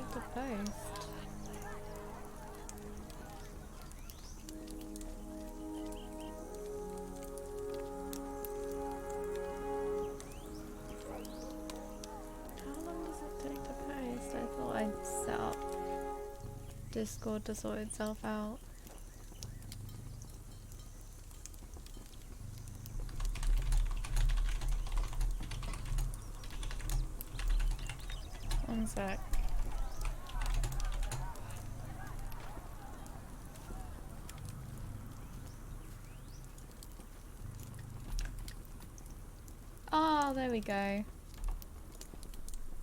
take the post? How long does it take to post? I thought I'd set up Discord to sort itself out. One sec. Oh, there we go.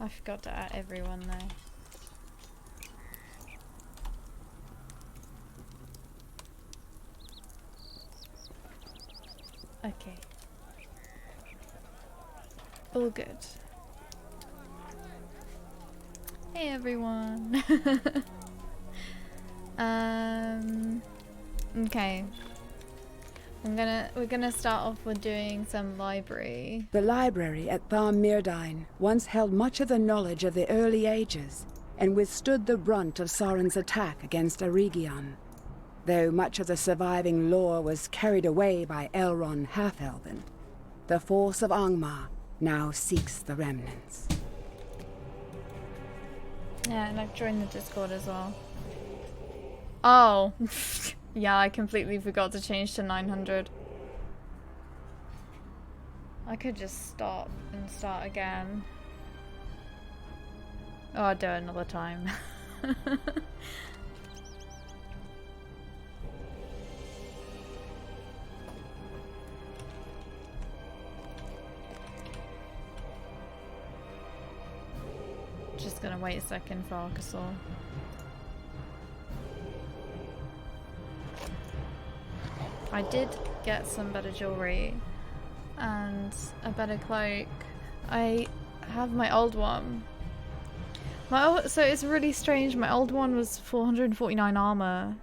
I forgot to add everyone though. Okay. All good. Hey everyone. Okay. We're gonna start off with doing some library. The library at Thar Mirdine once held much of the knowledge of the early ages and withstood the brunt of Sauron's attack against Eregion. Though much of the surviving lore was carried away by Elrond Half-Elven, the force of Angmar now seeks the remnants. Yeah, and I've joined the Discord as well. Oh! Yeah, I completely forgot to change to 900. I could just stop and start again. Oh, I'll do it another time. Just gonna wait a second for Arkasaur. I did get some better jewelry and a better cloak. I have my old one. So it's really strange. My old one was 449 armor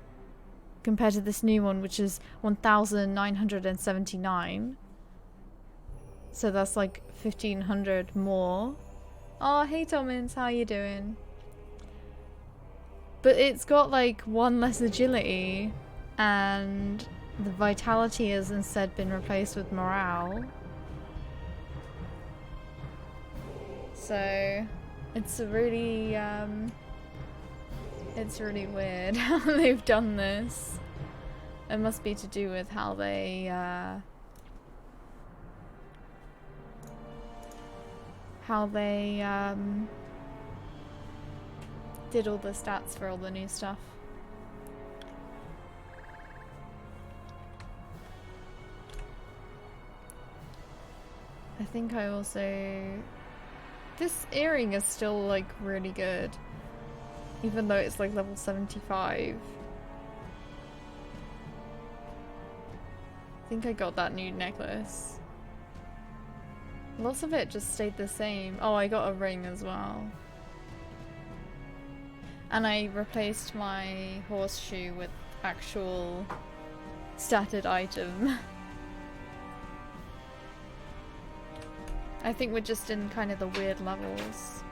compared to this new one, which is 1,979. So that's like 1,500 more. Oh, hey Tomins, how you doing? But it's got like one less agility, and the vitality has instead been replaced with morale. So it's really weird how they've done this. It must be to do with how they did all the stats for all the new stuff. I think I also... This earring is still like really good, even though it's like level 75. I think I got that new necklace. Lots of it just stayed the same. Oh, I got a ring as well. And I replaced my horseshoe with actual statted item. I think we're just in kind of the weird levels.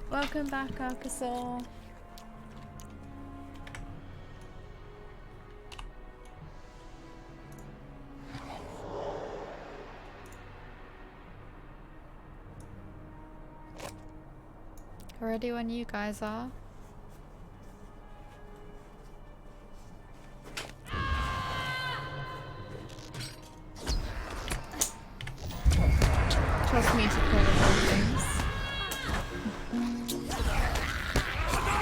Welcome back, Arkasaur. Ready when you guys are. Trust me to play with those things.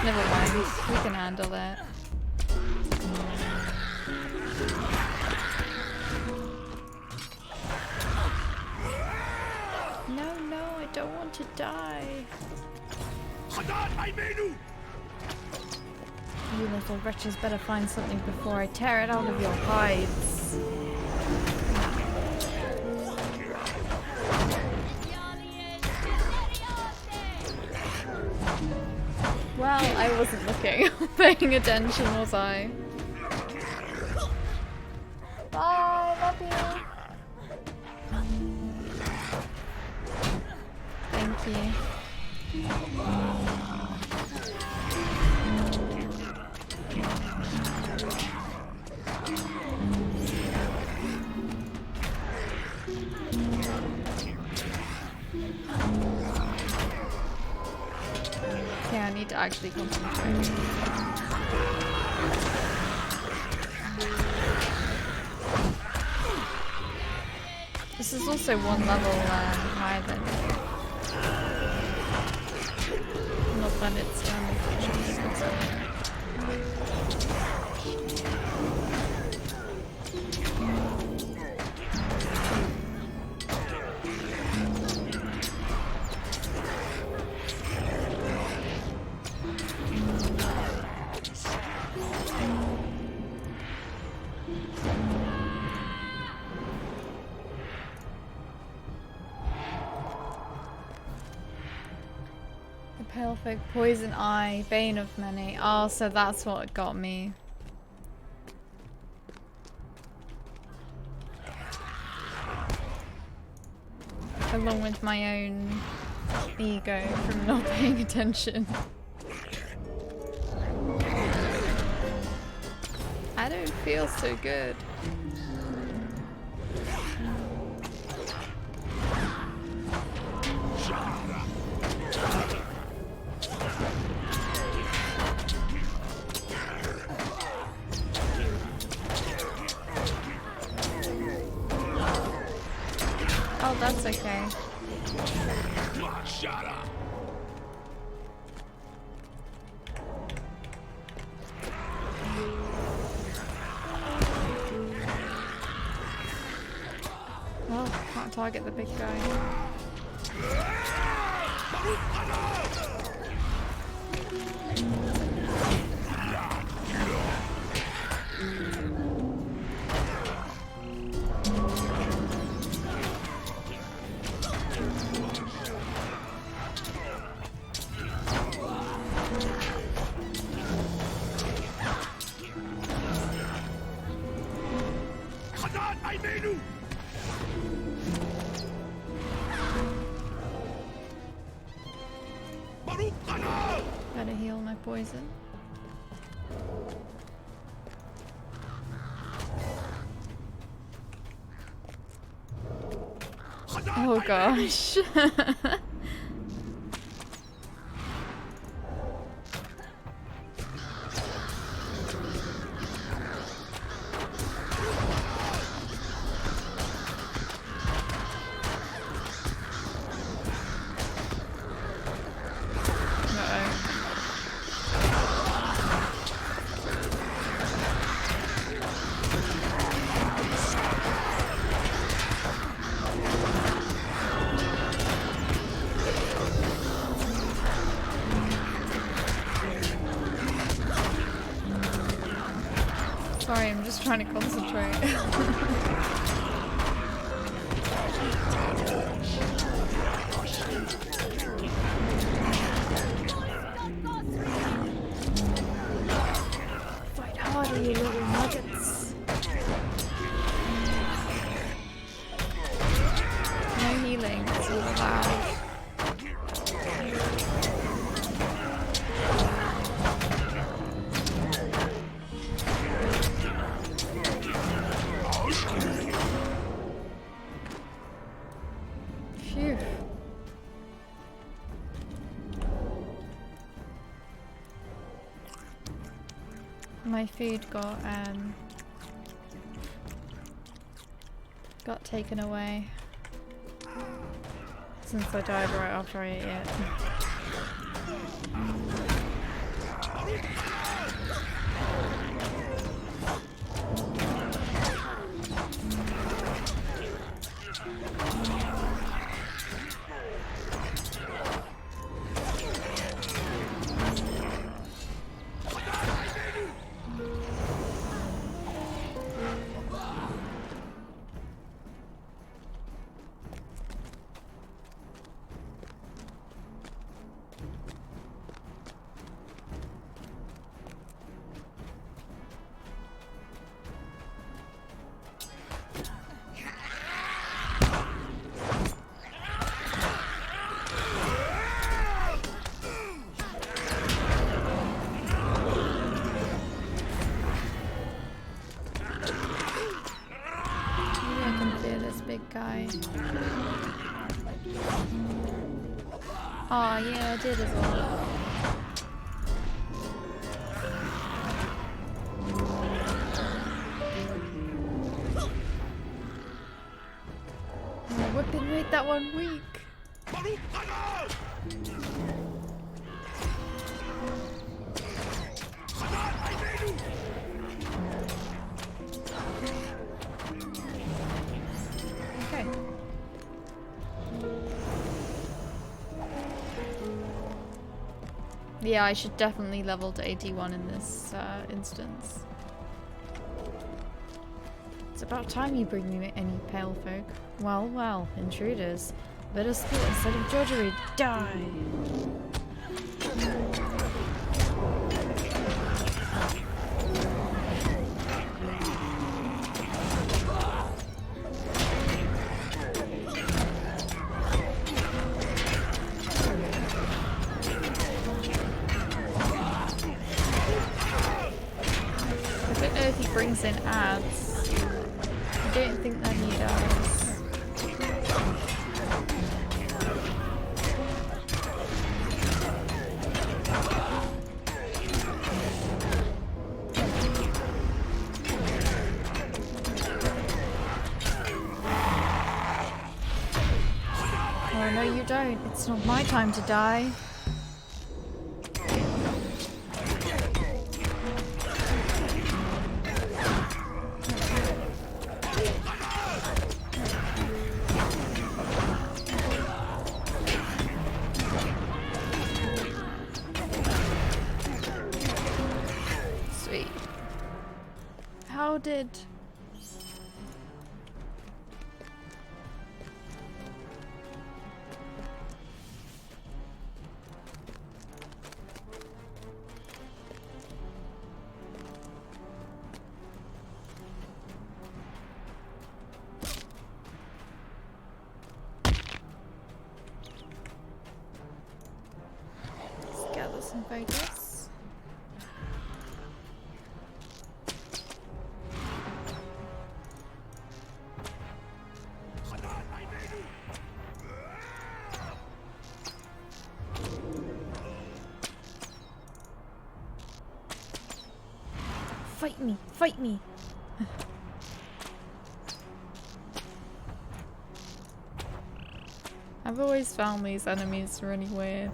Never mind, we can handle it. No, I don't want to die. You little wretches better find something before I tear it out of your hides. Well, I wasn't looking, paying attention, was I? Bye, help you. Thank you. Yeah, I need to actually concentrate. This is also one level higher than not that it's Pale Folk, Poison Eye, Bane of Many. Oh, so that's what got me. Along with my own ego from not paying attention. I don't feel so good. Oh, that's okay. Shut up. Oh, can't target the big guy. Better heal my poison. Oh gosh. Sorry, I'm just trying to concentrate. Fight harder, you little nuggets. No healing, it's all allowed. Phew. My food got taken away since I died right after I ate it. die. Oh yeah, I did as well. My whipping made that one weak. Okay. Yeah, I should definitely level to 81 in this instance. It's about time you bring me any pale folk. Well, well, intruders. Better school instead of drudgery. Die! I don't know if he brings in ads. I don't think that he does. Oh no, you don't. It's not my time to die. Sweet. How did... Let's gather some focus. Fight me! Fight me! I've always found these enemies really weird.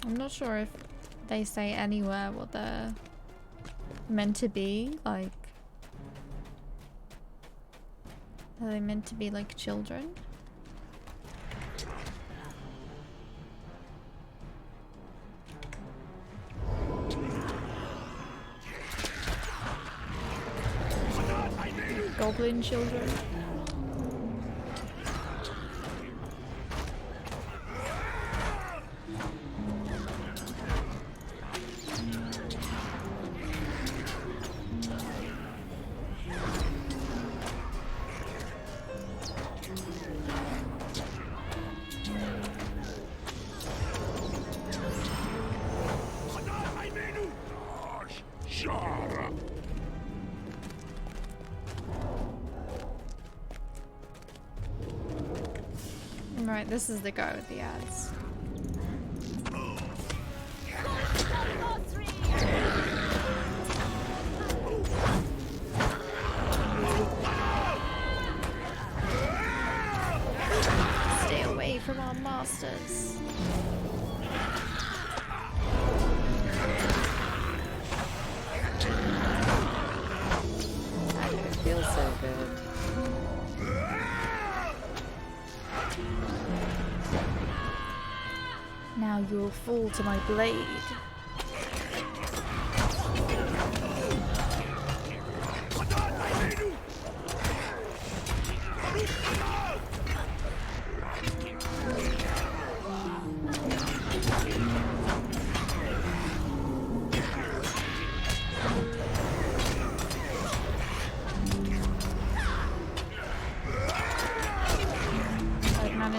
I'm not sure if they say anywhere what they're meant to be, like... Are they meant to be like children? Goblin children? Right, this is the guy with the ads. Stay away from our masters. I don't feel so good. Now you will fall to my blade.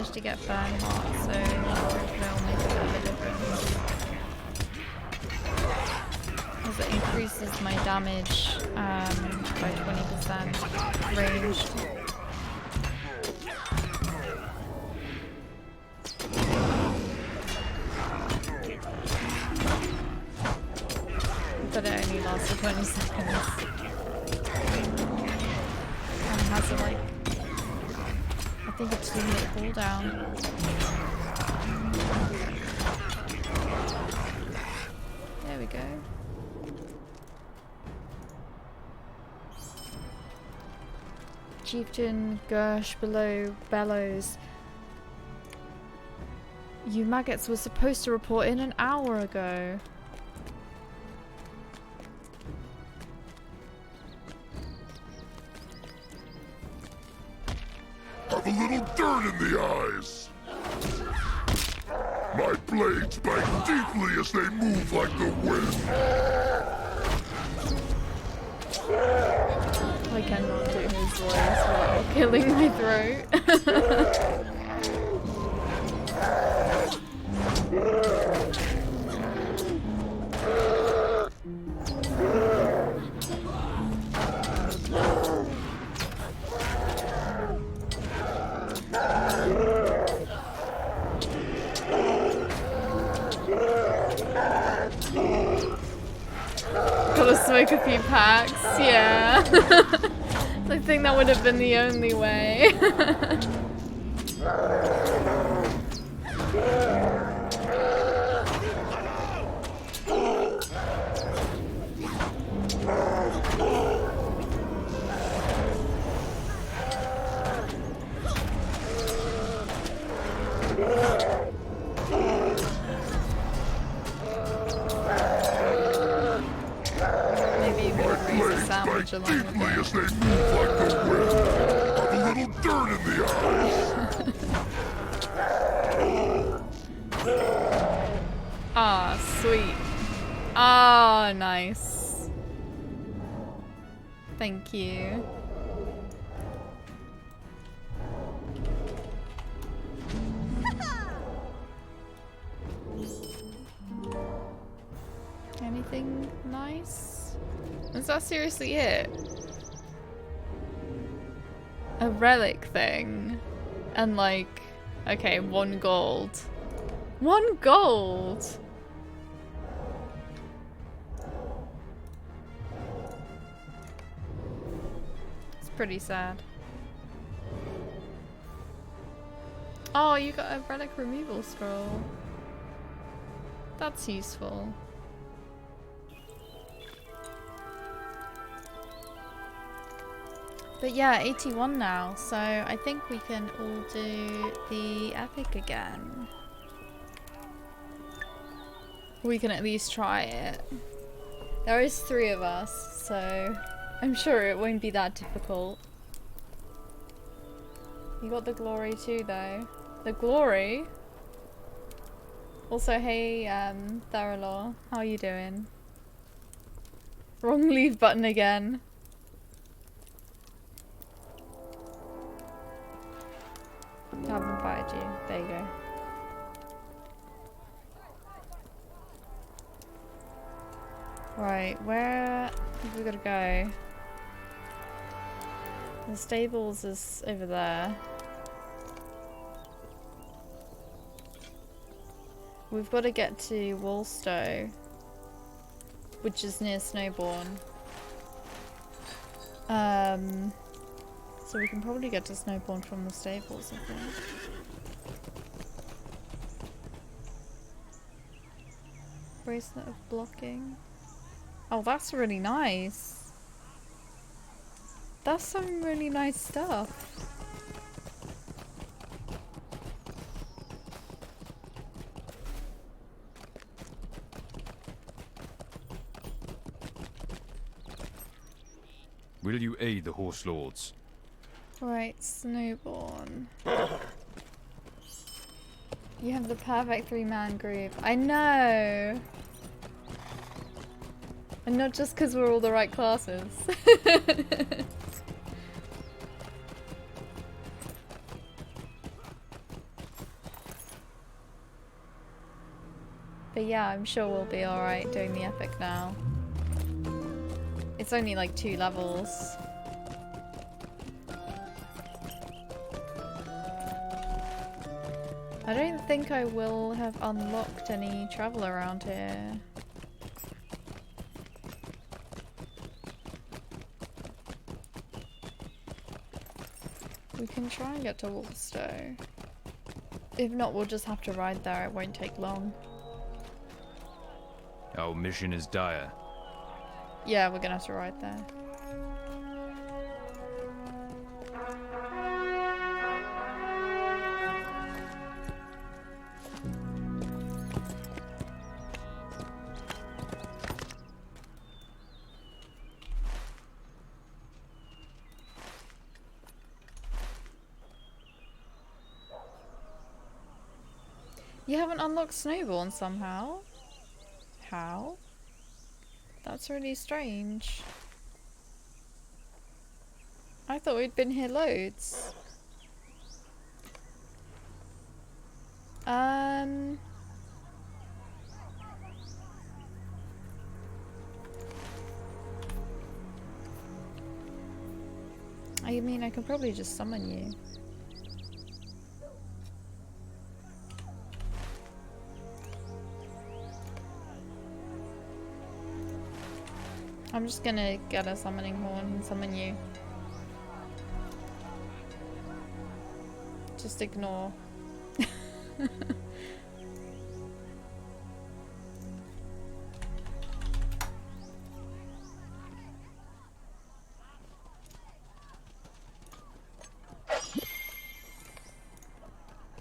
managed to get Bernhardt, so hopefully it'll make a bit of a difference. Because it increases my damage by 20% ranged. But it only lasts for 20 seconds. And has a like, I think it's 2-minute cooldown. There we go. Chieftain Gersh below bellows. You maggots were supposed to report in an hour ago. Have a little dirt in the eyes. My blades bite deeply as they move like the wind. I cannot do his voice without killing my throat. Gotta smoke a few packs, yeah. I think that would have been the only way. Deeply as they move like the wind. Have a little dirt in the eyes. Ah, sweet. Ah, nice. Thank you. Anything nice? Is that seriously it? A relic thing. And like, okay, 1 gold. 1 gold! It's pretty sad. Oh, you got a relic removal scroll. That's useful. But yeah, 81 now, so I think we can all do the epic again. We can at least try it. There is 3 of us, so I'm sure it won't be that difficult. You got the glory too, though. The glory? Also, hey, Laurelin, how are you doing? Wrong leave button again. I haven't invited you. There you go. Right, where have we got to go? The stables is over there. We've got to get to Woolstow, which is near Snowbourne. So we can probably get to Snowbourne from the stables, I think. Bracelet of blocking. Oh, that's really nice. That's some really nice stuff. Will you aid the horse lords? Right, Snowbourne. You have the perfect 3-man group. I know! And not just because we're all the right classes. But yeah, I'm sure we'll be alright doing the epic now. It's only like 2 levels. I don't think I will have unlocked any travel around here. We can try and get to Wolfstow. If not, we'll just have to ride there. It won't take long. Our mission is dire. Yeah, we're gonna have to ride there. You haven't unlocked Snowborn somehow? How? That's really strange. I thought we'd been here loads. I mean, I can probably just summon you. I'm just gonna get a summoning horn and summon you. Just ignore.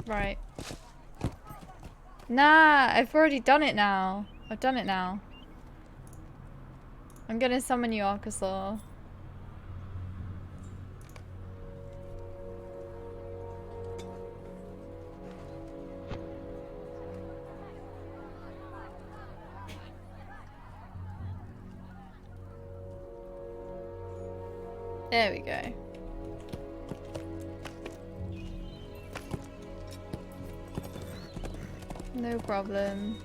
Right. Nah, I've already done it now. I've done it now. I'm gonna summon you, Archosaur. There we go. No problem.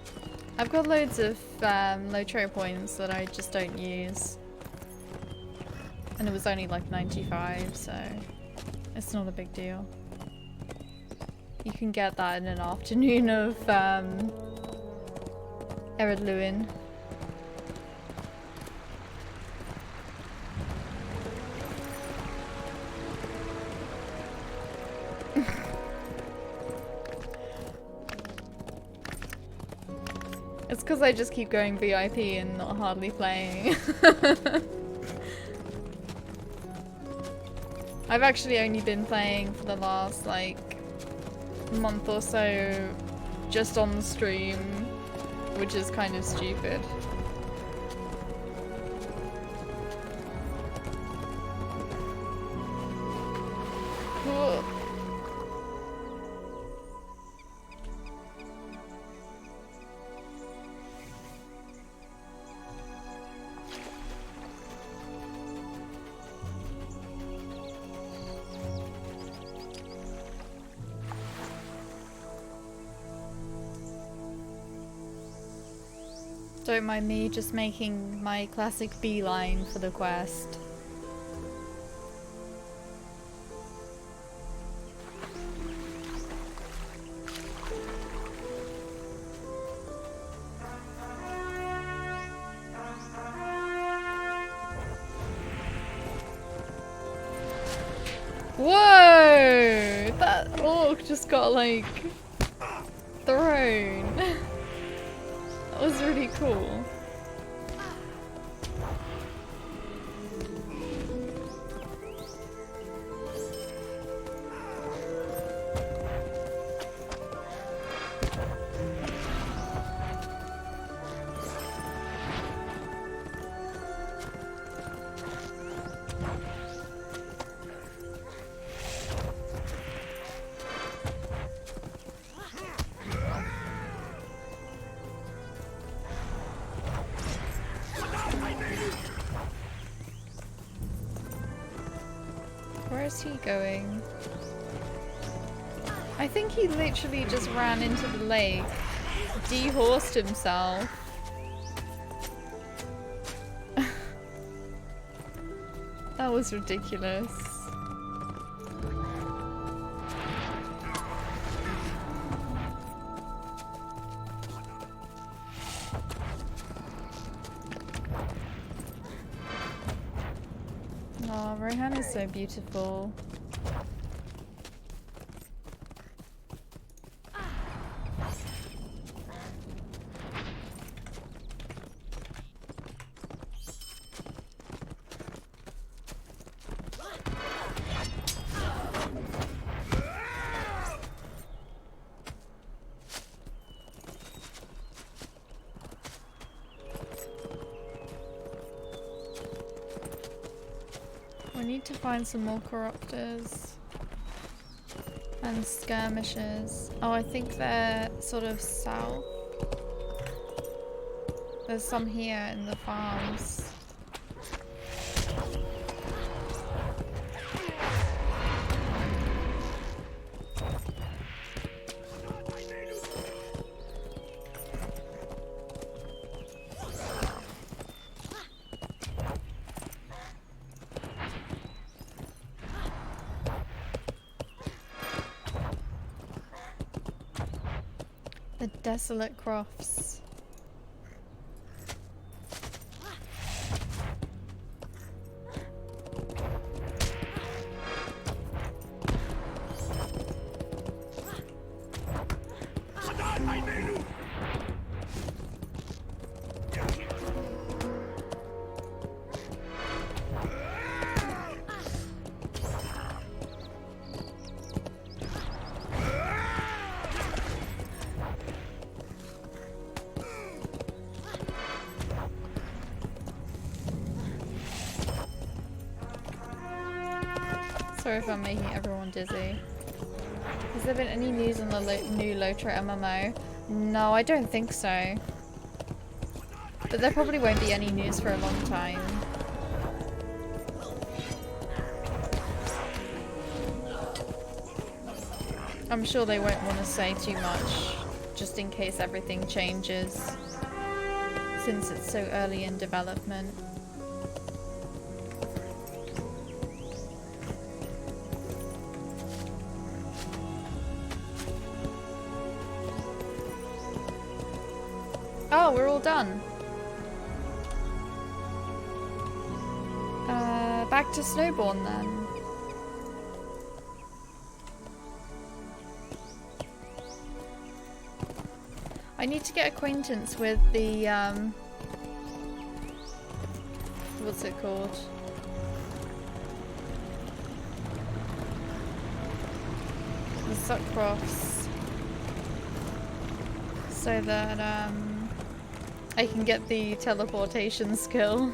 I've got loads of low trait points that I just don't use. And it was only like 95, so it's not a big deal. You can get that in an afternoon of Eredluin. It's because I just keep going VIP and not hardly playing. I've actually only been playing for the last like month or so just on the stream, which is kind of stupid. Cool. Don't mind me just making my classic beeline for the quest. Whoa! That orc just got like thrown. That was really cool. Where is he going? I think he literally just ran into the lake. dehorsed himself. That was ridiculous. Oh, Rohan is so beautiful. We need to find some more corruptors and skirmishers. Oh, I think they're sort of south. There's some here in the farms. The desolate crofts. Sorry if I'm making everyone dizzy. Has there been any news on the new Lotra MMO? No, I don't think so. But there probably won't be any news for a long time. I'm sure they won't want to say too much, just in case everything changes, since it's so early in development. Oh, we're all done. Back to Snowbourne then. I need to get acquaintance with the, what's it called? The Suckcrofts. So that, I can get the teleportation skill.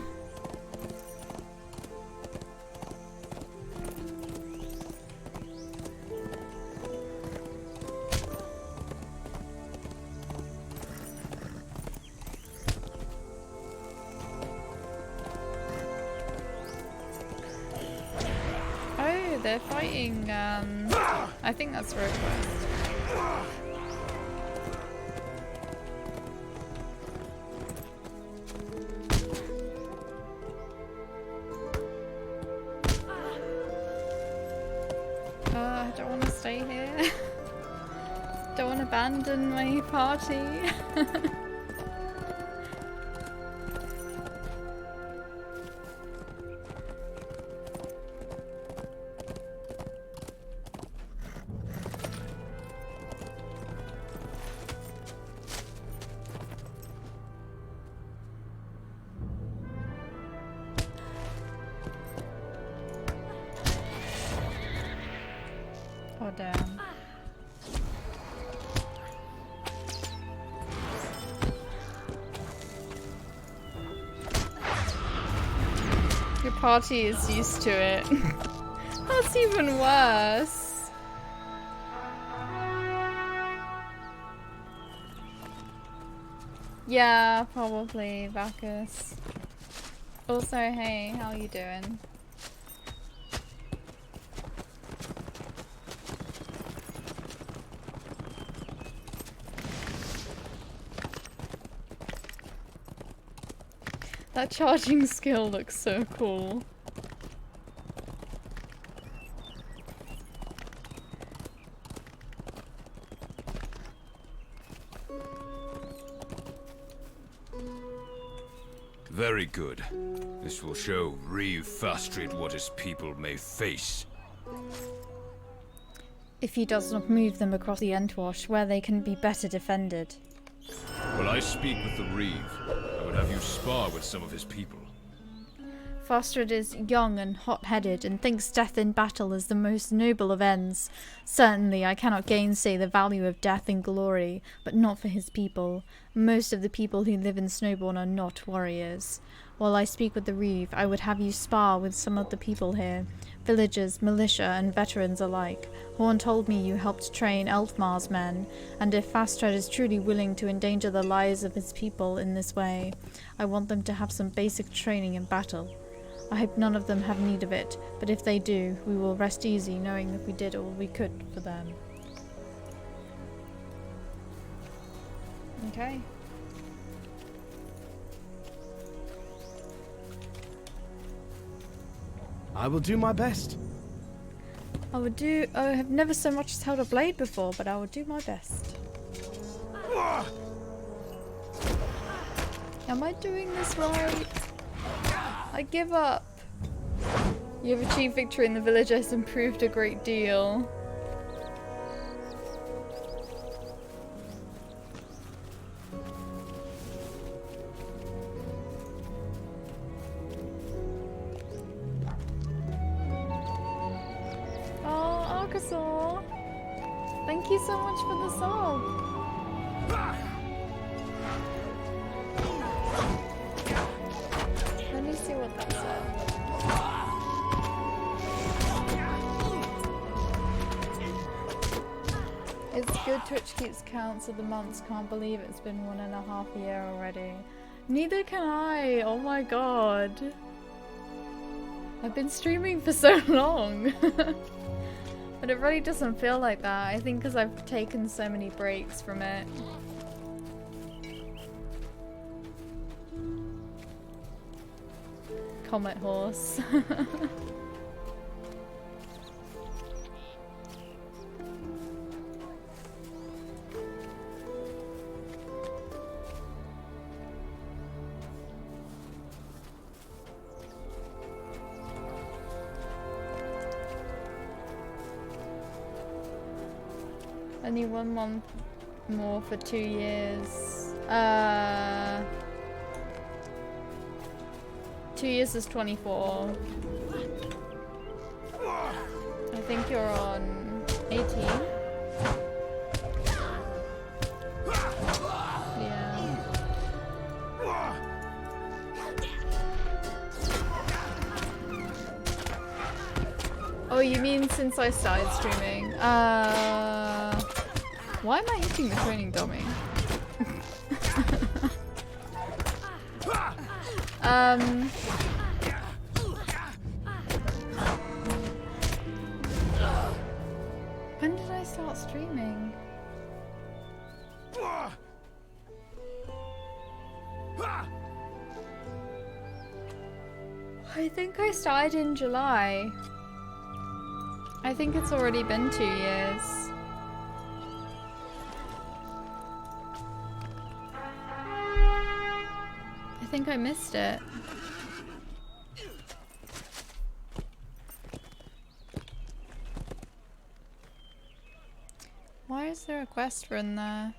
Oh, they're fighting, I think that's Request. I don't want to stay here. Don't want to abandon my party. Oh damn. Your party is used to it. That's even worse. Yeah, probably, Bacchus. Also, hey, how you doing? That charging skill looks so cool. Very good. This will show Reeve Fastred what his people may face. If he does not move them across the Entwash, where they can be better defended. When I speak with the Reeve, I would have you spar with some of his people. Fastred is young and hot-headed, and thinks death in battle is the most noble of ends. Certainly, I cannot gainsay the value of death in glory, but not for his people. Most of the people who live in Snowbourne are not warriors. While I speak with the Reeve, I would have you spar with some of the people here, villagers, militia, and veterans alike. Horn told me you helped train Elfmar's men, and if Fastred is truly willing to endanger the lives of his people in this way, I want them to have some basic training in battle. I hope none of them have need of it, but if they do, we will rest easy knowing that we did all we could for them. Okay. I will do my best. I have never so much as held a blade before, but I will do my best. Am I doing this right? I give up. You have achieved victory and the village has improved a great deal. Oh, Arkasaur. Thank you so much for the song. Let me see what that said. It's good Twitch keeps counts of the months. Can't believe it's been 1.5 years already. Neither can I. Oh my god. I've been streaming for so long. But it really doesn't feel like that. I think because I've taken so many breaks from it. Comet horse. Only 1 month more for 2 years. 2 years is 24. I think you're on 18. Yeah. Oh, you mean since I started streaming? Why am I hitting the training dummy? When did I start streaming? I think I started in July. I think it's already been 2 years. I think I missed it. Why is there a quest run there?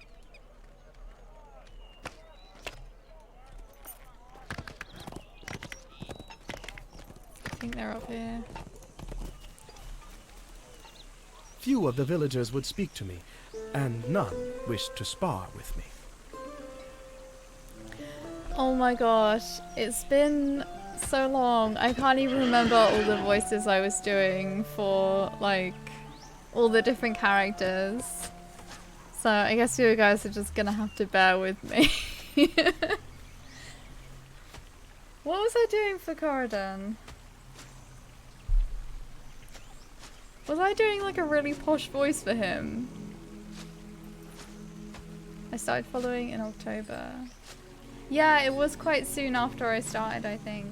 I think they're up here. Few of the villagers would speak to me, and none wished to spar with me. Oh my gosh, it's been so long. I can't even remember all the voices I was doing for, like, all the different characters. So I guess you guys are just gonna have to bear with me. What was I doing for Corridon? Was I doing like a really posh voice for him? I started following in October. Yeah, it was quite soon after I started, I think.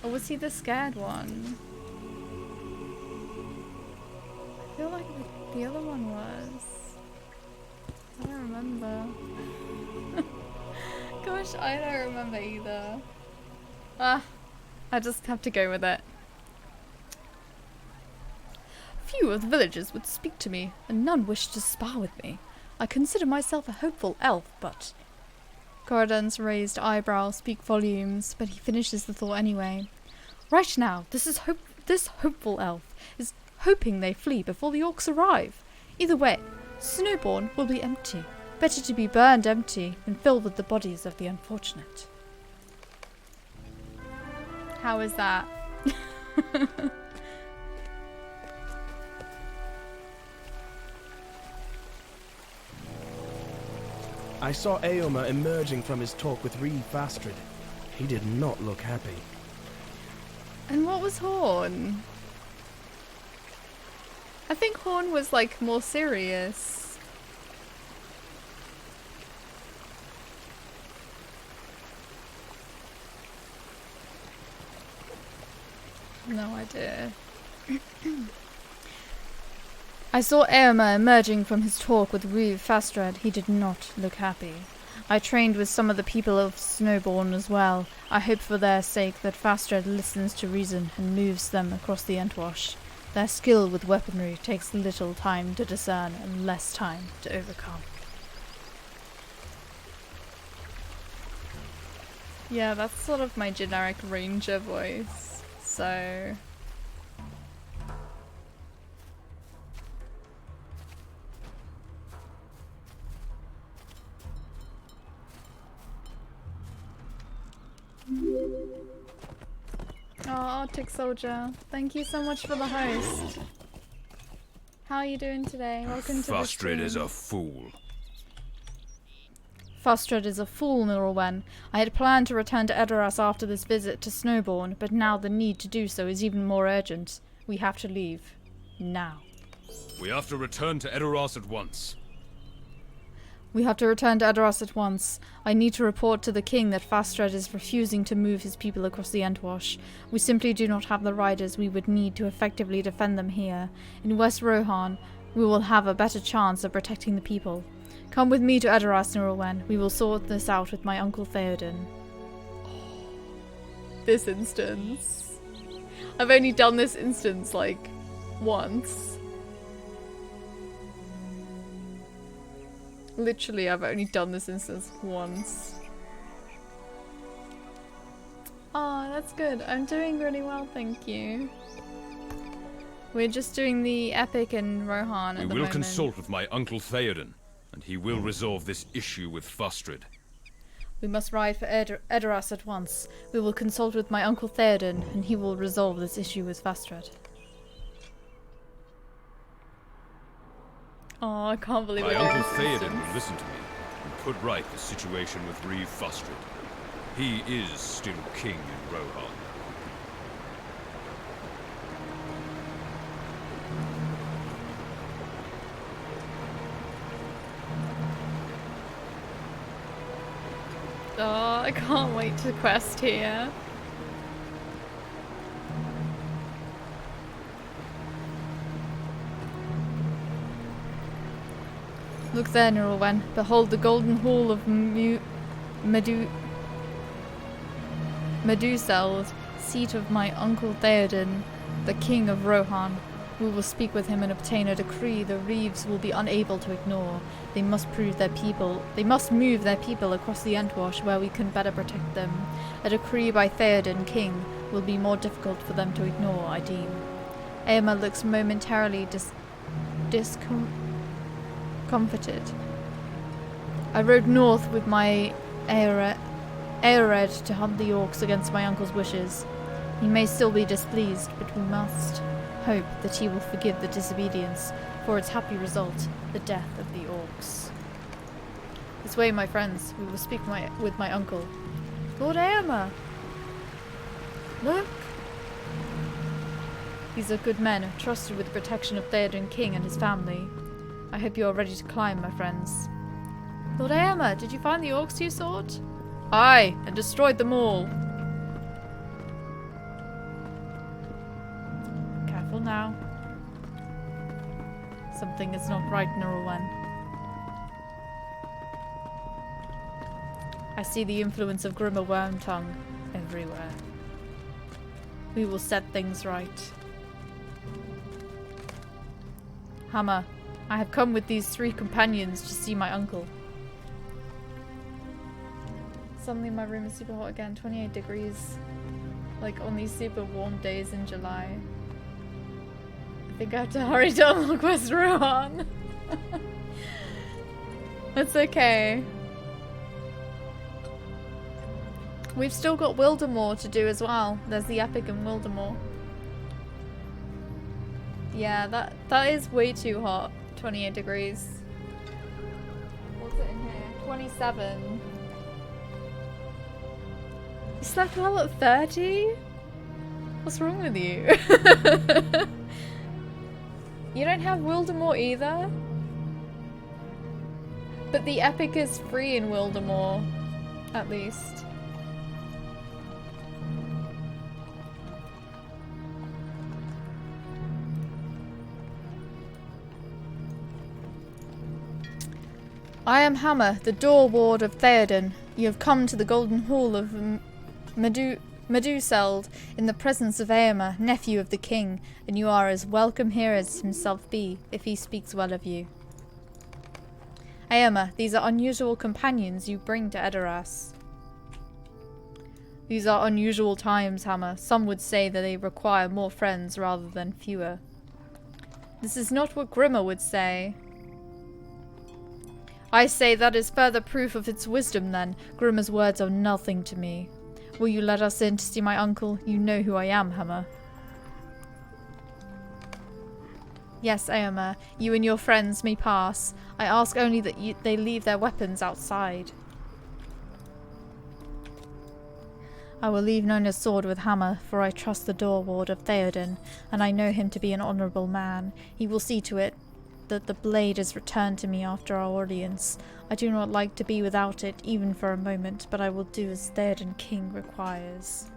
Or was he the scared one? I feel like the other one was. I don't remember. Gosh, I don't remember either. I just have to go with it. Few of the villagers would speak to me, and none wished to spar with me. I consider myself a hopeful elf, but... Corridon's raised eyebrows speak volumes, but he finishes the thought anyway. Right now, this hopeful elf is hoping they flee before the orcs arrive. Either way, Snowbourne will be empty. Better to be burned empty than filled with the bodies of the unfortunate. How is that? I saw Eomer emerging from his talk with Reeve Fastred. He did not look happy. And what was Horn? I think Horn was like more serious. No idea. I saw Eomer emerging from his talk with Reeve Fastred. He did not look happy. I trained with some of the people of Snowbourne as well. I hope for their sake that Fastred listens to reason and moves them across the Entwash. Their skill with weaponry takes little time to discern and less time to overcome. Yeah, that's sort of my generic ranger voice, so... Oh, Arctic Soldier, thank you so much for the host. How are you doing today? Welcome to the Fastred stream. is a fool. Fastred is a fool, Laurelin. I had planned to return to Edoras after this visit to Snowbourne, but now the need to do so is even more urgent. We have to leave. Now. We have to return to Edoras at once. We have to return to Edoras at once. I need to report to the king that Fastred is refusing to move his people across the Entwash. We simply do not have the riders we would need to effectively defend them here. In West Rohan, we will have a better chance of protecting the people. Come with me to Edoras, Laurelin. We will sort this out with my uncle Theoden. This instance. I've only done this instance, like, once. Literally, I've only done this instance once. Oh, that's good. I'm doing really well, thank you. We're just doing the epic in Rohan at the moment. We will consult with my uncle Theoden, and he will resolve this issue with Fastred. We must ride for Edoras at once. We will consult with my uncle Theoden, and he will resolve this issue with Fastred. Oh, I can't believe My it. uncle Theoden will listen to me and put right the situation with Reeve Fastred. He is still king in Rohan. Oh, I can't wait to quest here. Look there, Nurulwen. Behold the golden hall of Meduseld, seat of my uncle Theoden, the king of Rohan. We will speak with him and obtain a decree the Reeves will be unable to ignore. They must move their people across the Entwash where we can better protect them. A decree by Theoden, king, will be more difficult for them to ignore, I deem. Eomer looks momentarily discomfited. I rode north with my Aered to hunt the orcs against my uncle's wishes. He may still be displeased, but we must hope that he will forgive the disobedience, for its happy result, the death of the orcs. This way, my friends, we will speak with my uncle. Lord Eomer! Look! These are good men, trusted with the protection of Theoden King and his family. I hope you are ready to climb, my friends. Lord Aomer, did you find the orcs you sought? Aye, and destroyed them all. Careful now. Something is not right, Laurelin. I see the influence of Grimmer Wormtongue everywhere. We will set things right. Hammer, I have come with these 3 companions to see my uncle. Suddenly my room is super hot again, 28 degrees. Like on these super warm days in July. I think I have to hurry to unlock West Rohan. It's okay. We've still got Wildermore to do as well. There's the epic in Wildermore. Yeah, that is way too hot. 28 degrees. What's it in here? 27. You slept well at 30? What's wrong with you? You don't have Wildermore either? But the epic is free in Wildermore, at least. I am Hammer, the door ward of Theoden. You have come to the Golden Hall of Meduseld in the presence of Aomer, nephew of the king, and you are as welcome here as himself be, if he speaks well of you. Aomer, these are unusual companions you bring to Edoras. These are unusual times, Hammer. Some would say that they require more friends rather than fewer. This is not what Grimmer would say. I say that is further proof of its wisdom, then. Grimmer's words are nothing to me. Will you let us in to see my uncle? You know who I am, Hammer. Yes, Aomer. You and your friends may pass. I ask only that they leave their weapons outside. I will leave Nona's sword with Hammer, for I trust the door ward of Theoden, and I know him to be an honourable man. He will see to it that the blade is returned to me after our audience. I do not like to be without it, even for a moment, but I will do as Theoden King requires.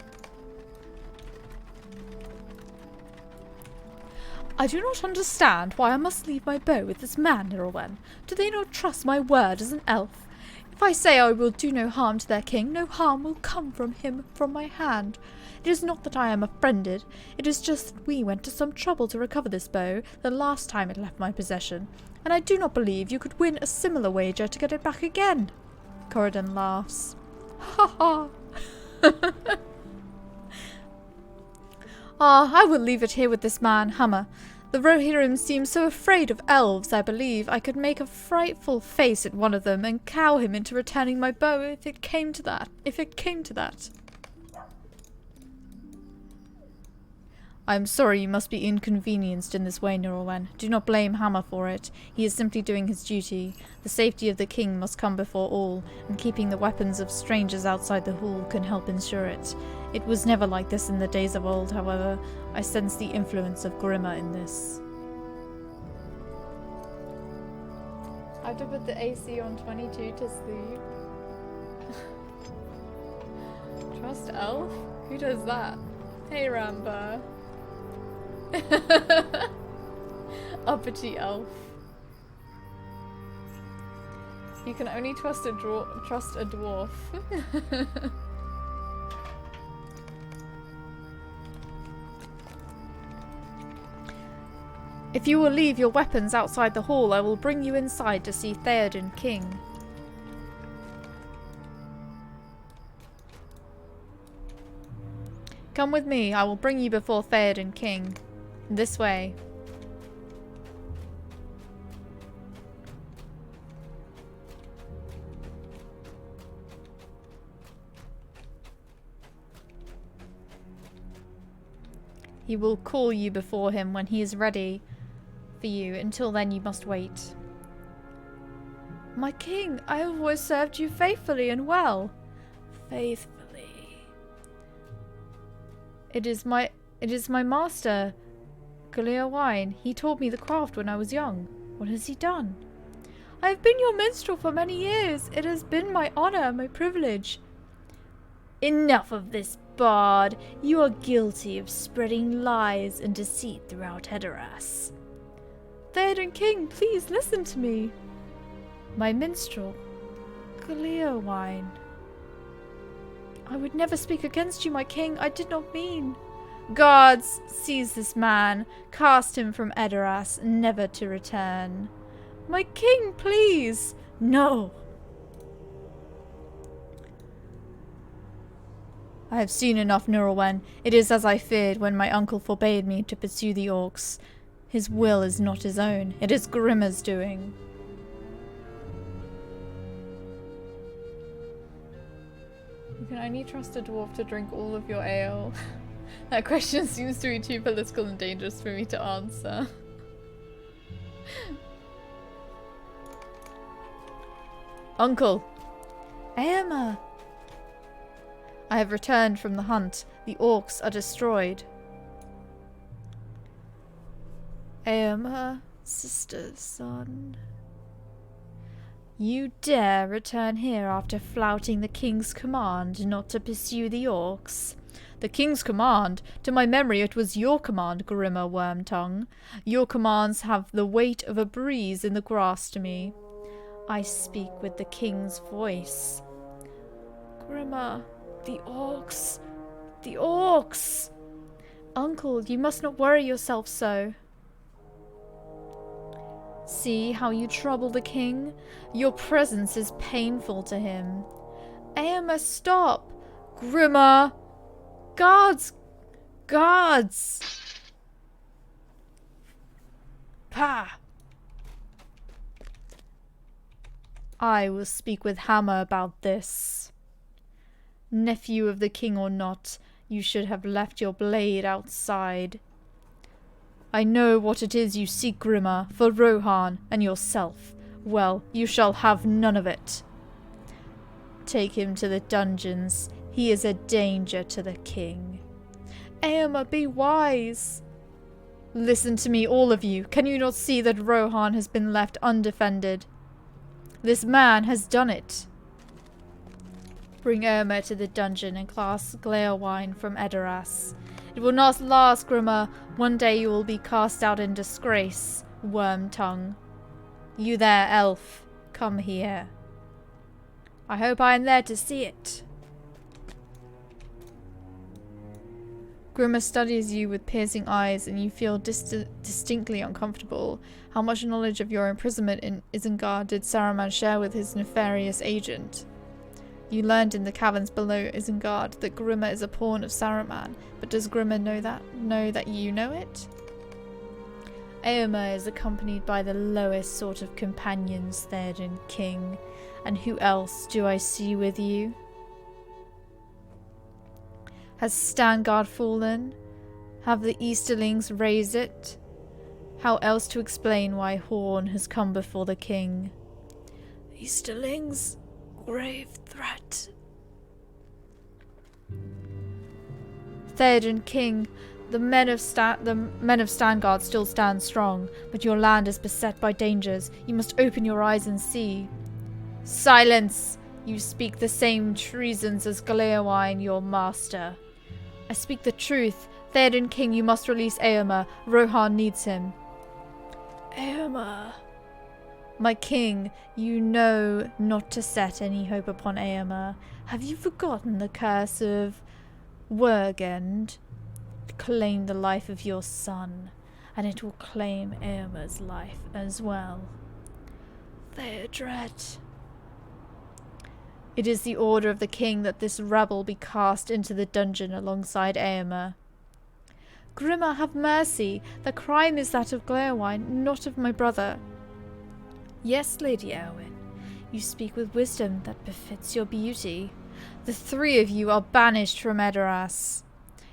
I do not understand why I must leave my bow with this man, Laurelin. Do they not trust my word as an elf? If I say I will do no harm to their king, no harm will come from him from my hand. It is not that I am offended, it is just that we went to some trouble to recover this bow the last time it left my possession, and I do not believe you could win a similar wager to get it back again. Corridon laughs. Ha ha! I will leave it here with this man, Hammer. The Rohirrim seem so afraid of elves, I believe I could make a frightful face at one of them and cow him into returning my bow if it came to that. I am sorry you must be inconvenienced in this way, Laurelin. Do not blame Hammer for it. He is simply doing his duty. The safety of the king must come before all, and keeping the weapons of strangers outside the hall can help ensure it. It was never like this in the days of old, however. I sense the influence of Grimmer in this. I have to put the AC on 22 to sleep. Trust elf? Who does that? Hey, Ramba. Uppity elf. You can only trust a dwarf. If you will leave your weapons outside the hall, I will bring you inside to see Theoden King. Come with me, I will bring you before Theoden King. This way. He will call you before him when he is ready for you. Until then, you must wait. My king, I have always served you faithfully and well. Faithfully. It is my master, Galia Wine. He taught me the craft when I was young. What has he done? I have been your minstrel for many years. It has been my honor, my privilege. Enough of this, bard. You are guilty of spreading lies and deceit throughout Edoras. Theoden King, please listen to me. My minstrel, Gleowine. I would never speak against you, my king. I did not mean. Guards, seize this man. Cast him from Edoras, never to return. My king, please. No. I have seen enough, Laurelin. It is as I feared when my uncle forbade me to pursue the orcs. His will is not his own. It is Grimma's doing. You can only trust a dwarf to drink all of your ale. That question seems to be too political and dangerous for me to answer. Uncle! Emma! I have returned from the hunt. The orcs are destroyed. Emma, sister, son. You dare return here after flouting the king's command not to pursue the orcs? The king's command? To my memory it was your command, Grimma Wormtongue. Your commands have the weight of a breeze in the grass to me. I speak with the king's voice. Grimma, the orcs. The orcs! Uncle, you must not worry yourself so. See how you trouble the king? Your presence is painful to him. Aema, stop! Grimma! Guards! Guards! Pah! I will speak with Hammer about this. Nephew of the king or not, you should have left your blade outside. I know what it is you seek, Grimma, for Rohan and yourself. Well, you shall have none of it. Take him to the dungeons. He is a danger to the king. Aema, be wise. Listen to me, all of you. Can you not see that Rohan has been left undefended? This man has done it. Bring Irma to the dungeon and cast Gleowine from Edoras. It will not last, Grimma. One day you will be cast out in disgrace, Wormtongue. You there, elf, come here. I hope I am there to see it. Grimma studies you with piercing eyes and you feel distinctly uncomfortable. How much knowledge of your imprisonment in Isengard did Saruman share with his nefarious agent? You learned in the caverns below Isengard that Grimma is a pawn of Saruman, but does Grimma know that you know it? Aema is accompanied by the lowest sort of companions, Theoden King. And who else do I see with you? Has Stangard fallen? Have the Easterlings raised it? How else to explain why Horn has come before the king? Easterlings? Grave threat. Theoden King, the men of Stangard still stand strong, but your land is beset by dangers. You must open your eyes and see. Silence! You speak the same treasons as Gleowine, your master. I speak the truth. Theoden King, you must release Aema. Rohan needs him. Aema. My king, you know not to set any hope upon Aema. Have you forgotten the curse of Wergend? Claim the life of your son, and it will claim Aema's life as well. Theodred. It is the order of the king that this rabble be cast into the dungeon alongside Aema. Grimma, have mercy. The crime is that of Gleowine, not of my brother. Yes, Lady Erwin, you speak with wisdom that befits your beauty. The three of you are banished from Edoras.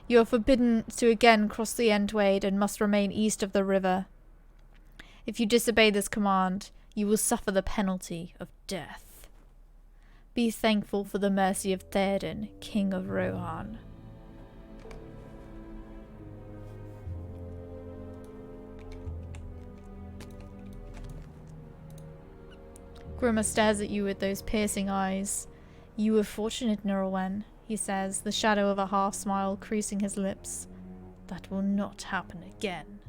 You are forbidden to again cross the Entwade and must remain east of the river. If you disobey this command, you will suffer the penalty of death. Be thankful for the mercy of Theoden, King of Rohan. Grima stares at you with those piercing eyes. You were fortunate, Laurelin, he says, the shadow of a half-smile creasing his lips. That will not happen again.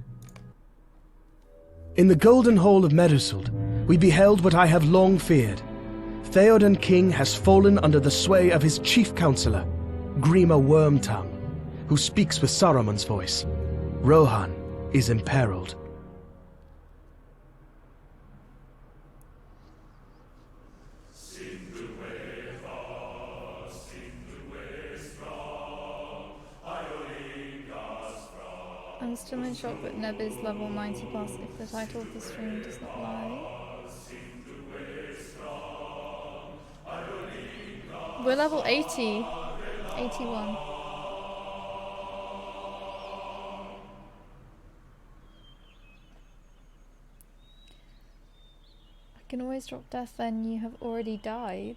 In the golden hall of Medusult, we beheld what I have long feared. Theoden King has fallen under the sway of his chief counselor, Grima Wormtongue, who speaks with Saruman's voice. Rohan is imperiled. I'm still in shock that Neb is level 90 plus if the title of the stream does not lie. We're level 80. 81. I can always drop death then you have already died.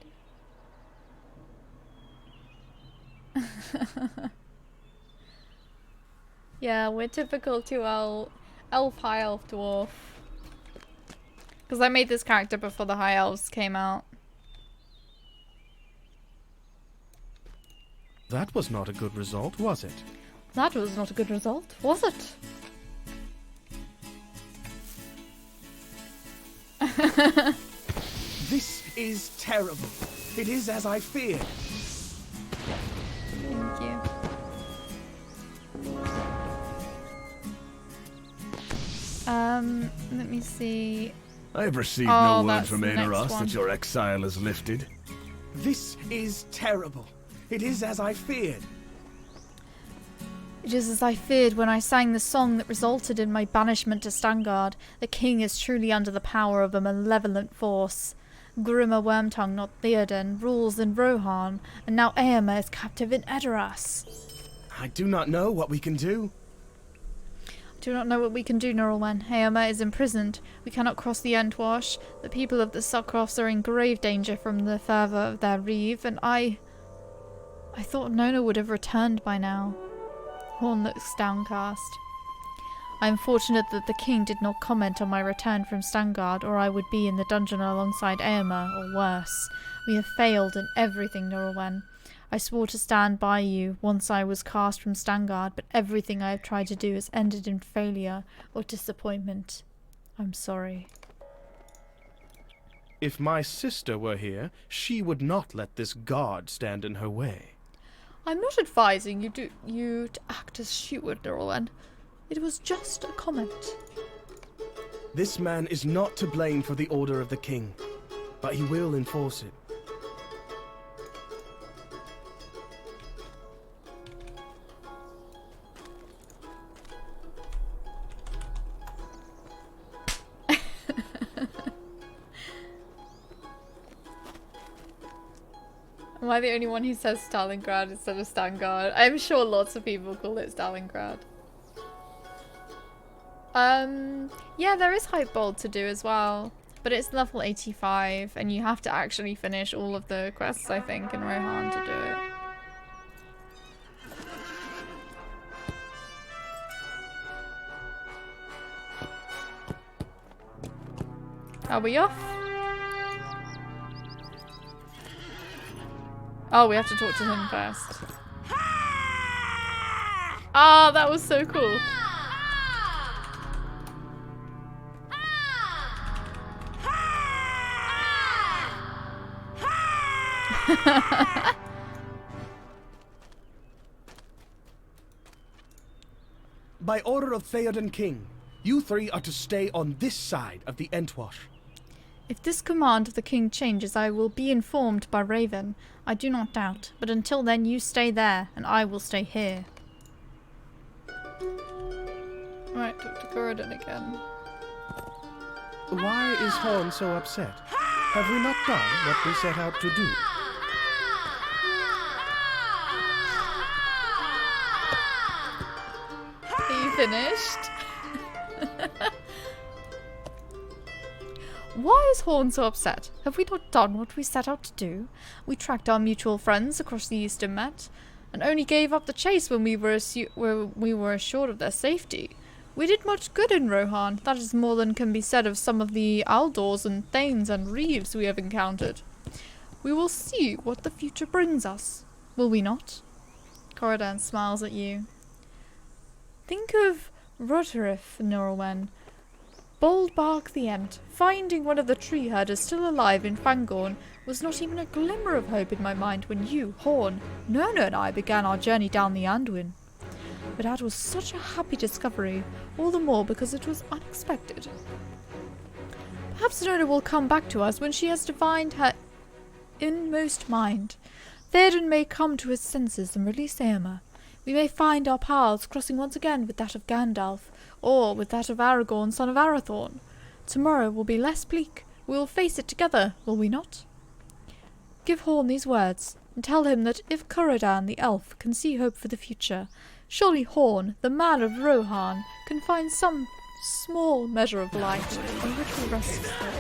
Yeah, we're typical to elf, high elf, dwarf. Because I made this character before the high elves came out. That was not a good result, was it? That was not a good result, was it? This is terrible. It is as I feared. Thank you. Let me see. I have received Oh, no word that's from the next Aeneras one. that your exile is lifted. This is terrible. It is as I feared. Just as I feared when I sang the song that resulted in my banishment to Stangard, the king is truly under the power of a malevolent force. Grima Wormtongue, not Theoden, rules in Rohan, and now Eomer is captive in Edoras. I do not know what we can do. Do not know what we can do, Laurelin. Eomer is imprisoned. We cannot cross the Entwash. The people of the Suckcrofts are in grave danger from the fervour of their reeve, and I thought Nona would have returned by now. Horn looks downcast. I am fortunate that the king did not comment on my return from Stangard, or I would be in the dungeon alongside Eomer, or worse. We have failed in everything, Laurelin. I swore to stand by you once I was cast from Stangard, but everything I have tried to do has ended in failure or disappointment. I'm sorry. If my sister were here, she would not let this guard stand in her way. I'm not advising you to act as she would, Laurelin. It was just a comment. This man is not to blame for the order of the king, but he will enforce it. Am I the only one who says Stalingrad instead of Stangard? I'm sure lots of people call it Stalingrad. Yeah, there is Hype Bold to do as well, but it's level 85, and you have to actually finish all of the quests, I think, in Rohan to do it. Are we off? Oh, we have to talk to him first. Ah, that was so cool. By order of Theoden King, you three are to stay on this side of the Entwash. If this command of the king changes, I will be informed by Raven. I do not doubt, but until then you stay there, and I will stay here. Right, Dr. Corridon again. Why is Horn so upset? Have we not done what we set out to do? Are you finished? Why is Horn so upset? Have we not done what we set out to do? We tracked our mutual friends across the Eastern Met, and only gave up the chase when we were assured of their safety. We did much good in Rohan. That is more than can be said of some of the Aldors and Thanes and Reeves we have encountered. We will see what the future brings us, will we not? Corridan smiles at you. Think of Rotarith, Norwen. Boldbark the Ent, finding one of the tree herders still alive in Fangorn, was not even a glimmer of hope in my mind when you, Horn, Nona and I began our journey down the Anduin. But that was such a happy discovery, all the more because it was unexpected. Perhaps Nona will come back to us when she has divined her inmost mind. Theoden may come to his senses and release Éomer. We may find our paths crossing once again with that of Gandalf, or with that of Aragorn, son of Arathorn. Tomorrow will be less bleak. We will face it together, will we not? Give Horn these words, and tell him that if Corridan the elf can see hope for the future, surely Horn, the man of Rohan, can find some small measure of light on which will rest his thoughts.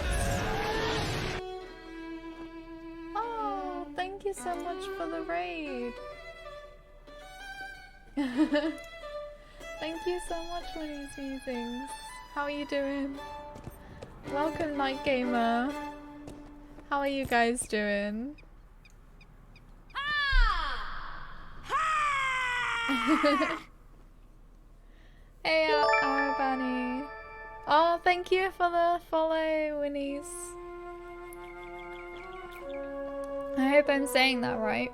Oh, thank you so much for the raid. Thank you so much, Winnie's Musings. How are you doing? Welcome, Night Gamer. How are you guys doing? Hey, Arabani. Oh, thank you for the follow, Winnie's. I hope I'm saying that right.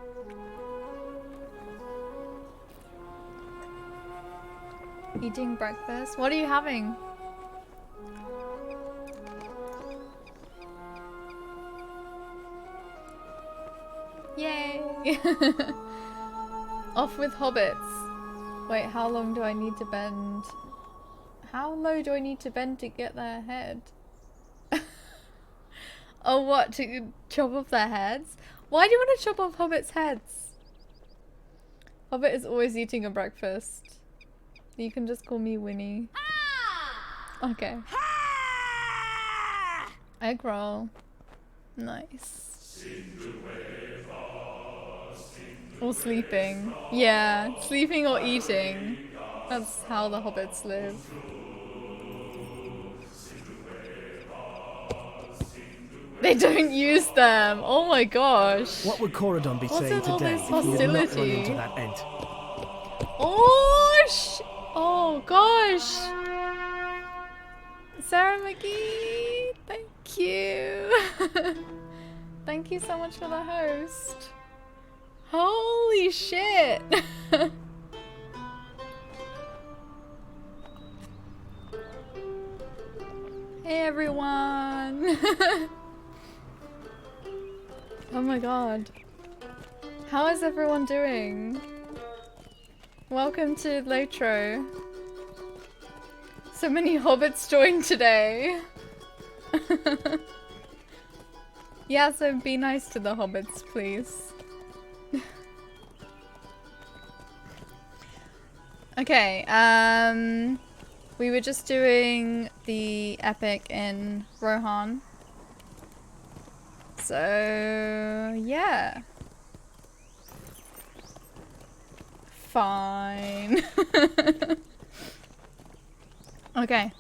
Eating breakfast? What are you having? Yay! Off with hobbits. Wait, how long do I need to bend? How low do I need to bend to get their head? Oh, what? To chop off their heads? Why do you want to chop off hobbits' heads? Hobbit is always eating a breakfast. You can just call me Winnie. Okay. Egg roll. Nice. Or sleeping. Yeah, sleeping or eating. That's how the hobbits live. They don't use them. Oh my gosh. What would Corridon be What's saying with all today this if we had not run hostility? into that Ent? Oh gosh. Sarah McGee, thank you. Thank you so much for the host. Holy shit. Hey everyone. Oh my god. How is everyone doing? Welcome to Lotro. So many hobbits joined today. Yeah, so be nice to the hobbits, please. Okay, we were just doing the epic in Rohan. So, yeah. Fine. Okay.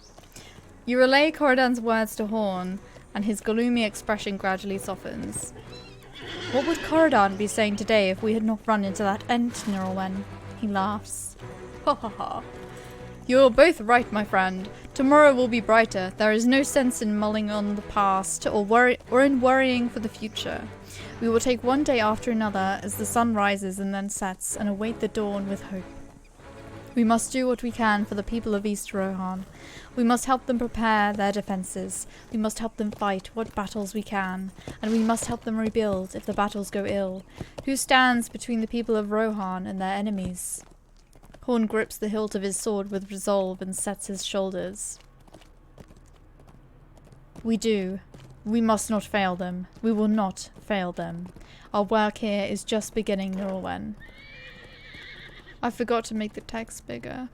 You relay Corridan's words to Horn, and his gloomy expression gradually softens. What would Corridan be saying today if we had not run into that Ent, Nirelwen? He laughs. Ha ha ha. You're both right, my friend. Tomorrow will be brighter. There is no sense in mulling on the past or in worrying for the future. We will take one day after another as the sun rises and then sets and await the dawn with hope. We must do what we can for the people of East Rohan. We must help them prepare their defences. We must help them fight what battles we can. And we must help them rebuild if the battles go ill. Who stands between the people of Rohan and their enemies? Horn grips the hilt of his sword with resolve and sets his shoulders. We do. We must not fail them. We will not fail them. Our work here is just beginning, Norwen. I forgot to make the text bigger.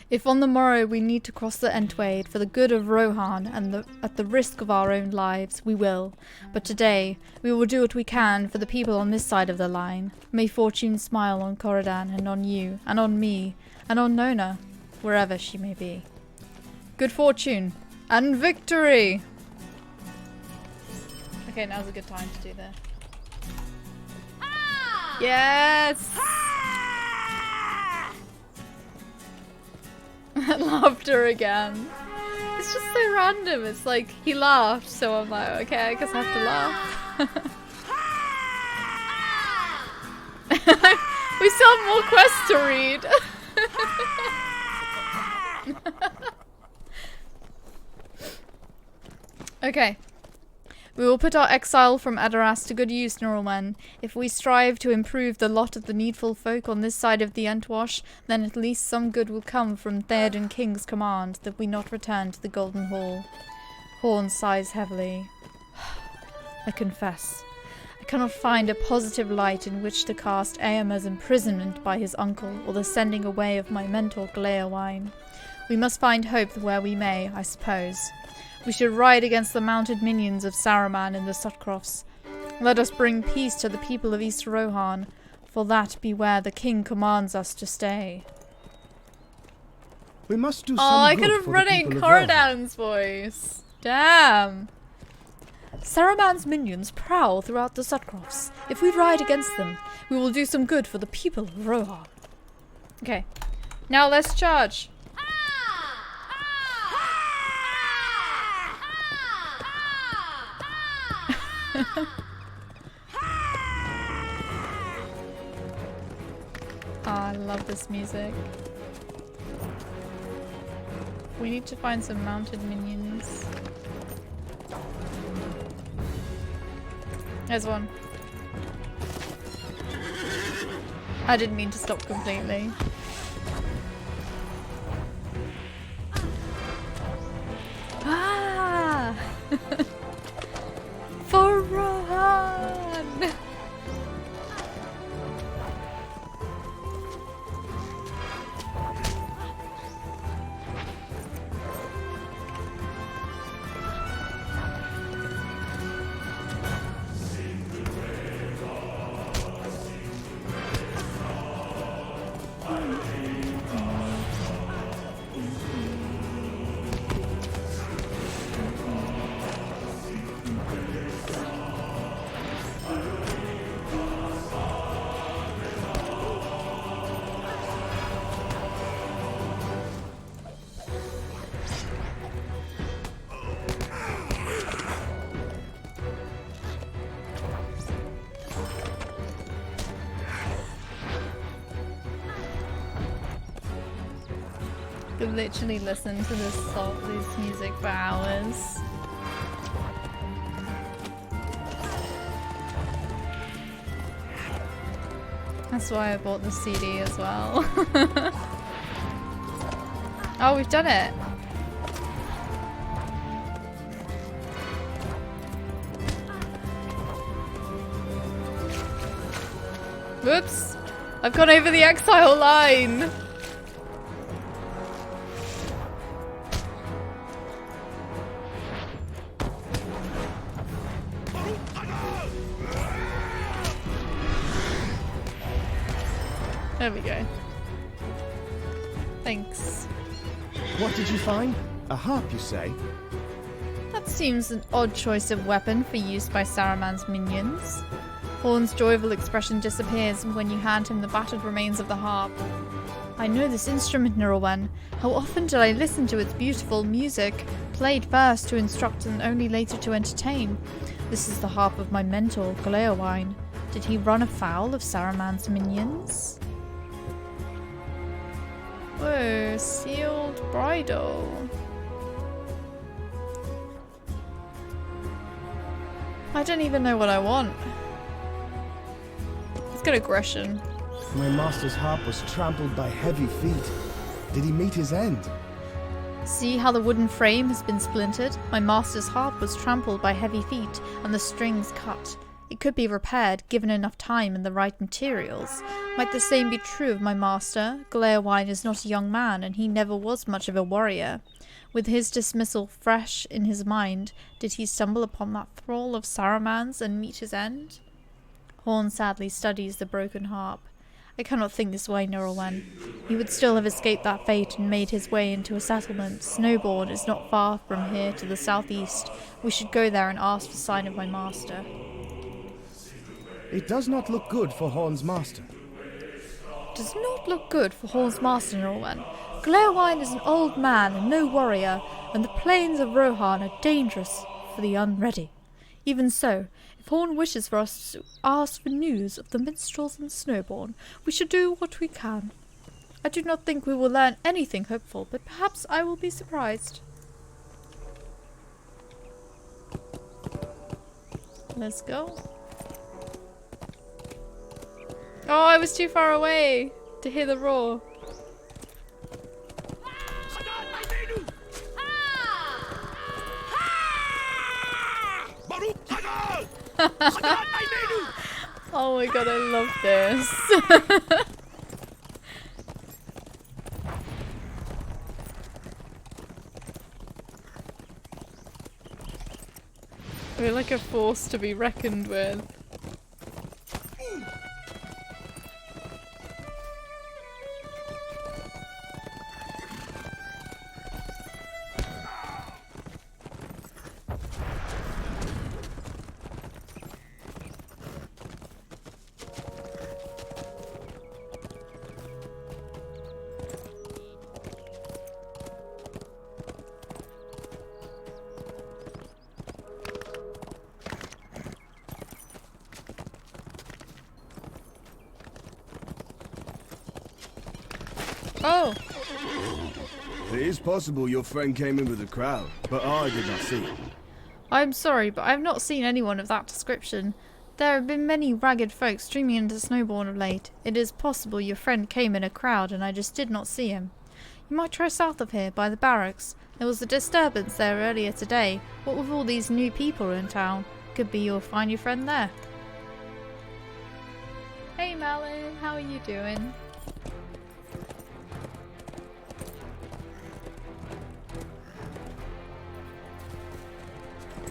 If on the morrow we need to cross the Entwade for the good of Rohan and at the risk of our own lives, we will. But today, we will do what we can for the people on this side of the line. May fortune smile on Corridan and on you, and on me, and on Nona. wherever she may be. Good fortune and victory! Okay, now's a good time to do this. Yes! Laughter again. It's just so random. It's like, he laughed, so I'm like, okay, I guess I have to laugh. We still have more quests to read. Okay. We will put our exile from Adaras to good use, Laurelin. If we strive to improve the lot of the needful folk on this side of the Entwash, then at least some good will come from Theoden King's command that we not return to the Golden Hall. Horn sighs heavily. I confess, I cannot find a positive light in which to cast Eomer's imprisonment by his uncle, or the sending away of my mentor Gleowine. We must find hope where we may, I suppose. We should ride against the mounted minions of Saruman in the Sutcroffs. Let us bring peace to the people of East Rohan, for that be where the king commands us to stay. We must do Oh, some I good could have for run the it in people of Rohan. Corridan's voice. Damn. Saruman's minions prowl throughout the Sutcroffs. If we ride against them, we will do some good for the people of Rohan. Okay, now let's charge. Oh, I love this music. We need to find some mounted minions. There's one. I didn't mean to stop completely. Ah! For Rohan! Could literally listen to this music for hours. That's why I bought the CD as well. Oh, we've done it. Whoops! I've gone over the exile line! There we go. Thanks. What did you find? A harp, you say? That seems an odd choice of weapon for use by Saruman's minions. Horn's joyful expression disappears when you hand him the battered remains of the harp. I know this instrument, Laurelin. How often did I listen to its beautiful music, played first to instruct and only later to entertain? This is the harp of my mentor, Gleowine. Did he run afoul of Saruman's minions? Whoa, sealed bridle. I don't even know what I want. Let's get aggression. My master's harp was trampled by heavy feet. Did he meet his end? See how the wooden frame has been splintered? My master's harp was trampled by heavy feet and the strings cut. It could be repaired, given enough time and the right materials. Might the same be true of my master? Gleowine is not a young man, and he never was much of a warrior. With his dismissal fresh in his mind, did he stumble upon that thrall of Saruman's and meet his end? Horn sadly studies the broken harp. I cannot think this way, Laurelin. He would still have escaped that fate and made his way into a settlement. Snowbourne is not far from here to the southeast. We should go there and ask for sign of my master. It does not look good for Horn's master. Does not look good for Horn's master, Laurelin. Glaerwine is an old man and no warrior, and the plains of Rohan are dangerous for the unready. Even so, if Horn wishes for us to ask for news of the minstrels in Snowbourne, we should do what we can. I do not think we will learn anything hopeful, but perhaps I will be surprised. Let's go. Oh, I was too far away to hear the roar. Oh my god, I love this. We're like a force to be reckoned with. Oh! It is possible your friend came in with a crowd, but I did not see it. I'm sorry, but I have not seen anyone of that description. There have been many ragged folk streaming into Snowbourne of late. It is possible your friend came in a crowd and I just did not see him. You might try south of here, by the barracks. There was a disturbance there earlier today. What with all these new people in town? Could be you'll find your friend there. Hey Malin, how are you doing?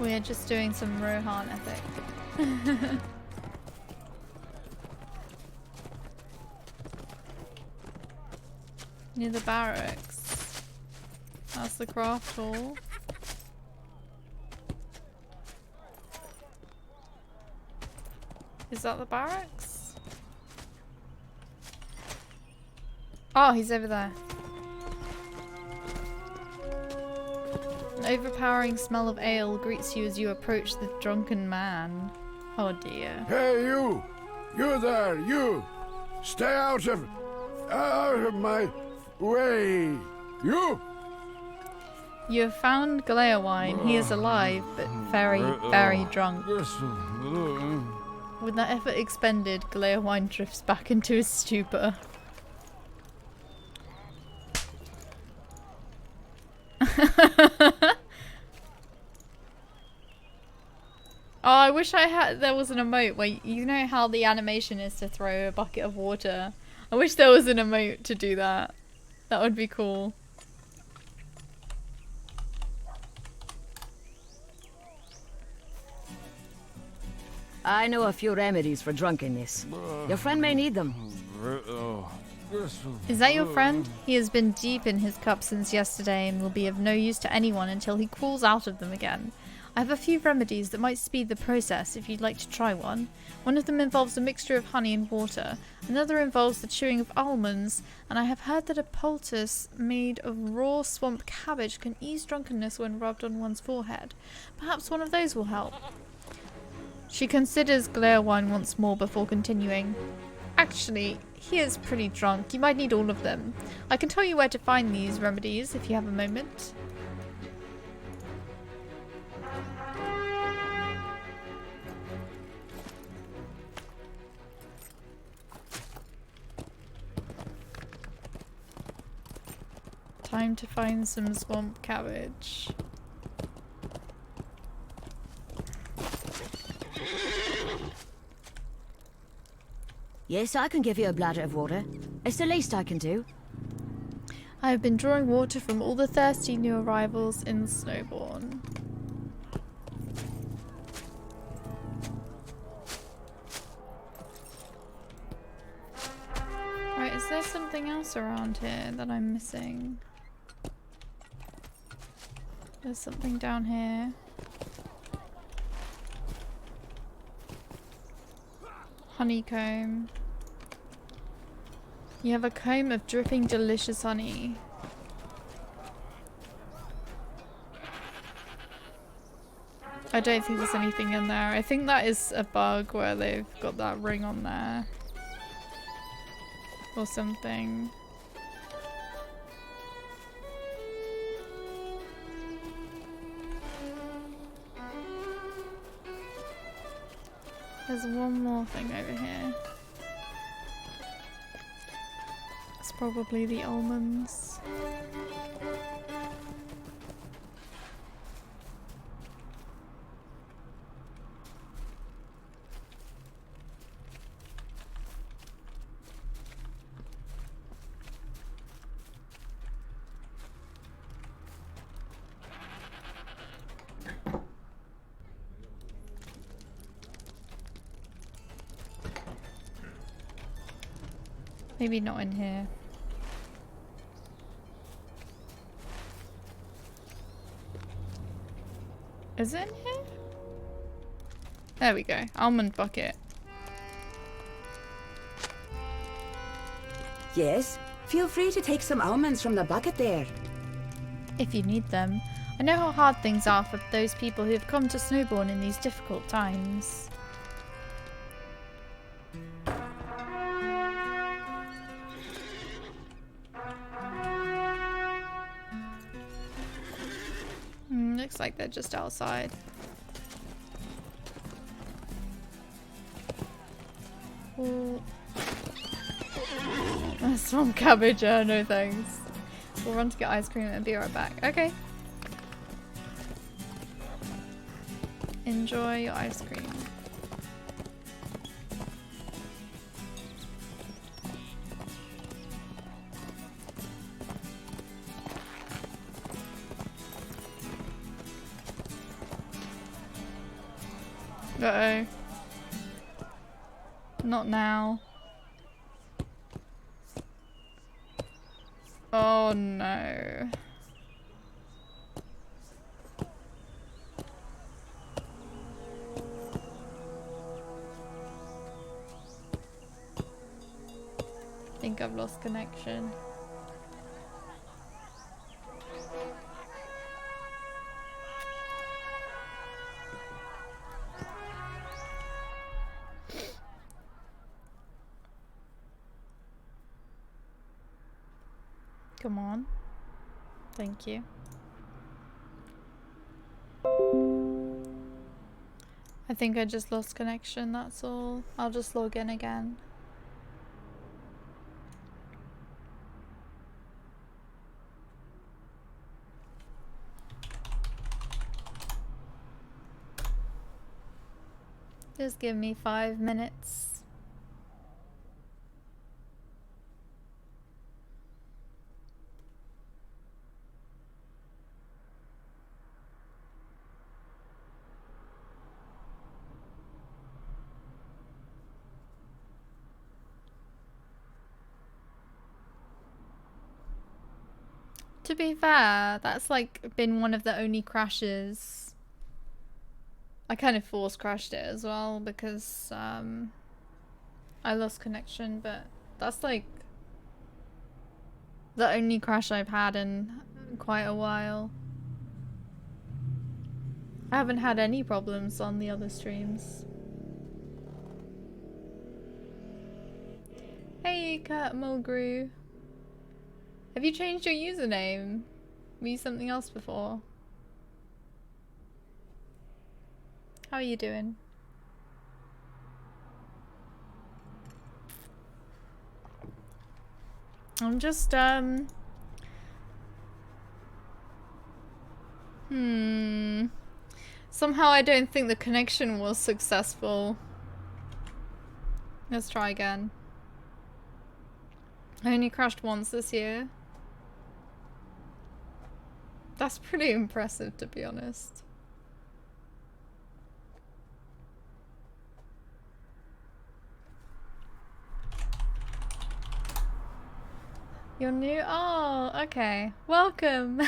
We're just doing some Rohan epic. Near the barracks. That's the craft hall. Is that the barracks? Oh, he's over there. An overpowering smell of ale greets you as you approach the drunken man. Oh dear. Hey, you! You there, you! Stay out of my way! You! You have found Glaerwine. He is alive, but very, very drunk. With that effort expended, Glaerwine drifts back into his stupor. Oh, I wish there was an emote where you know how the animation is to throw a bucket of water. I wish there was an emote to do that. That would be cool. I know a few remedies for drunkenness. Your friend may need them. Is that your friend? He has been deep in his cup since yesterday and will be of no use to anyone until he crawls out of them again. I have a few remedies that might speed the process if you'd like to try one. One of them involves a mixture of honey and water. Another involves the chewing of almonds, and I have heard that a poultice made of raw swamp cabbage can ease drunkenness when rubbed on one's forehead. Perhaps one of those will help. She considers Glaerwine once more before continuing. Actually, he is pretty drunk. You might need all of them. I can tell you where to find these remedies if you have a moment. Time to find some swamp cabbage. Yes, I can give you a bladder of water. It's the least I can do. I have been drawing water from all the thirsty new arrivals in Snowbourne. something else around here that I'm missing? There's something down here. Honeycomb. You have a comb of dripping delicious honey. I don't think there's anything in there. I think that is a bug where they've got that ring on there. Or something. There's one more thing over here. It's probably the almonds. Maybe not in here. Is it in here? There we go. Almond bucket. Yes, feel free to take some almonds from the bucket there. If you need them. I know how hard things are for those people who have come to Snowbourne in these difficult times. Looks like they're just outside. Oh. Swamp cabbage, no thanks. We'll run to get ice cream and be right back. Okay. Enjoy your ice cream. Uh-oh. Not now. Oh no. I think I've lost connection. Come on. Thank you. I think I just lost connection, that's all. I'll just log in again. Just give me 5 minutes. To be fair, that's like been one of the only crashes. I kind of force crashed it as well because I lost connection, but that's like the only crash I've had in quite a while. I haven't had any problems on the other streams. Hey, Kurt Mulgrew. Have you changed your username? Were you something else before? How are you doing? I'm just, somehow I don't think the connection was successful. Let's try again. I only crashed once this year. That's pretty impressive, to be honest. You're new? Oh, okay. Welcome.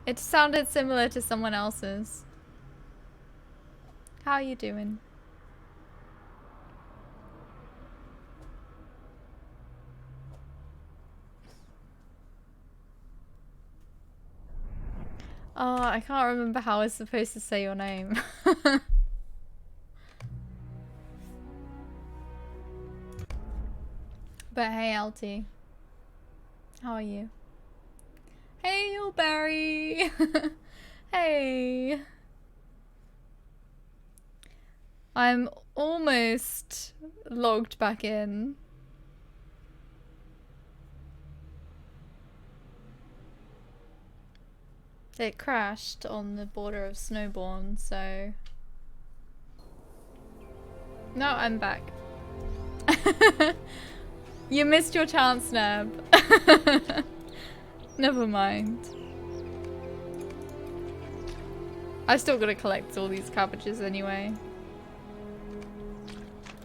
It sounded similar to someone else's. How are you doing? Oh, I can't remember how I was supposed to say your name. But hey, LT. How are you? Hey, Barry. Hey. I'm almost logged back in. It crashed on the border of Snowbourne, so... No, I'm back. You missed your chance, Neb. Never mind. I still gotta collect all these cabbages anyway.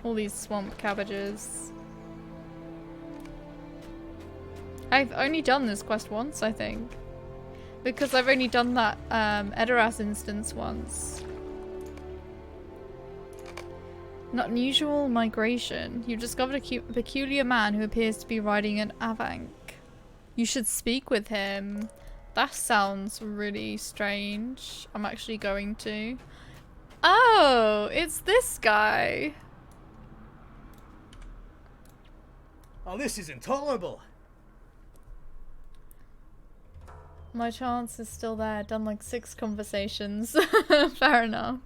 All these swamp cabbages. I've only done this quest once, I think. Because I've only done that Edoras instance once. Not unusual migration. You've discovered a peculiar man who appears to be riding an Avank. You should speak with him. That sounds really strange. I'm actually going to. Oh, it's this guy. Oh, this is intolerable. My chance is still there. Done like 6 conversations. Fair enough.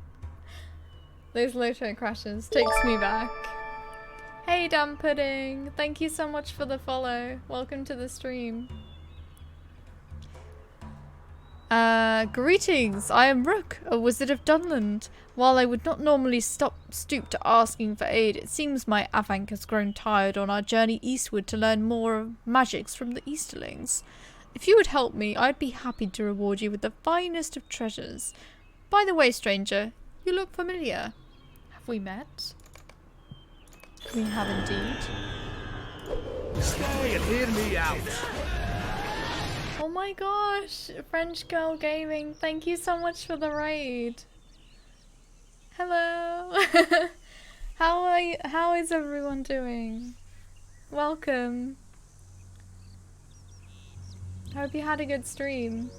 Those Loto crashes takes me back. Hey, Damn Pudding. Thank you so much for the follow. Welcome to the stream. Greetings. I am Rook, a wizard of Dunland. While I would not normally stoop to asking for aid, it seems my Avank has grown tired on our journey eastward to learn more of magics from the Easterlings. If you would help me, I'd be happy to reward you with the finest of treasures. By the way, stranger, you look familiar. Have we met? We have indeed. Stay and hear me out. Oh my gosh, French Girl Gaming, thank you so much for the raid. Hello. How is everyone doing? Welcome. Hope you had a good stream.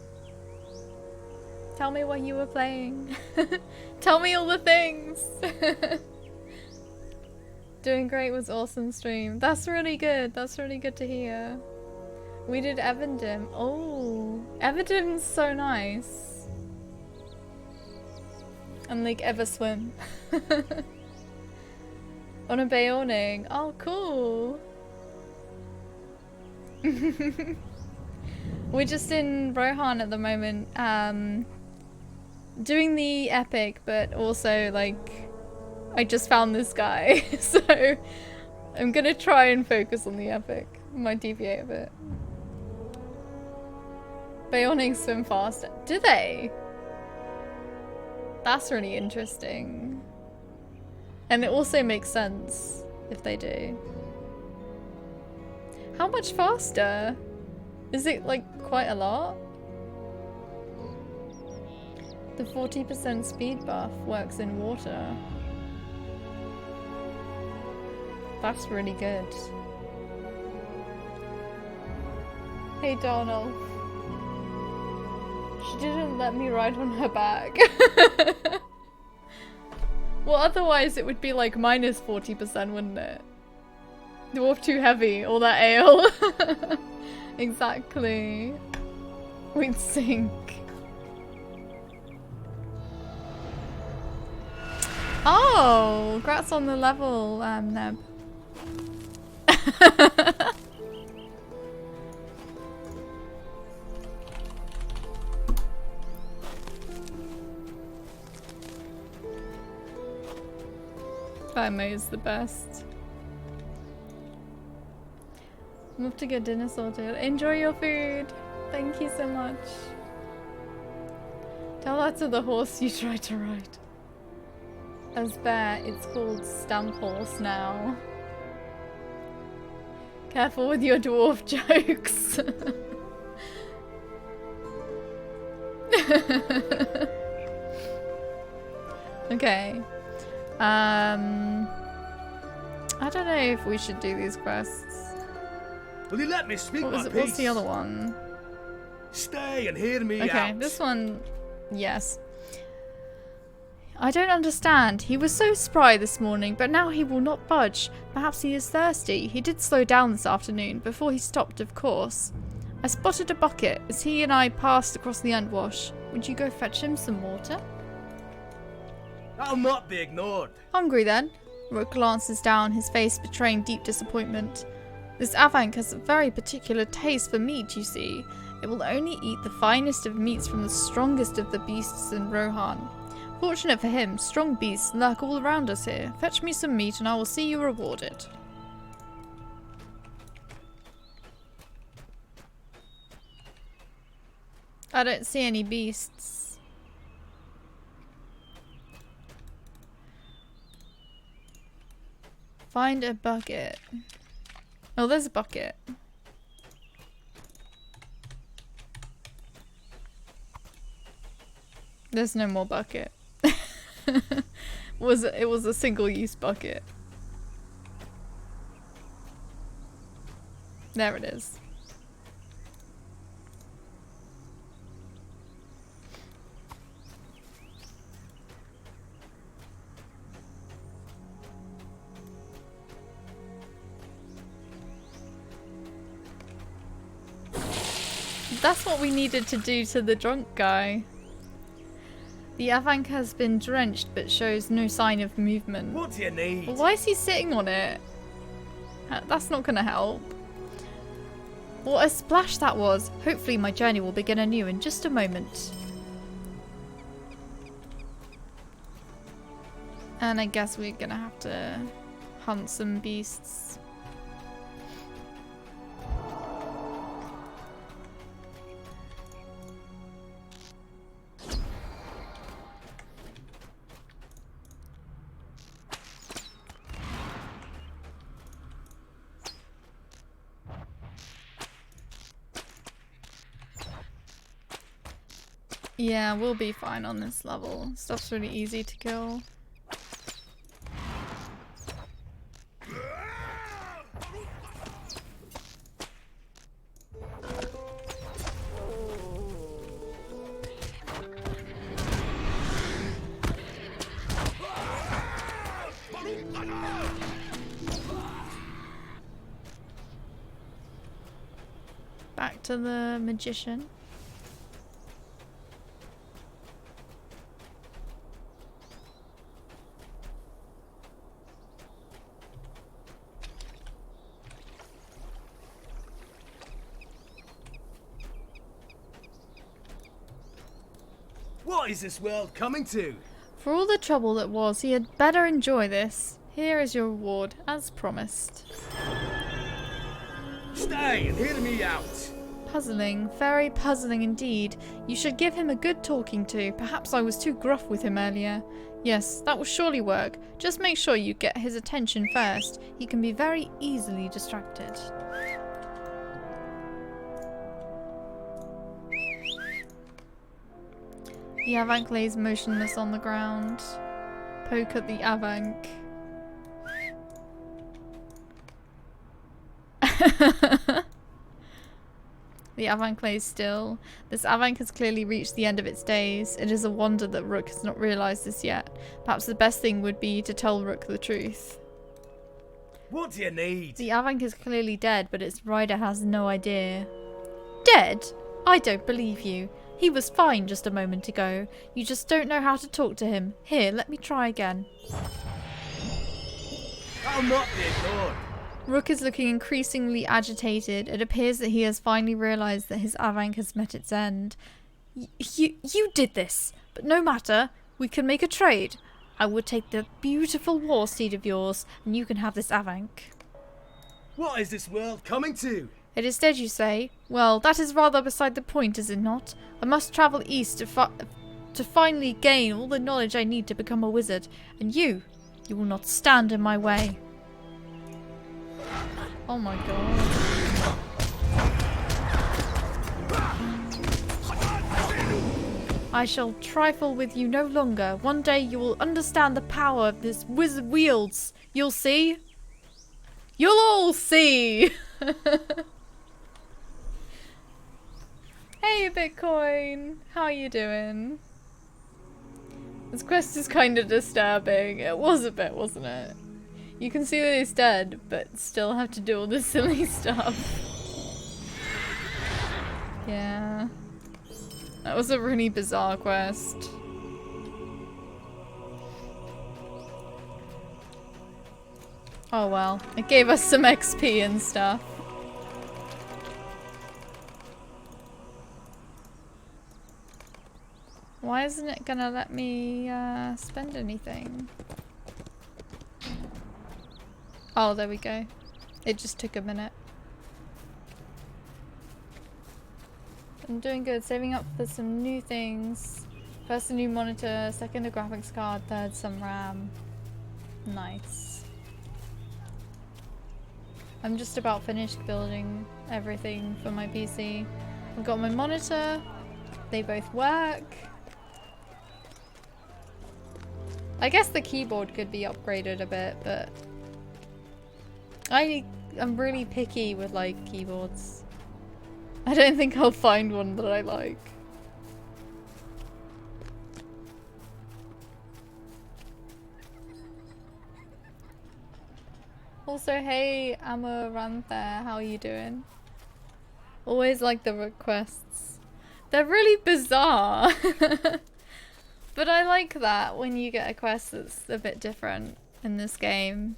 Tell me what you were playing. Tell me all the things. Doing great was awesome stream. That's really good. That's really good to hear. We did Evendim. Oh, Evendim's so nice. And like Everswim. On a bay awning. Oh, cool. We're just in Rohan at the moment, doing the epic, but also like I just found this guy, so I'm gonna try and focus on the epic. Might deviate a bit. Bayoning swim fast. Do they? That's really interesting. And it also makes sense if they do. How much faster? Is it like quite a lot? The 40% speed buff works in water. That's really good. Hey Donald. She didn't let me ride on her back. Well, otherwise it would be like minus 40%, wouldn't it? Dwarf too heavy, all that ale. Exactly. We'd sink. Oh, congrats on the level, Neb. FOMO's the best. I'm off to get dinner sorted. Enjoy your food. Thank you so much. Tell that to the horse you tried to ride. As bear, it's called Stamp Horse now. Careful with your dwarf jokes. Okay. I don't know if we should do these quests. Will you let me speak my piece? What's the other one? Stay and hear me out. Okay, this one, yes. I don't understand. He was so spry this morning, but now he will not budge. Perhaps he is thirsty. He did slow down this afternoon, before he stopped, of course. I spotted a bucket as he and I passed across the Underwash. Would you go fetch him some water? I'll not be ignored. Hungry then? Rook glances down, his face betraying deep disappointment. This Avank has a very particular taste for meat, you see. It will only eat the finest of meats from the strongest of the beasts in Rohan. Fortunate for him, strong beasts lurk all around us here. Fetch me some meat and I will see you rewarded. I don't see any beasts. Find a bucket. Oh, there's a bucket. There's no more bucket. It was a single-use bucket. There it is. That's what we needed to do to the drunk guy. The Avank has been drenched but shows no sign of movement. What do you need? Well, why is he sitting on it? That's not gonna help. What a splash that was. Hopefully my journey will begin anew in just a moment. And I guess we're gonna have to hunt some beasts. Yeah, we'll be fine on this level. Stuff's really easy to kill. Back to the magician. What is this world coming to? For all the trouble that was, he had better enjoy this. Here is your reward, as promised. Stay and hear me out. Puzzling, very puzzling indeed. You should give him a good talking to. Perhaps I was too gruff with him earlier. Yes, that will surely work. Just make sure you get his attention first. He can be very easily distracted. The Avank lays motionless on the ground. Poke at the Avank. The Avank lays still. This Avank has clearly reached the end of its days. It is a wonder that Rook has not realised this yet. Perhaps the best thing would be to tell Rook the truth. What do you need? The Avank is clearly dead, but its rider has no idea. Dead? I don't believe you. He was fine just a moment ago. You just don't know how to talk to him. Here, let me try again. I'll not be ignored. Rook is looking increasingly agitated. It appears that he has finally realised that his Avank has met its end. You did this, but no matter. We can make a trade. I will take the beautiful war steed of yours, and you can have this Avank. What is this world coming to? It is dead, you say? Well, that is rather beside the point, is it not? I must travel east to finally gain all the knowledge I need to become a wizard, and you will not stand in my way. Oh my god. I shall trifle with you no longer. One day you will understand the power this wizard wields. You'll see. You'll all see! Hey Bitcoin! How are you doing? This quest is kind of disturbing. It was a bit, wasn't it? You can see that he's dead, but still have to do all this silly stuff. Yeah. That was a really bizarre quest. Oh well, it gave us some XP and stuff. Why isn't it gonna let me spend anything? Oh, there we go. It just took a minute. I'm doing good, saving up for some new things. First a new monitor, second a graphics card, third some RAM. Nice. I'm just about finished building everything for my PC. I've got my monitor, they both work. I guess the keyboard could be upgraded a bit, but I'm really picky with like keyboards. I don't think I'll find one that I like. Also, hey Amarantha, how are you doing? Always like the requests. They're really bizarre. But I like that when you get a quest that's a bit different in this game.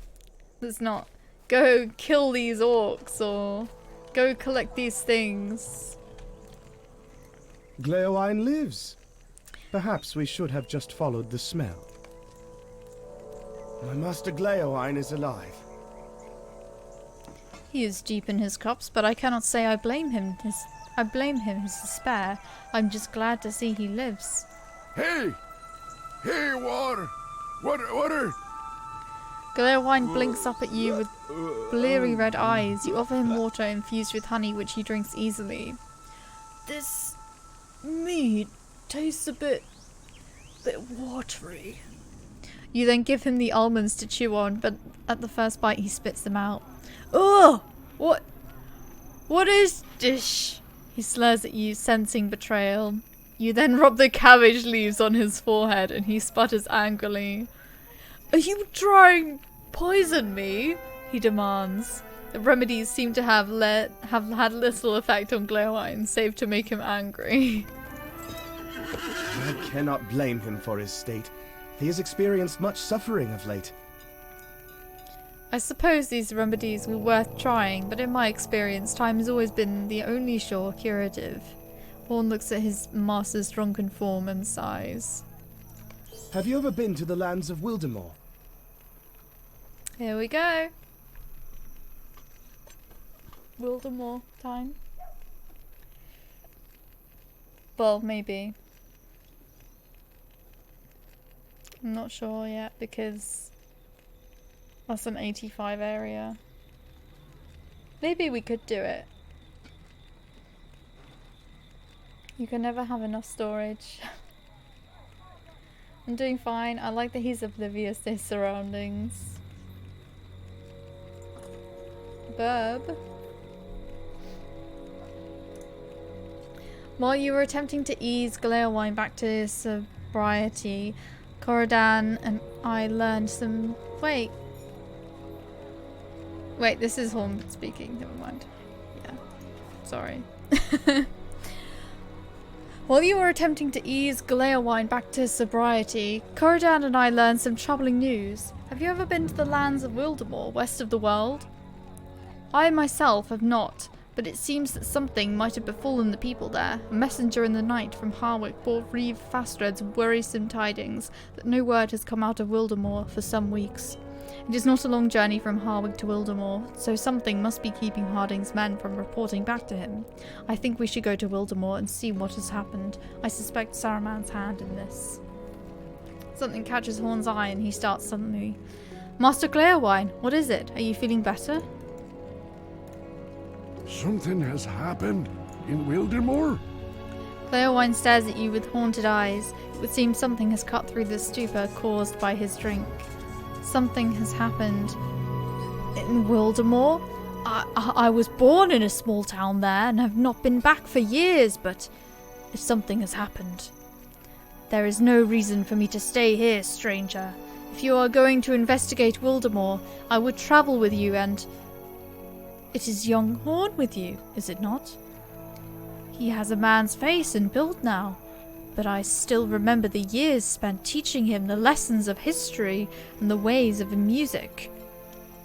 That's not, go kill these orcs or go collect these things. Gleowine lives. Perhaps we should have just followed the smell. My master Gleowine is alive. He is deep in his cups, but I cannot say I blame him his despair. I'm just glad to see he lives. Hey! Hey, water! Water! Gleowine blinks up at you with bleary red eyes. You offer him water infused with honey, which he drinks easily. This mead tastes a bit watery. You then give him the almonds to chew on, but at the first bite he spits them out. Ugh! What is this? He slurs at you, sensing betrayal. You then rub the cabbage leaves on his forehead and he sputters angrily. Are you trying to poison me? He demands. The remedies seem to have had little effect on Gleowine, save to make him angry. I cannot blame him for his state. He has experienced much suffering of late. I suppose these remedies were worth trying, but in my experience, time has always been the only sure curative. Horn looks at his master's drunken form and sighs. Have you ever been to the lands of Wildermore? Here we go. Wildermore time. Well, maybe. I'm not sure yet because that's an 85 area. Maybe we could do it. You can never have enough storage. I'm doing fine. I like that he's oblivious to his surroundings. Burb. While you were attempting to ease Gleowine back to his sobriety, Corridan and I learned some... Wait, this is Horn speaking. Never mind. Yeah. Sorry. While you were attempting to ease Gleowine back to sobriety, Corridan and I learned some troubling news. Have you ever been to the lands of Wildermore, west of the world? I myself have not, but it seems that something might have befallen the people there. A messenger in the night from Harwick brought Reeve Fastred's worrisome tidings that no word has come out of Wildermore for some weeks. It is not a long journey from Harwick to Wildermore, so something must be keeping Harding's men from reporting back to him. I think we should go to Wildermore and see what has happened. I suspect Saruman's hand in this. Something catches Horn's eye and he starts suddenly. Master Gleowine, what is it? Are you feeling better? Something has happened in Wildermore? Laurelin stares at you with haunted eyes. It would seem something has cut through the stupor caused by his drink. Something has happened. In Wildermore? I was born in a small town there and have not been back for years, but something has happened. There is no reason for me to stay here, stranger. If you are going to investigate Wildermore, I would travel with you and... It is young Horn with you, is it not? He has a man's face and build now, but I still remember the years spent teaching him the lessons of history and the ways of music.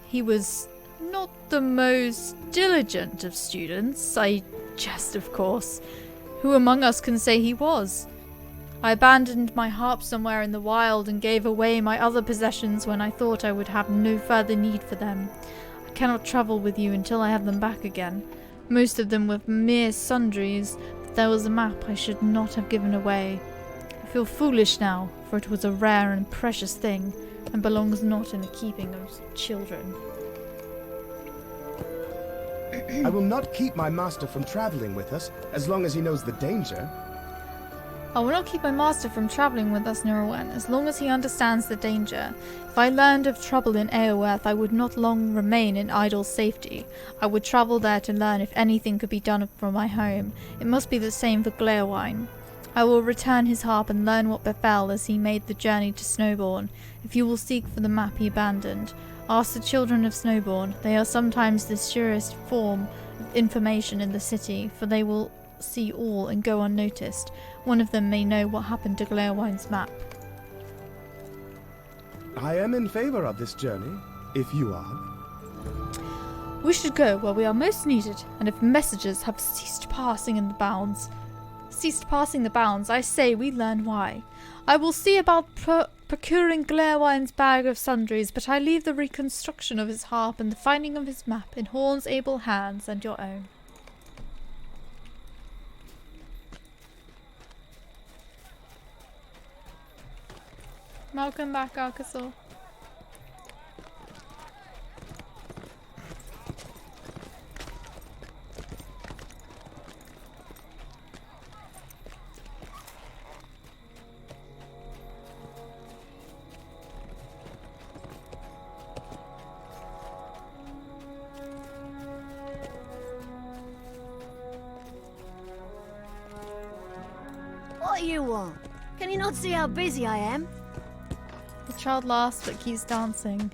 He was not the most diligent of students, I jest of course. Who among us can say he was? I abandoned my harp somewhere in the wild and gave away my other possessions when I thought I would have no further need for them. I cannot travel with you until I have them back again. Most of them were mere sundries, but there was a map I should not have given away. I feel foolish now, for it was a rare and precious thing, and belongs not in the keeping of children. I will not keep my master from traveling with us, as long as he knows the danger. I will not keep my master from travelling with us, Laurelin, as long as he understands the danger. If I learned of trouble in Eoworth, I would not long remain in idle safety. I would travel there to learn if anything could be done from my home. It must be the same for Laurelin. I will return his harp and learn what befell as he made the journey to Snowbourne. If you will seek for the map he abandoned, ask the children of Snowbourne. They are sometimes the surest form of information in the city, for they will see all and go unnoticed. One of them may know what happened to Glairwine's map. I am in favor of this journey, if you are. We should go where we are most needed, and if messages have ceased passing the bounds, I say we learn why. I will see about procuring Glairwine's bag of sundries, but I leave the reconstruction of his harp and the finding of his map in Horn's able hands and your own. Welcome back, Arkasaur. What do you want? Can you not see how busy I am? The child laughs but keeps dancing.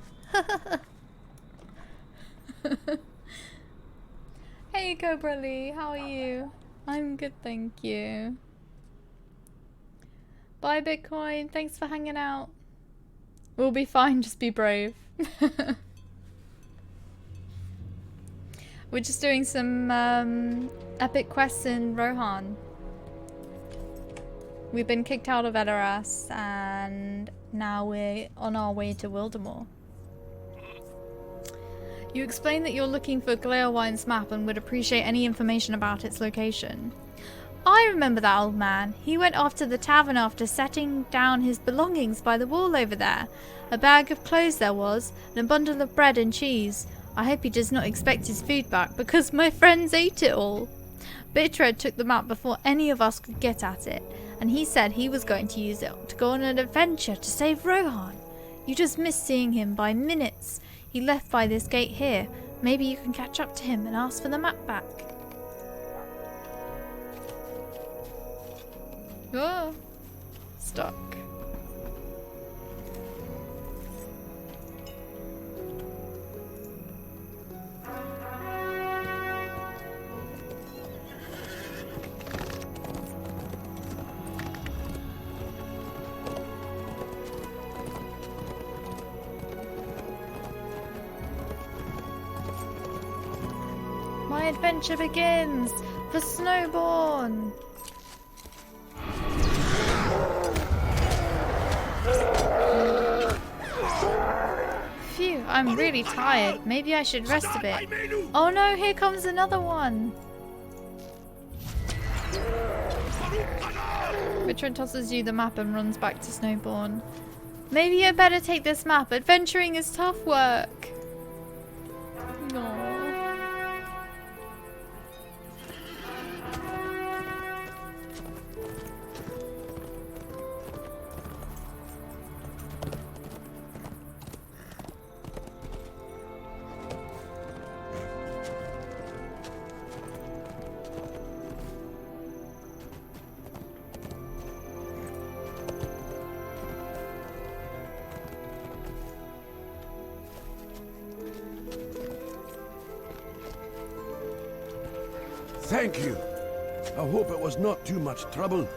Hey Cobra Lee, how are you? I'm good, thank you. Bye Bitcoin, thanks for hanging out. We'll be fine, just be brave. We're just doing some epic quests in Rohan. We've been kicked out of Edoras and now we're on our way to Wildermore. You explained that you're looking for Glairwine's map and would appreciate any information about its location. I remember that old man. He went off to the tavern after setting down his belongings by the wall over there. A bag of clothes there was, and a bundle of bread and cheese. I hope he does not expect his food back, because my friends ate it all. Bitred took the map before any of us could get at it, and he said he was going to use it to go on an adventure to save Rohan. You just missed seeing him by minutes. He left by this gate here. Maybe you can catch up to him and ask for the map back. Oh, stuck. My adventure begins for Snowbourne. Phew, I'm really tired. Maybe I should rest a bit. Oh no, here comes another one. Richard tosses you the map and runs back to Snowbourne. Maybe you better take this map. Adventuring is tough work. No. Thank you. I hope it was not too much trouble.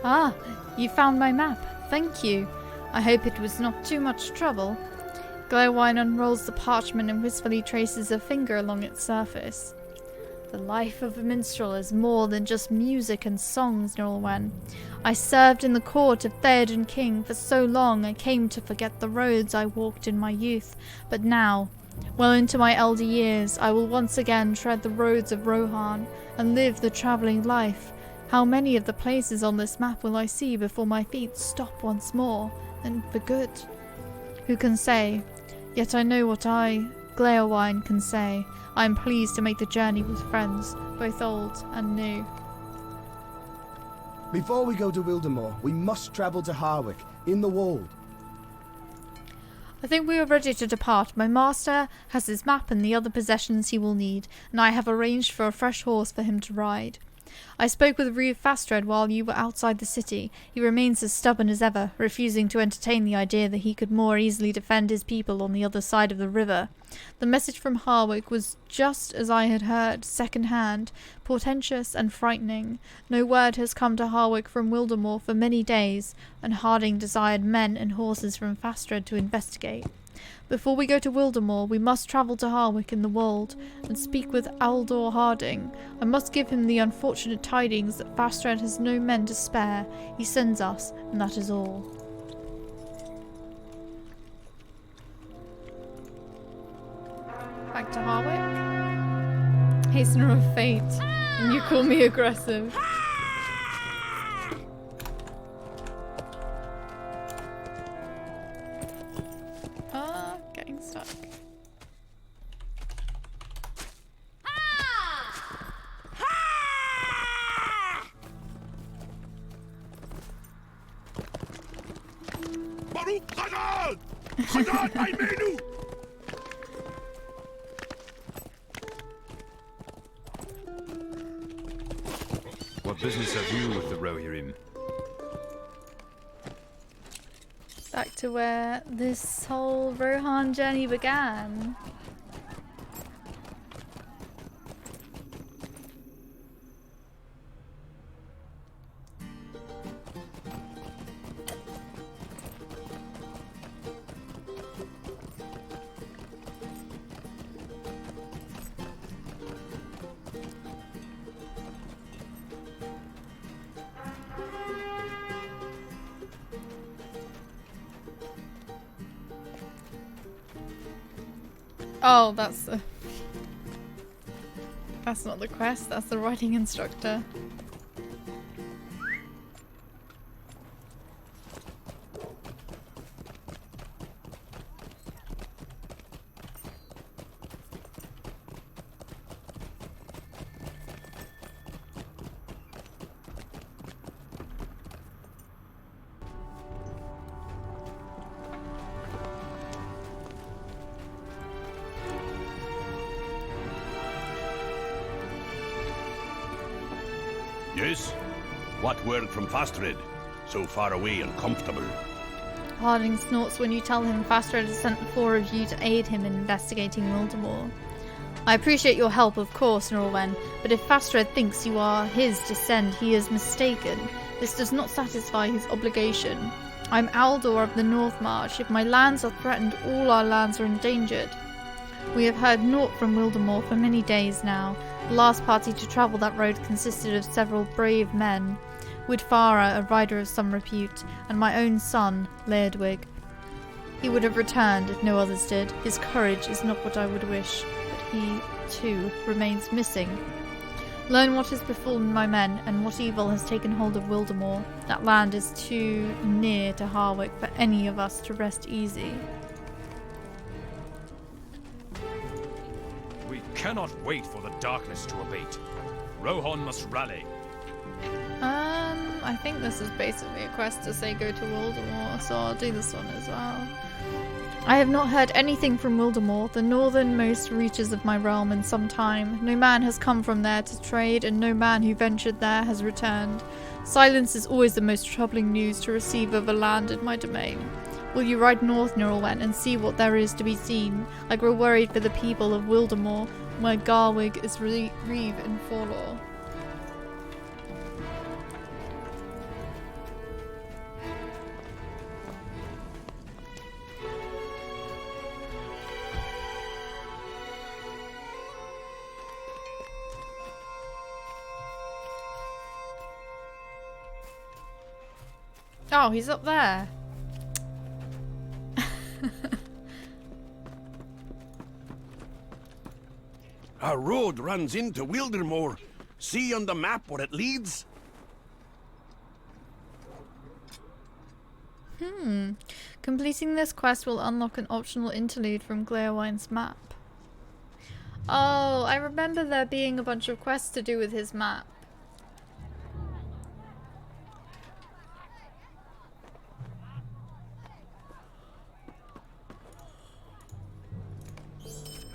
Ah, you found my map. Thank you. I hope it was not too much trouble. Glowwine unrolls the parchment and wistfully traces a finger along its surface. The life of a minstrel is more than just music and songs, Laurelin. I served in the court of Theoden King for so long I came to forget the roads I walked in my youth. But now, well into my elder years, I will once again tread the roads of Rohan and live the travelling life. How many of the places on this map will I see before my feet stop once more, and for good? Who can say? Yet I know what I, Glowwine, can say. I am pleased to make the journey with friends, both old and new. Before we go to Wildermore, we must travel to Harwick, in the Wold. I think we are ready to depart. My master has his map and the other possessions he will need, and I have arranged for a fresh horse for him to ride. I spoke with Reeve Fastred while you were outside the city. He remains as stubborn as ever, refusing to entertain the idea that he could more easily defend his people on the other side of the river. The message from Harwick was just as I had heard, second-hand, portentous and frightening. No word has come to Harwick from Wildermore for many days, and Harding desired men and horses from Fastred to investigate. Before we go to Wildermore, we must travel to Harwick in the Wold and speak with Aldor Harding. I must give him the unfortunate tidings that Fastred has no men to spare. He sends us, and that is all. Back to Harwick. Hastener of fate, and you call me aggressive. Getting stuck. Baruch Hadad! Hadad Aimenu! What business have you with the Rohirrim? Back to where this whole Rohan journey began. Oh, that's not the quest, that's the riding instructor. Yes? What word from Fastred? So far away and comfortable. Harding snorts when you tell him Fastred has sent 4 of you to aid him in investigating Wildermore. I appreciate your help, of course, Norwen, but if Fastred thinks you are his to send, he is mistaken. This does not satisfy his obligation. I'm Aldor of the North March. If my lands are threatened, all our lands are endangered. We have heard naught from Wildermore for many days now. The last party to travel that road consisted of several brave men. Woodfara, a rider of some repute, and my own son, Lairdwig. He would have returned if no others did. His courage is not what I would wish, but he, too, remains missing. Learn what has befallen my men, and what evil has taken hold of Wildermore. That land is too near to Harwick for any of us to rest easy. We cannot wait for the darkness to abate. Rohan must rally. I think this is basically a quest to say go to Wildermore, so I'll do this one as well. I have not heard anything from Wildermore, the northernmost reaches of my realm, in some time. No man has come from there to trade, and no man who ventured there has returned. Silence is always the most troubling news to receive of a land in my domain. Will you ride north, Laurelin, and see what there is to be seen? Like we're worried for the people of Wildermore, where Garwig is Reeve and Forlor. Oh, he's up there. A road runs into Wildermore. See on the map where it leads? Completing this quest will unlock an optional interlude from Laurelin map. Oh, I remember there being a bunch of quests to do with his map.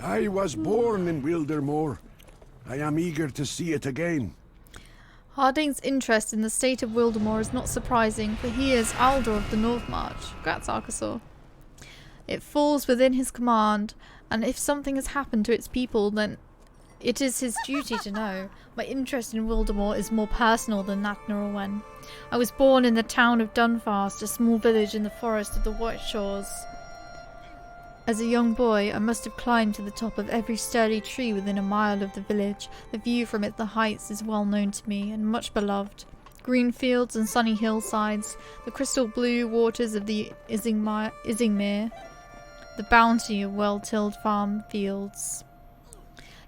I was born in Wildermore. I am eager to see it again. Harding's interest in the state of Wildermore is not surprising, for he is Aldor of the North March. Congrats, Arkasaur. It falls within his command, and if something has happened to its people, then it is his duty to know. My interest in Wildermore is more personal than that, Laurelin. I was born in the town of Dunfast, a small village in the forest of the White Shores. As a young boy, I must have climbed to the top of every sturdy tree within a mile of the village. The view from the heights is well known to me and much beloved. Green fields and sunny hillsides, the crystal blue waters of the Isingmere, the bounty of well-tilled farm fields.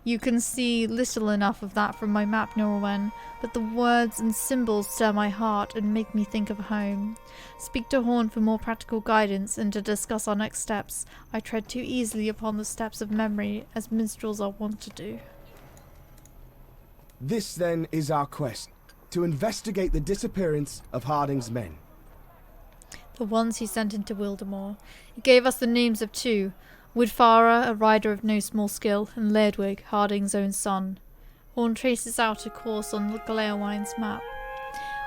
You can see little enough of that from my map, Laurelin, but the words and symbols stir my heart and make me think of home. Speak to Horn for more practical guidance and to discuss our next steps. I tread too easily upon the steps of memory, as minstrels are wont to do. This, then, is our quest. To investigate the disappearance of Harding's men. The ones he sent into Wildermore. He gave us the names of two. Woodfarer, a rider of no small skill, and Lairdwig, Harding's own son. Horn traces out a course on Laurelin map.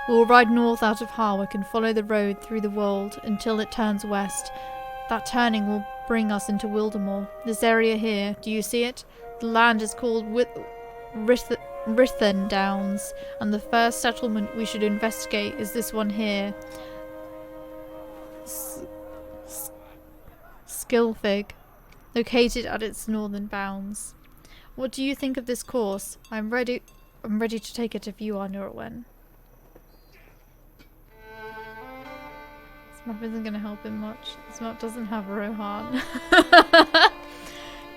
We will ride north out of Harwick and follow the road through the wold until it turns west. That turning will bring us into Wildermore. This area here, do you see it? The land is called Rithen Downs, and the first settlement we should investigate is this one here. Skilfig, located at its northern bounds. What do you think of this course? I'm ready to take it if you are, Laurelin. This map isn't going to help him much. This map doesn't have Rohan.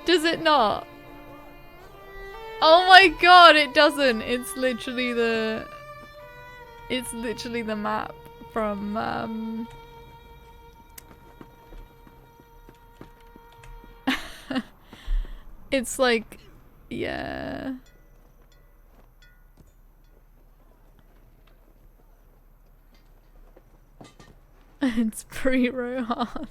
Does it not? Oh my god, it doesn't. It's literally the map from it's like, yeah. It's pre-Rohan.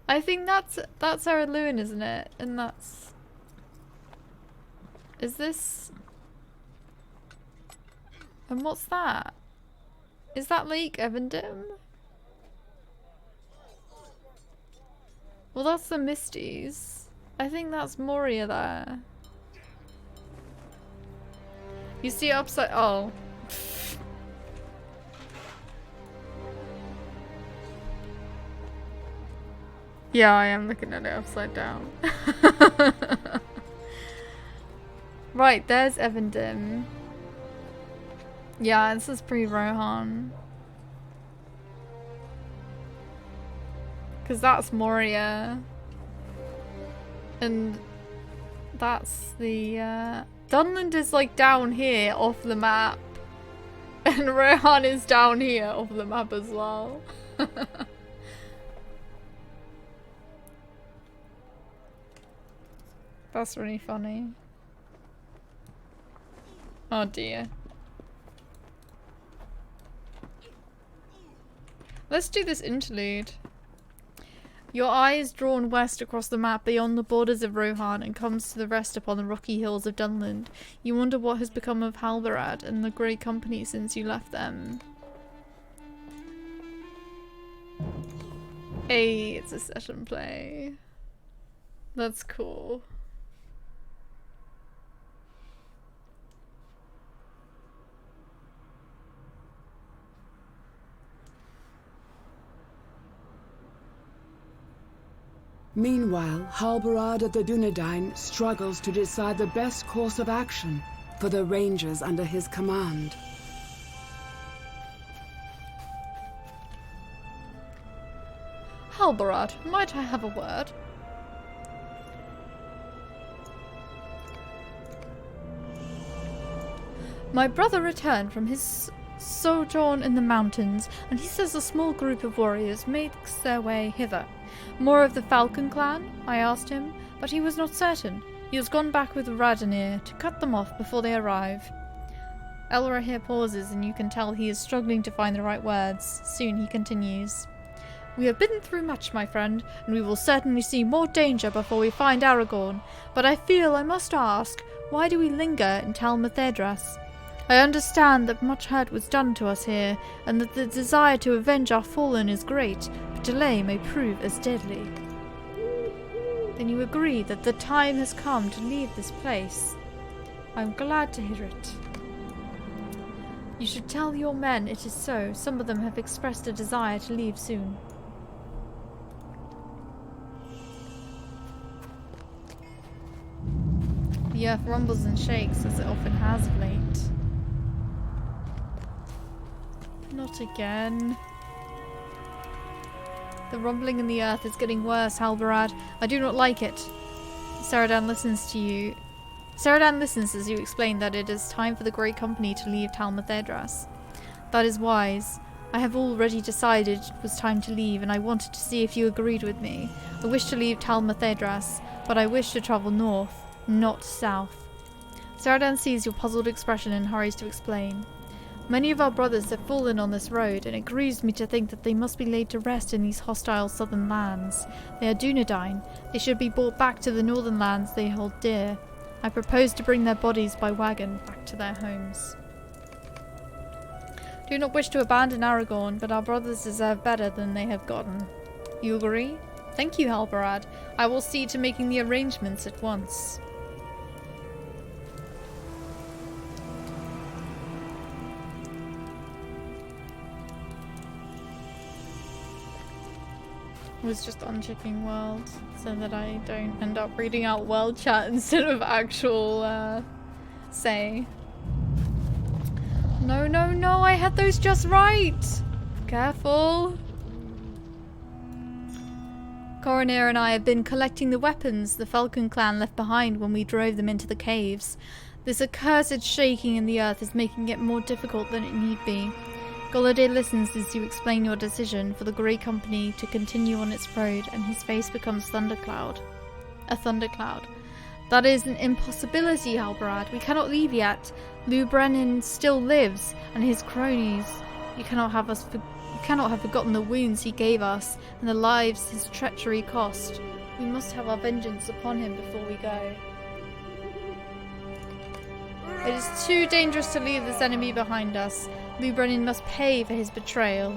I think that's Laurelin, isn't it? And that's... Is this... And what's that? Is that Lake Evendim? Well, that's the Misties. I think that's Moria there. You see upside... Oh. Yeah, I am looking at it upside down. Right, there's Evendim. Yeah, this is pre-Rohan. Because that's Moria. And that's the, Dunland is like down here off the map. And Rohan is down here off the map as well. That's really funny. Oh dear. Let's do this interlude. Your eye is drawn west across the map beyond the borders of Rohan and comes to the rest upon the rocky hills of Dunland. You wonder what has become of Halberad and the Grey Company since you left them. Hey, it's a session play. That's cool. Meanwhile, Halberard of the Dunedain struggles to decide the best course of action for the rangers under his command. Halberard, might I have a word? My brother returned from his sojourn in the mountains, and he says a small group of warriors makes their way hither. More of the Falcon clan? I asked him, but he was not certain. He has gone back with Radonir to cut them off before they arrive. Elra here pauses, and you can tell he is struggling to find the right words. Soon he continues. We have been through much, my friend, and we will certainly see more danger before we find Aragorn. But I feel I must ask, why do we linger in Tal Mathedras? I understand that much hurt was done to us here, and that the desire to avenge our fallen is great, but delay may prove as deadly. Then you agree that the time has come to leave this place. I am glad to hear it. You should tell your men it is so. Some of them have expressed a desire to leave soon. The earth rumbles and shakes as it often has of late. Not again. The rumbling in the earth is getting worse, Halberad. I do not like it. Saradan listens to you. Saradan listens as you explain that it is time for the Great Company to leave Tal Mathedras. That is wise. I have already decided it was time to leave, and I wanted to see if you agreed with me. I wish to leave Tal Mathedras, but I wish to travel north, not south. Saradan sees your puzzled expression and hurries to explain. Many of our brothers have fallen on this road, and it grieves me to think that they must be laid to rest in these hostile southern lands. They are Dunedain. They should be brought back to the northern lands they hold dear. I propose to bring their bodies by wagon back to their homes. Do not wish to abandon Aragorn, but our brothers deserve better than they have gotten. You agree? Thank you, Halberad. I will see to making the arrangements at once. I was just unchecking world so that I don't end up reading out world chat instead of actual say. No, no, no, I had those just right! Careful! Coronir and I have been collecting the weapons the Falcon clan left behind when we drove them into the caves. This accursed shaking in the earth is making it more difficult than it need be. Golodir listens as you explain your decision for the Grey Company to continue on its road, and his face becomes thundercloud. A thundercloud. That is an impossibility, Halberad. We cannot leave yet. Lou Brennan still lives, and his cronies. You cannot have forgotten the wounds he gave us, and the lives his treachery cost. We must have our vengeance upon him before we go. It is too dangerous to leave this enemy behind us. Lou Brennan must pay for his betrayal.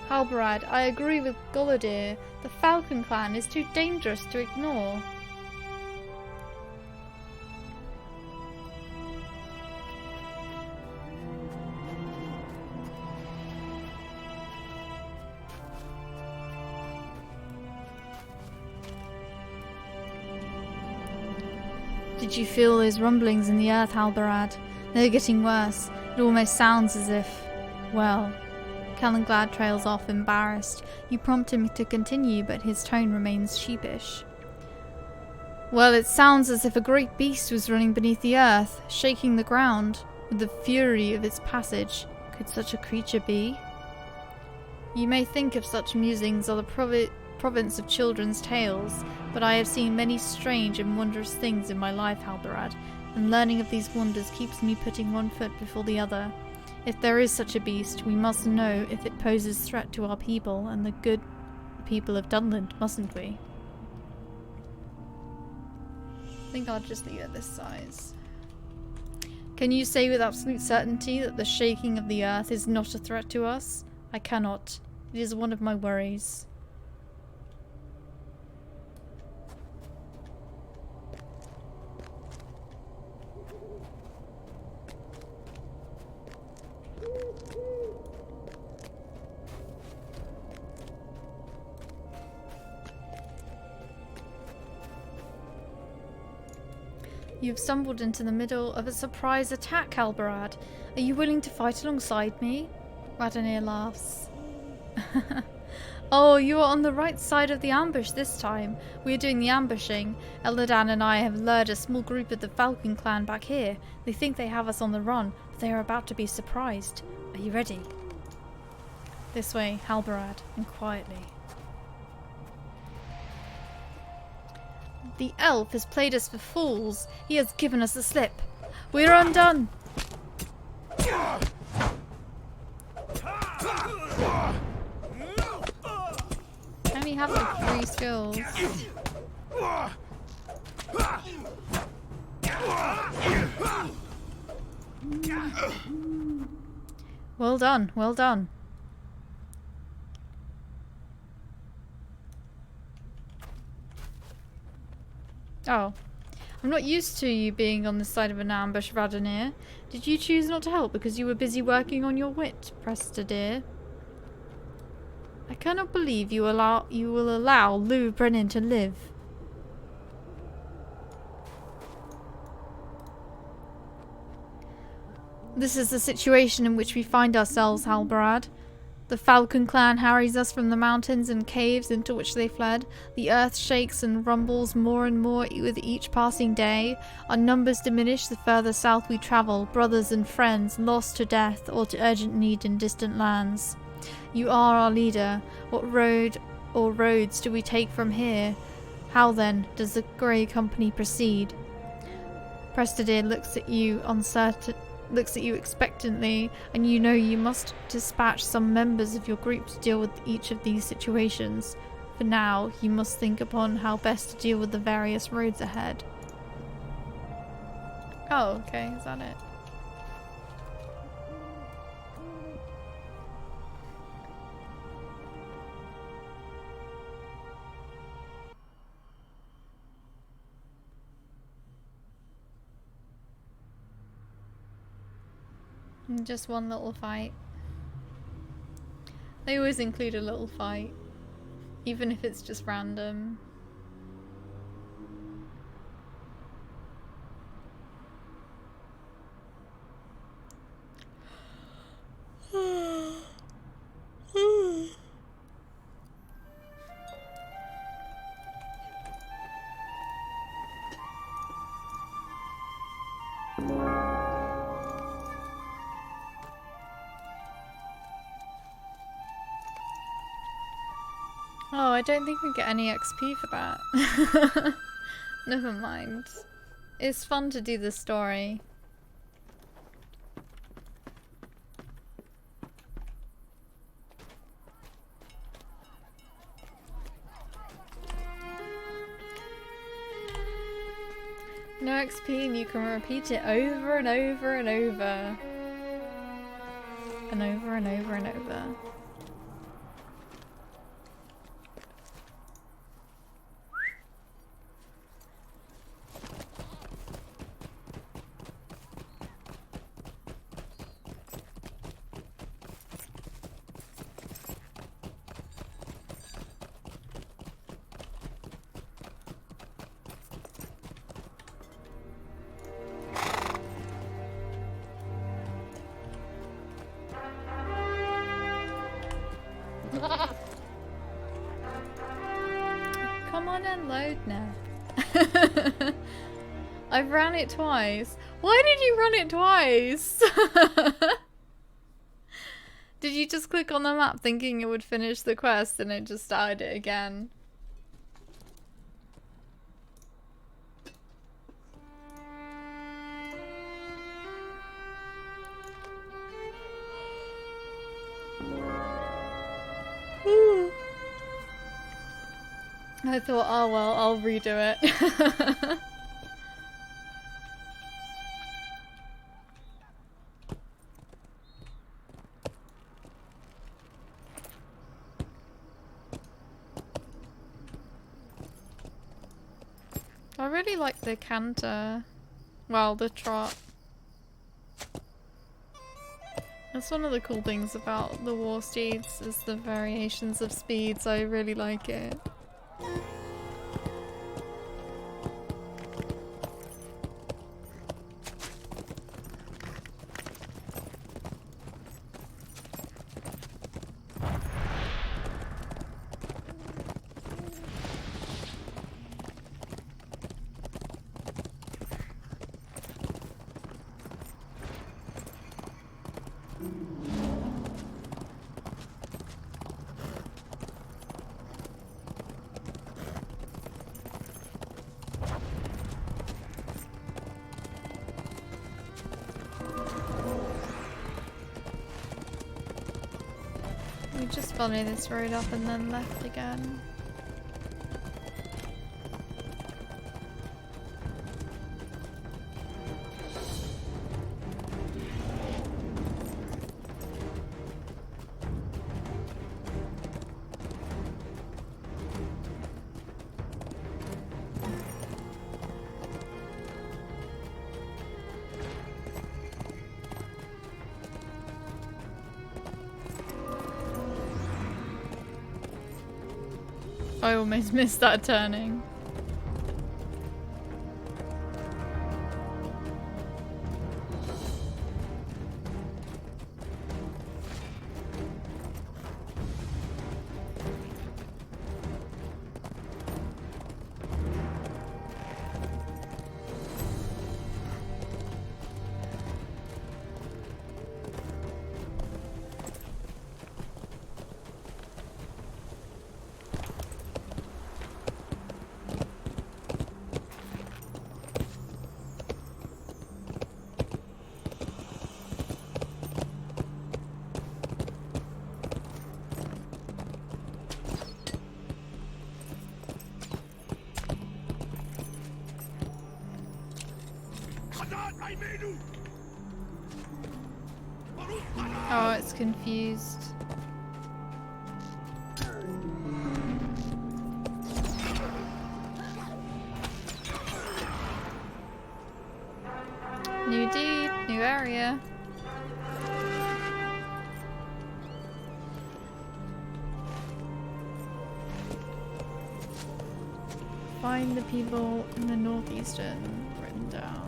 Halberad, I agree with Golodir. The Falcon clan is too dangerous to ignore. Did you feel those rumblings in the earth, Halberad? They're getting worse. It almost sounds as if... well... Calenglad trails off, embarrassed. You prompt him to continue, but his tone remains sheepish. Well, it sounds as if a great beast was running beneath the earth, shaking the ground, with the fury of its passage. Could such a creature be? You may think of such musings are the province of children's tales, but I have seen many strange and wondrous things in my life, Halberad, and learning of these wonders keeps me putting one foot before the other. If there is such a beast, we must know if it poses threat to our people and the good people of Dunland, mustn't we? I think I'll just leave it this size. Can you say with absolute certainty that the shaking of the earth is not a threat to us? I cannot. It is one of my worries. You've stumbled into the middle of a surprise attack, Halberad. Are you willing to fight alongside me? Radanir laughs. Oh, you are on the right side of the ambush this time. We are doing the ambushing. Eladan and I have lured a small group of the Falcon clan back here. They think they have us on the run, but they are about to be surprised. Are you ready? This way, Halberad, and quietly. The elf has played us for fools. He has given us the slip. We're undone. I only have like 3 skills. Well done, well done. Oh. I'm not used to you being on this side of an ambush, Radanir. Did you choose not to help because you were busy working on your wit, Presta dear? I cannot believe you will allow Lou Brennan to live. This is the situation in which we find ourselves, Halberad. The Falcon clan harries us from the mountains and caves into which they fled. The earth shakes and rumbles more and more with each passing day. Our numbers diminish the further south we travel, brothers and friends lost to death or to urgent need in distant lands. You are our leader. What road or roads do we take from here? How then does the Grey Company proceed? Prestadir looks at you expectantly, and you know you must dispatch some members of your group to deal with each of these situations. For now, you must think upon how best to deal with the various roads ahead. Oh, okay, is that it? Just one little fight. They always include a little fight, even if it's just random. Oh, I don't think we get any XP for that. Never mind. It's fun to do the story. No XP and you can repeat it over and over and over. And over and over and over. Come on and load now. I've ran it twice. Why did you run it twice? Did you just click on the map thinking it would finish the quest and it just started it again? I thought, oh well, I'll redo it. really like the canter. Well, the trot. That's one of the cool things about the war steeds, is the variations of speeds. I really like it. We just followed this road up and then left again. I almost missed that turning. Oh, it's confused. New deed, new area. Find the people in the northeastern written down.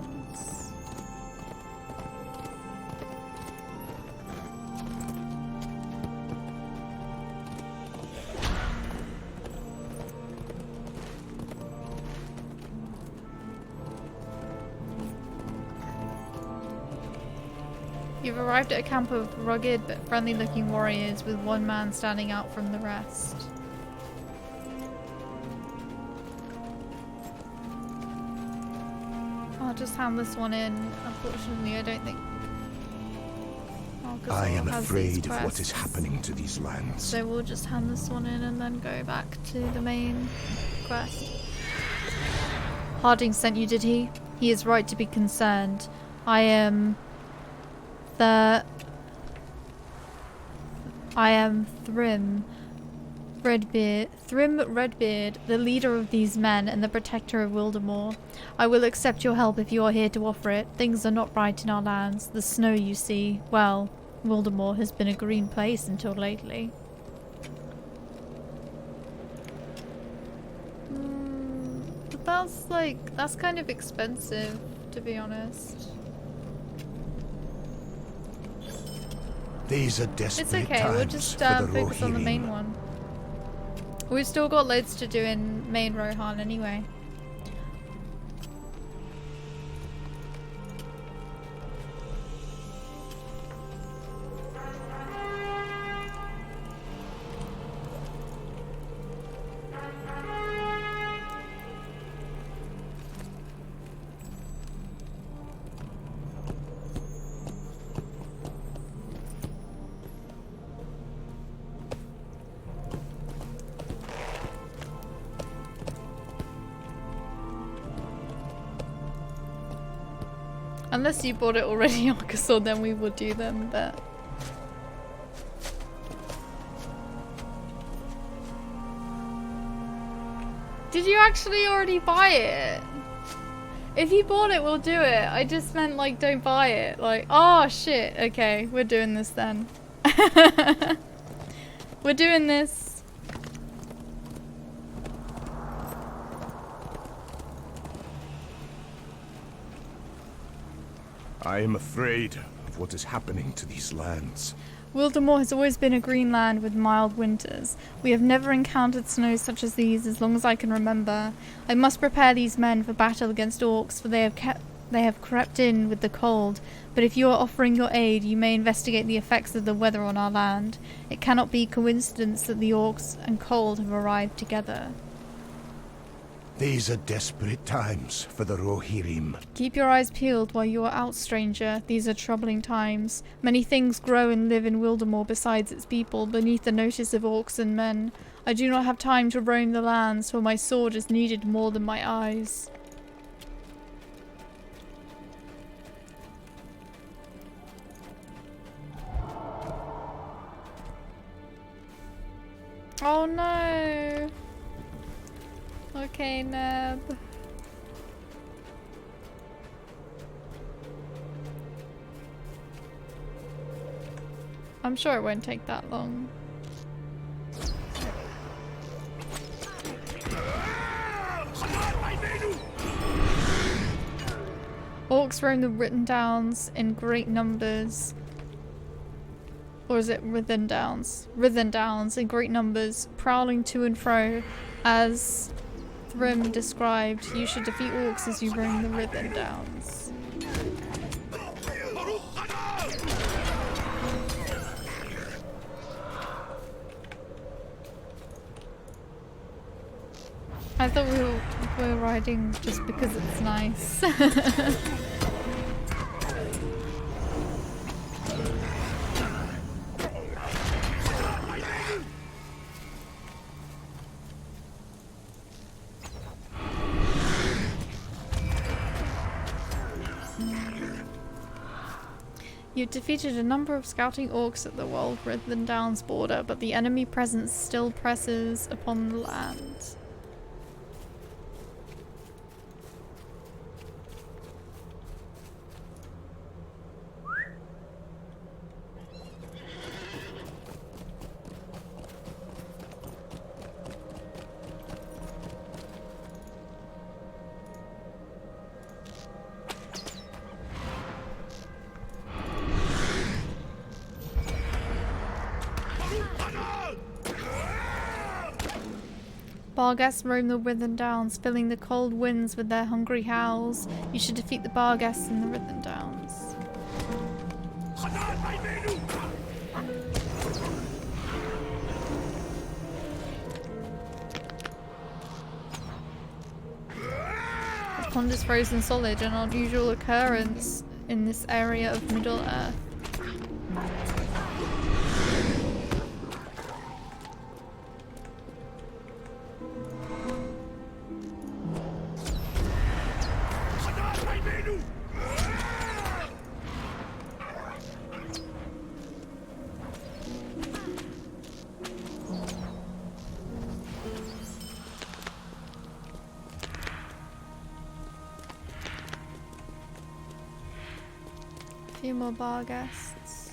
You've arrived at a camp of rugged but friendly-looking warriors with one man standing out from the rest. I'll just hand this one in. Unfortunately, I don't think... I am afraid of what is happening to these lands. So we'll just hand this one in and then go back to the main quest. Harding sent you, did he? He is right to be concerned. I am Thrym Redbeard, the leader of these men and the protector of Wildermore. I will accept your help if you are here to offer it. Things are not right in our lands. The snow, you see, well, Wildermore has been a green place until lately. But that's kind of expensive, to be honest. These are desperate It's okay, we'll just focus on the main one. We've still got loads to do in main Rohan anyway. Unless you bought it already, Arkasaur, then we will do them, but... Did you actually already buy it? If you bought it, we'll do it. I just meant, like, don't buy it. Like, oh, shit. Okay, we're doing this then. We're doing this. I am afraid of what is happening to these lands. Wildermore has always been a green land with mild winters. We have never encountered snows such as these as long as I can remember. I must prepare these men for battle against orcs, for they have crept in with the cold. But if you are offering your aid, you may investigate the effects of the weather on our land. It cannot be coincidence that the orcs and cold have arrived together. These are desperate times for the Rohirrim. Keep your eyes peeled while you are out, stranger. These are troubling times. Many things grow and live in Wildermore besides its people, beneath the notice of orcs and men. I do not have time to roam the lands, for my sword is needed more than my eyes. Oh no! Okay, Neb. I'm sure it won't take that long. Orcs roam the Written Downs in great numbers. Or is it Rithen Downs? Rithen Downs in great numbers, prowling to and fro. As Thrym described, you should defeat orcs as you roam the Rithen Downs. I thought we were riding just because it's nice. You've defeated a number of scouting orcs at the Rithen Downs border, but the enemy presence still presses upon the land. Barghasts roam the Rithen Downs, filling the cold winds with their hungry howls. You should defeat the Barghasts in the Rithen Downs. The pond is frozen solid, an unusual occurrence in this area of Middle-earth. A few more Barghasts.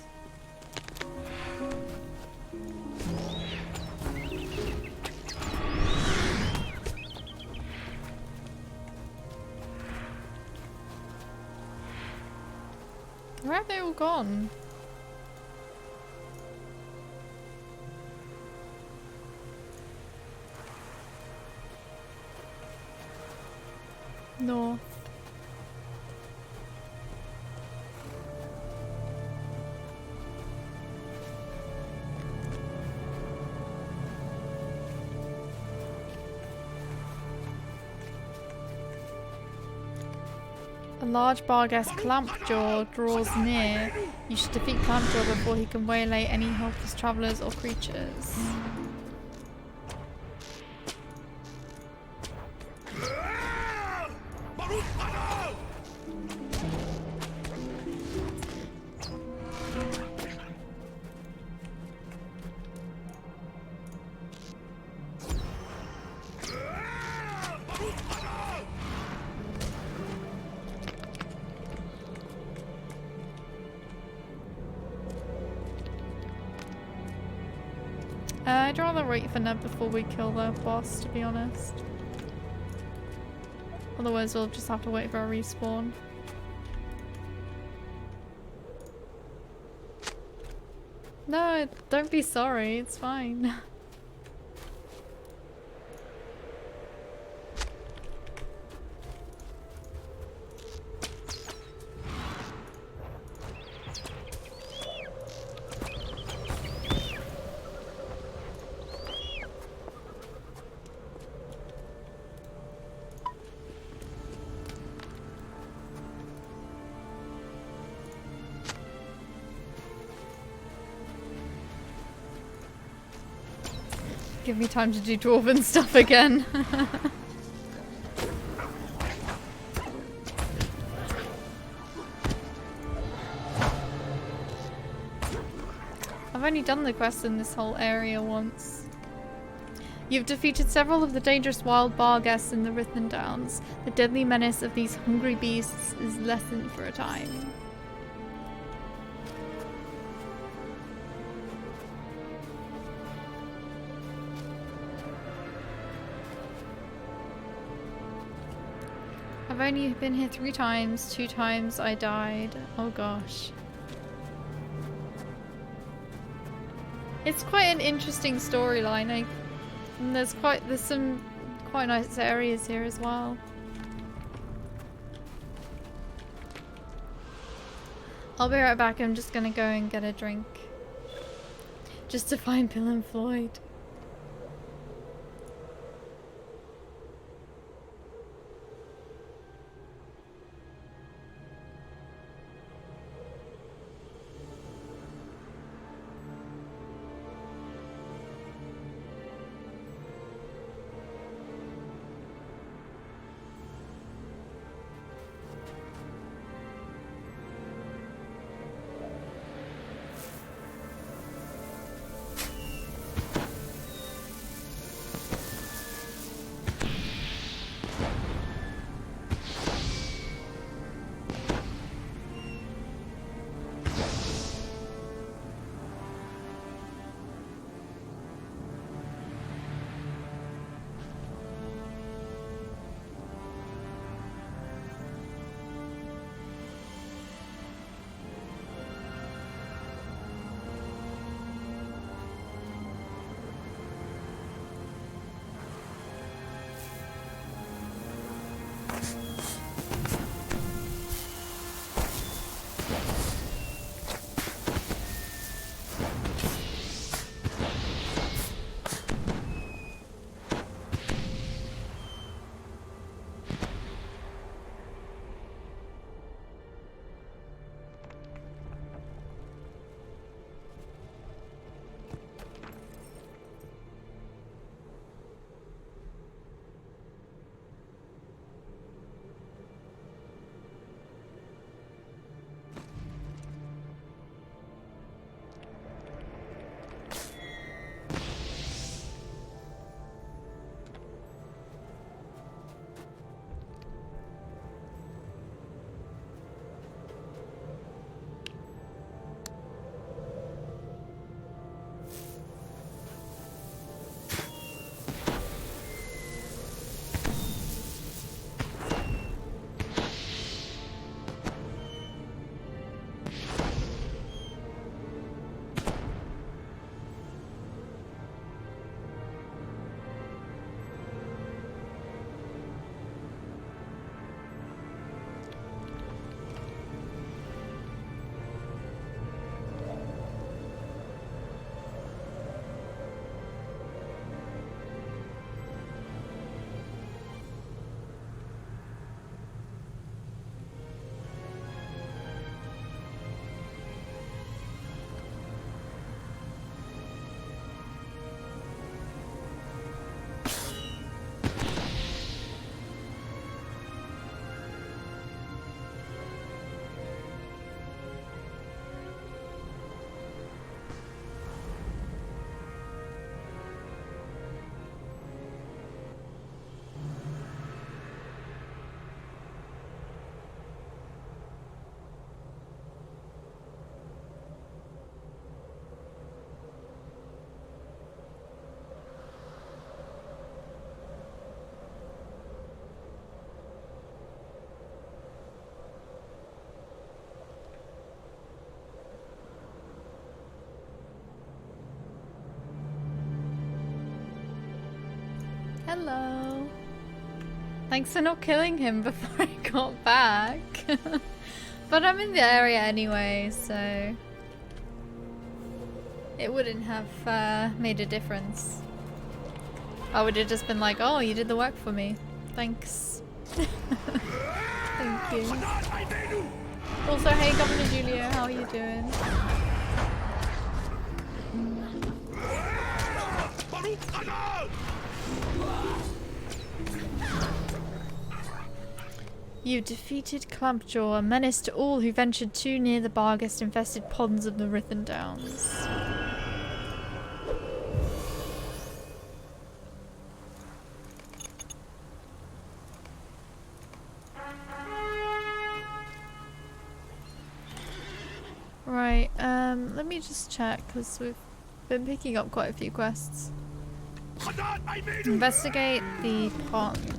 Where have they all gone? North. A large Barghast Clampjaw draws near. You should defeat Clampjaw before he can waylay any helpless travellers or creatures. I'd rather wait for Ned before we kill the boss, to be honest. Otherwise we'll just have to wait for a respawn. No, don't be sorry, it's fine. Give me time to do dwarven stuff again. I've only done the quest in this whole area once. You've defeated several of the dangerous wild bar guests in the Rithman Downs. The deadly menace of these hungry beasts is lessened for a time. I've only been here 3 times. 2 times I died. Oh gosh. It's quite an interesting storyline. And there's some quite nice areas here as well. I'll be right back. I'm just gonna go and get a drink. Just to find Bill and Floyd. Hello. Thanks for not killing him before I got back. But I'm in the area anyway, so it wouldn't have made a difference. I would have just been like, oh, you did the work for me. Thanks. Thank you. Also, hey Governor Julia, how are you doing? You defeated Clampjaw, a menace to all who ventured too near the Barghest-infested ponds of the Rithon Downs. Right, let me just check, because we've been picking up quite a few quests. Investigate the ponds.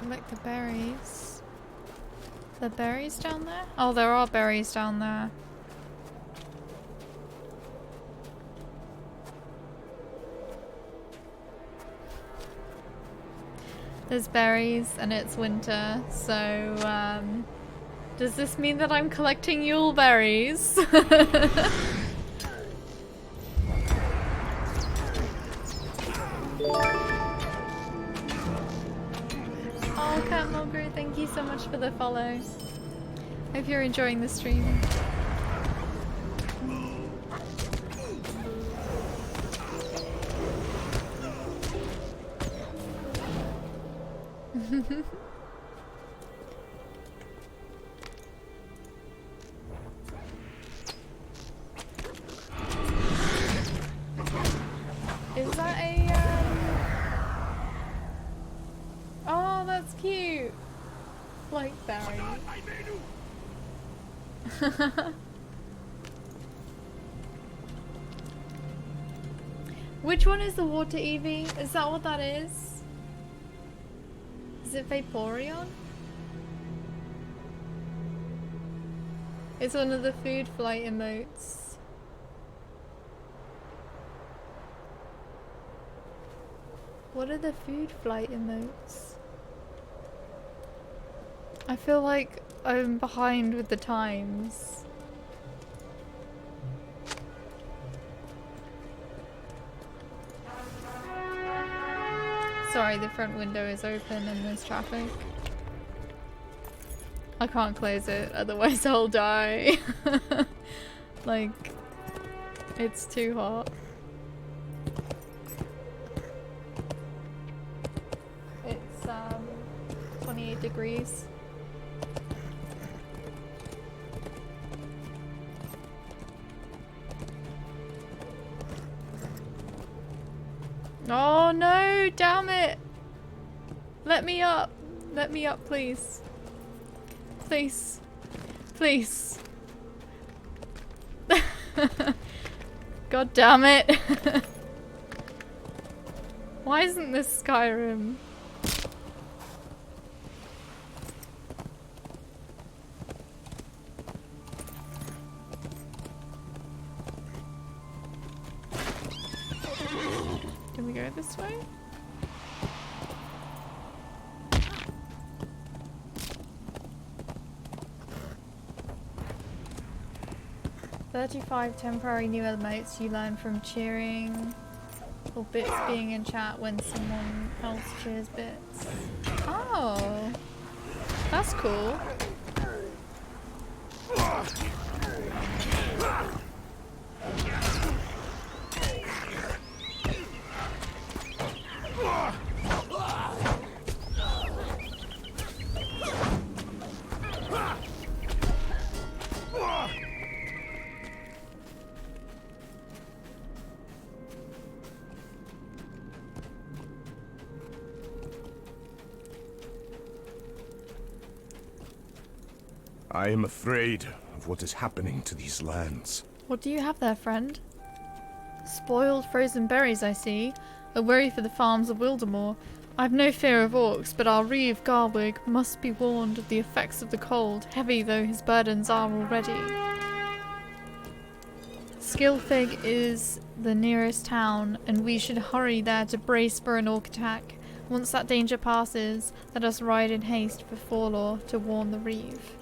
Collect the berries. The berries down there? Oh, there are berries down there. There's berries and it's winter, so does this mean that I'm collecting Yule berries? Oh, Cat Mulgrew, thank you so much for the follow. Hope you're enjoying the stream. Is that a oh, that's cute. Blackberry. Which one is the water Eevee? Is that what that is? Is it Vaporeon? It's one of the food flight emotes. What are the food flight emotes? I feel like I'm behind with the times. Sorry, the front window is open and there's traffic. I can't close it, otherwise I'll die. Like, it's too hot. It's 28 degrees. Oh no, damn it! Let me up! Let me up, please. Please. Please. God damn it! Why isn't this Skyrim? Can we go this way? "35 temporary new emotes you learn from cheering or bits being in chat when someone else cheers bits." Oh! That's cool. I am afraid of what is happening to these lands. What do you have there, friend? Spoiled frozen berries, I see. A worry for the farms of Wildermore. I've no fear of orcs, but our Reeve Garwig must be warned of the effects of the cold, heavy though his burdens are already. Skilfig is the nearest town, and we should hurry there to brace for an orc attack. Once that danger passes, let us ride in haste for Forlor to warn the Reeve.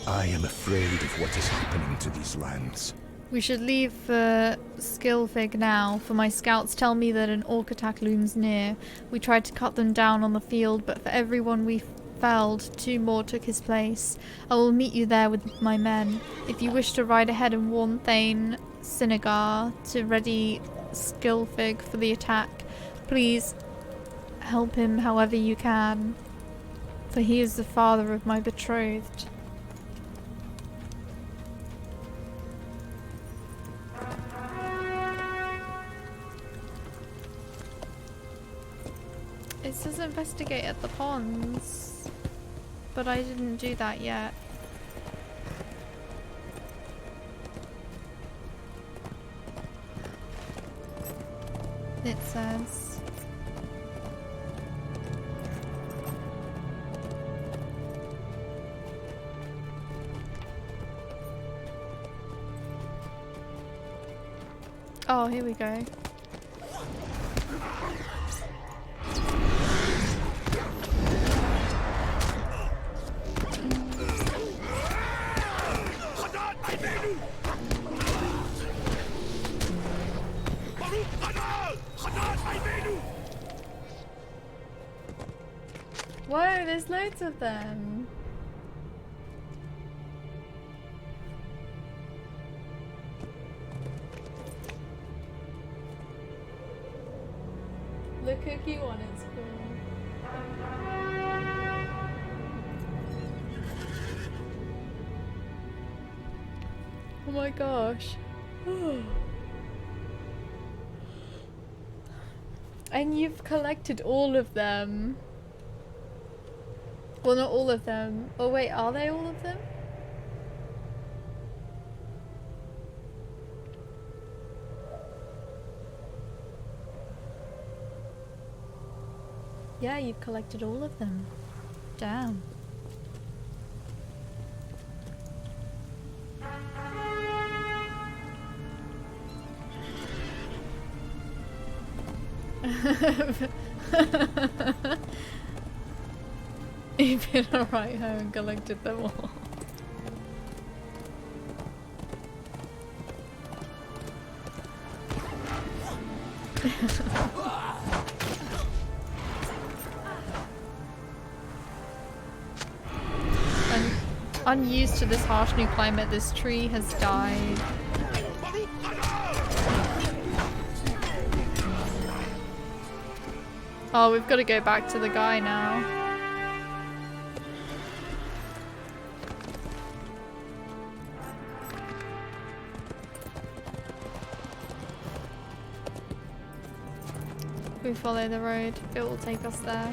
I am afraid of what is happening to these lands. We should leave for Skilfig now, for my scouts tell me that an orc attack looms near. We tried to cut them down on the field, but for everyone we felled, 2 more took his place. I will meet you there with my men. If you wish to ride ahead and warn Thane Sinagar to ready Skilfig for the attack, please help him however you can, for he is the father of my betrothed. It says investigate at the ponds, but I didn't do that yet. It says oh, here we go. Whoa, there's loads of them. The cookie one is cool. Oh my gosh. And you've collected all of them. Well, not all of them. Oh wait, are they all of them? Yeah, you've collected all of them. Damn. You've been alright home and collected them all. Unused to this harsh new climate, this tree has died. Oh, we've got to go back to the guy now. If we follow the road, it will take us there.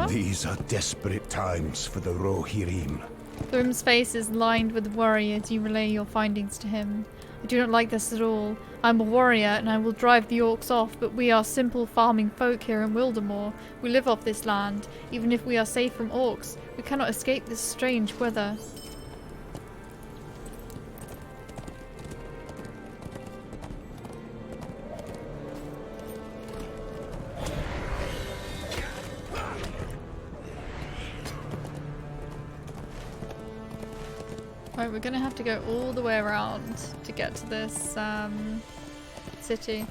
These are desperate times for the Rohirrim. Thrym's face is lined with worry as you relay your findings to him. I do not like this at all. I'm a warrior and I will drive the orcs off, but we are simple farming folk here in Wildermore. We live off this land. Even if we are safe from orcs, we cannot escape this strange weather. Right, we're gonna have to go all the way around to get to this city.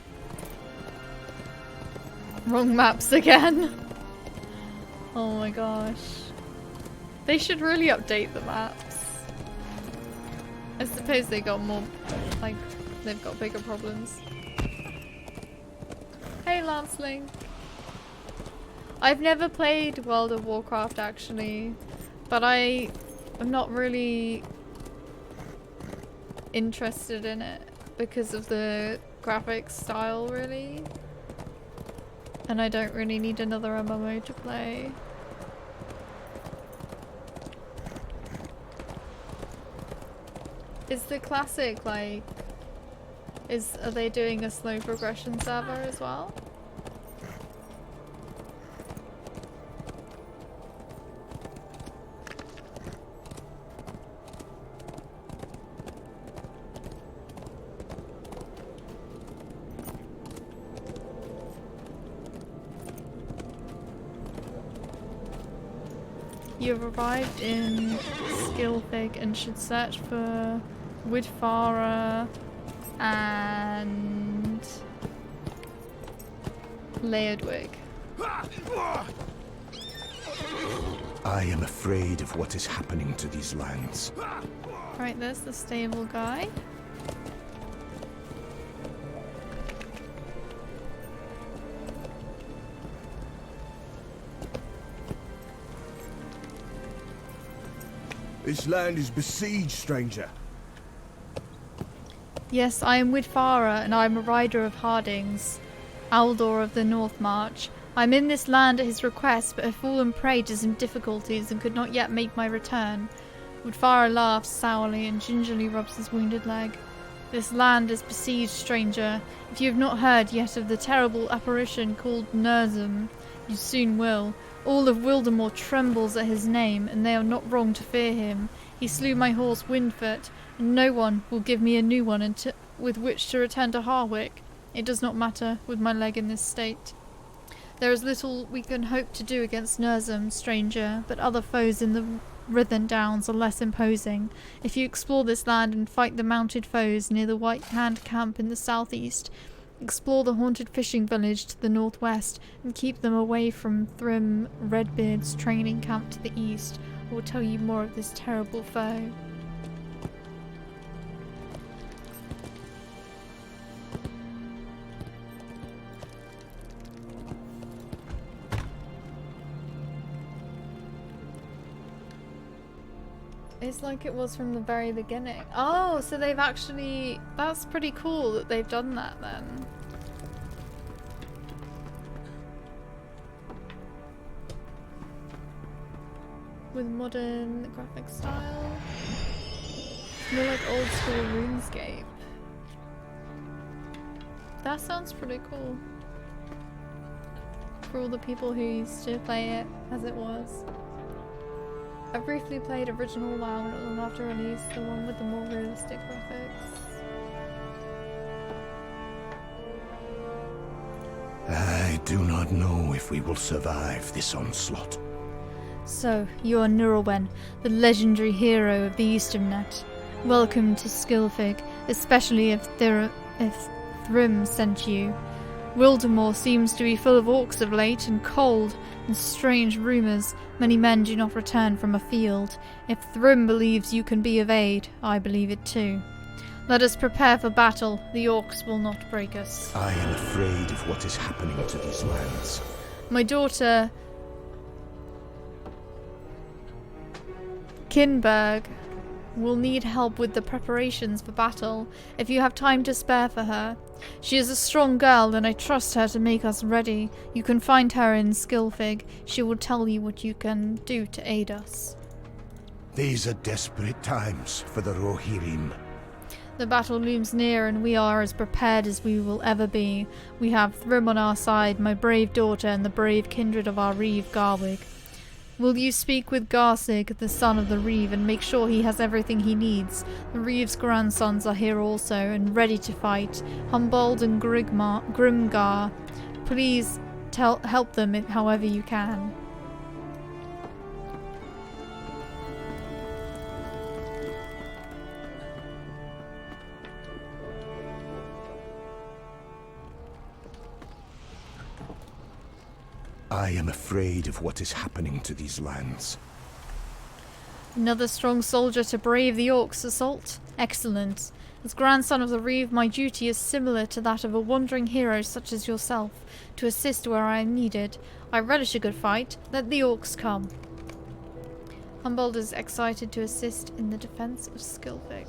Wrong maps again. Oh my gosh. They should really update the maps. I suppose they got more, like, they've got bigger problems. Hey Lanceling. I've never played World of Warcraft actually, but I'm not really interested in it because of the graphics style really, and I don't really need another MMO to play. Is the classic like, are they doing a slow progression server as well? You have arrived in Skilfig and should search for Woodfarer and Laerdwig. I am afraid of what is happening to these lands. Right, there's the stable guy. This land is besieged, stranger. Yes, I am Woodfarer, and I am a rider of Hardings, Aldor of the North March. I am in this land at his request, but have fallen prey to some difficulties and could not yet make my return. Woodfarer laughs sourly and gingerly rubs his wounded leg. This land is besieged, stranger. If you have not heard yet of the terrible apparition called Nerzum, you soon will. All of Wildermore trembles at his name, and they are not wrong to fear him. He slew my horse Windfoot, and no one will give me a new one with which to return to Harwick. It does not matter with my leg in this state. There is little we can hope to do against Nerzum, stranger, but other foes in the Rhythen Downs are less imposing. If you explore this land and fight the mounted foes near the White Hand camp in the southeast, explore the haunted fishing village to the northwest, and keep them away from Thrym Redbeard's training camp to the east. I will tell you more of this terrible foe. It's like it was from the very beginning. Oh, so they've actually... That's pretty cool that they've done that then. With modern graphic style. It's more like old school RuneScape. That sounds pretty cool. For all the people who used to play it as it was. I briefly played original WoW not long after release, the one with the more realistic graphics. I do not know if we will survive this onslaught. So, you are Nurlwen, the legendary hero of the Eastern Net. Welcome to Skilfig, especially if Thrym sent you. Wildermore seems to be full of orcs of late, and cold, and strange rumours. Many men do not return from a field. If Thrym believes you can be of aid, I believe it too. Let us prepare for battle. The orcs will not break us. I am afraid of what is happening to these lands. My daughter, Kinberg, will need help with the preparations for battle, if you have time to spare for her. She is a strong girl, and I trust her to make us ready. You can find her in Skilfig. She will tell you what you can do to aid us. These are desperate times for the Rohirrim. The battle looms near and we are as prepared as we will ever be. We have Thrym on our side, my brave daughter, and the brave kindred of our Reeve, Garwig. Will you speak with Garsig, the son of the Reeve, and make sure he has everything he needs? The Reeve's grandsons are here also, and ready to fight. Humbold and Grimgar, please help them however you can. I am afraid of what is happening to these lands. Another strong soldier to brave the Orcs' assault? Excellent. As grandson of the Reeve, my duty is similar to that of a wandering hero such as yourself, to assist where I am needed. I relish a good fight. Let the Orcs come. Humboldt is excited to assist in the defense of Skilvig.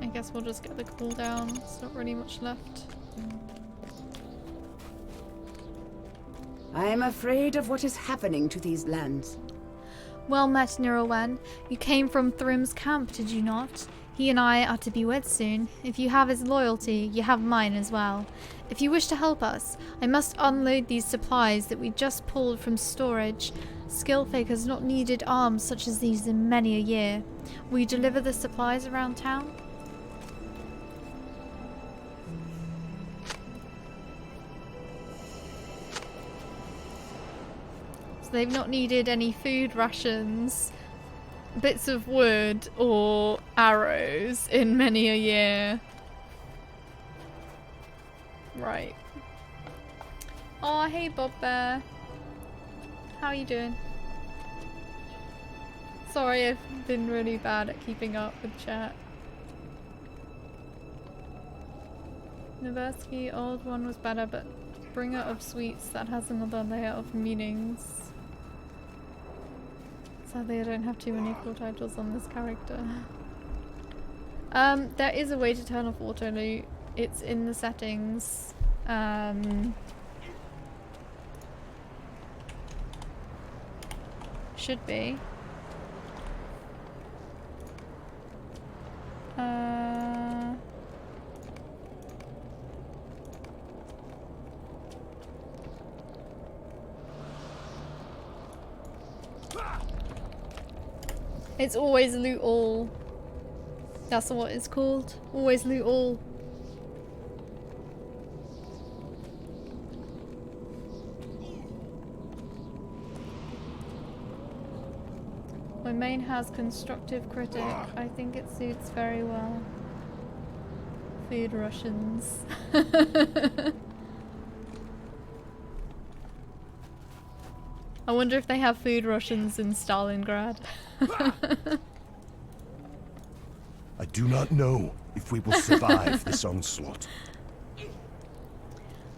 I guess we'll just get the cooldown. There's not really much left. I am afraid of what is happening to these lands. Well met, Nirelwen. You came from Thrym's camp, did you not? He and I are to be wed soon. If you have his loyalty, you have mine as well. If you wish to help us, I must unload these supplies that we just pulled from storage. Skilfig has not needed arms such as these in many a year. Will you deliver the supplies around town? So they've not needed any food rations, bits of wood, or arrows in many a year. Right. Oh, hey Bob Bear. How are you doing? Sorry, I've been really bad at keeping up with chat. Noversky, old one was better, but bringer of sweets, that has another layer of meanings. Sadly, I don't have too many cool titles on this character. There is a way to turn off auto loot. It's in the settings. Should be. It's always loot all. That's what it's called. Always loot all. My main has constructive critic. I think it suits very well. Food Russians. I wonder if they have food Russians in Stalingrad. I do not know if we will survive this onslaught.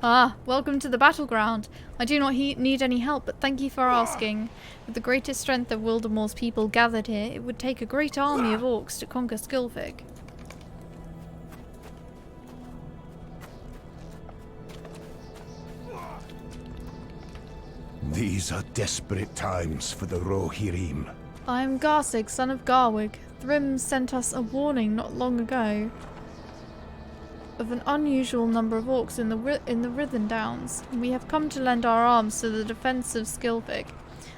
Ah, welcome to the battleground. I do not need any help, but thank you for asking. With the greatest strength of Wildermore's people gathered here, it would take a great army of orcs to conquer Skilfig. These are desperate times for the Rohirrim. I am Garsig, son of Garwig. Thrym sent us a warning not long ago of an unusual number of orcs in the Rhythm Downs. We have come to lend our arms to the defence of Skilfig.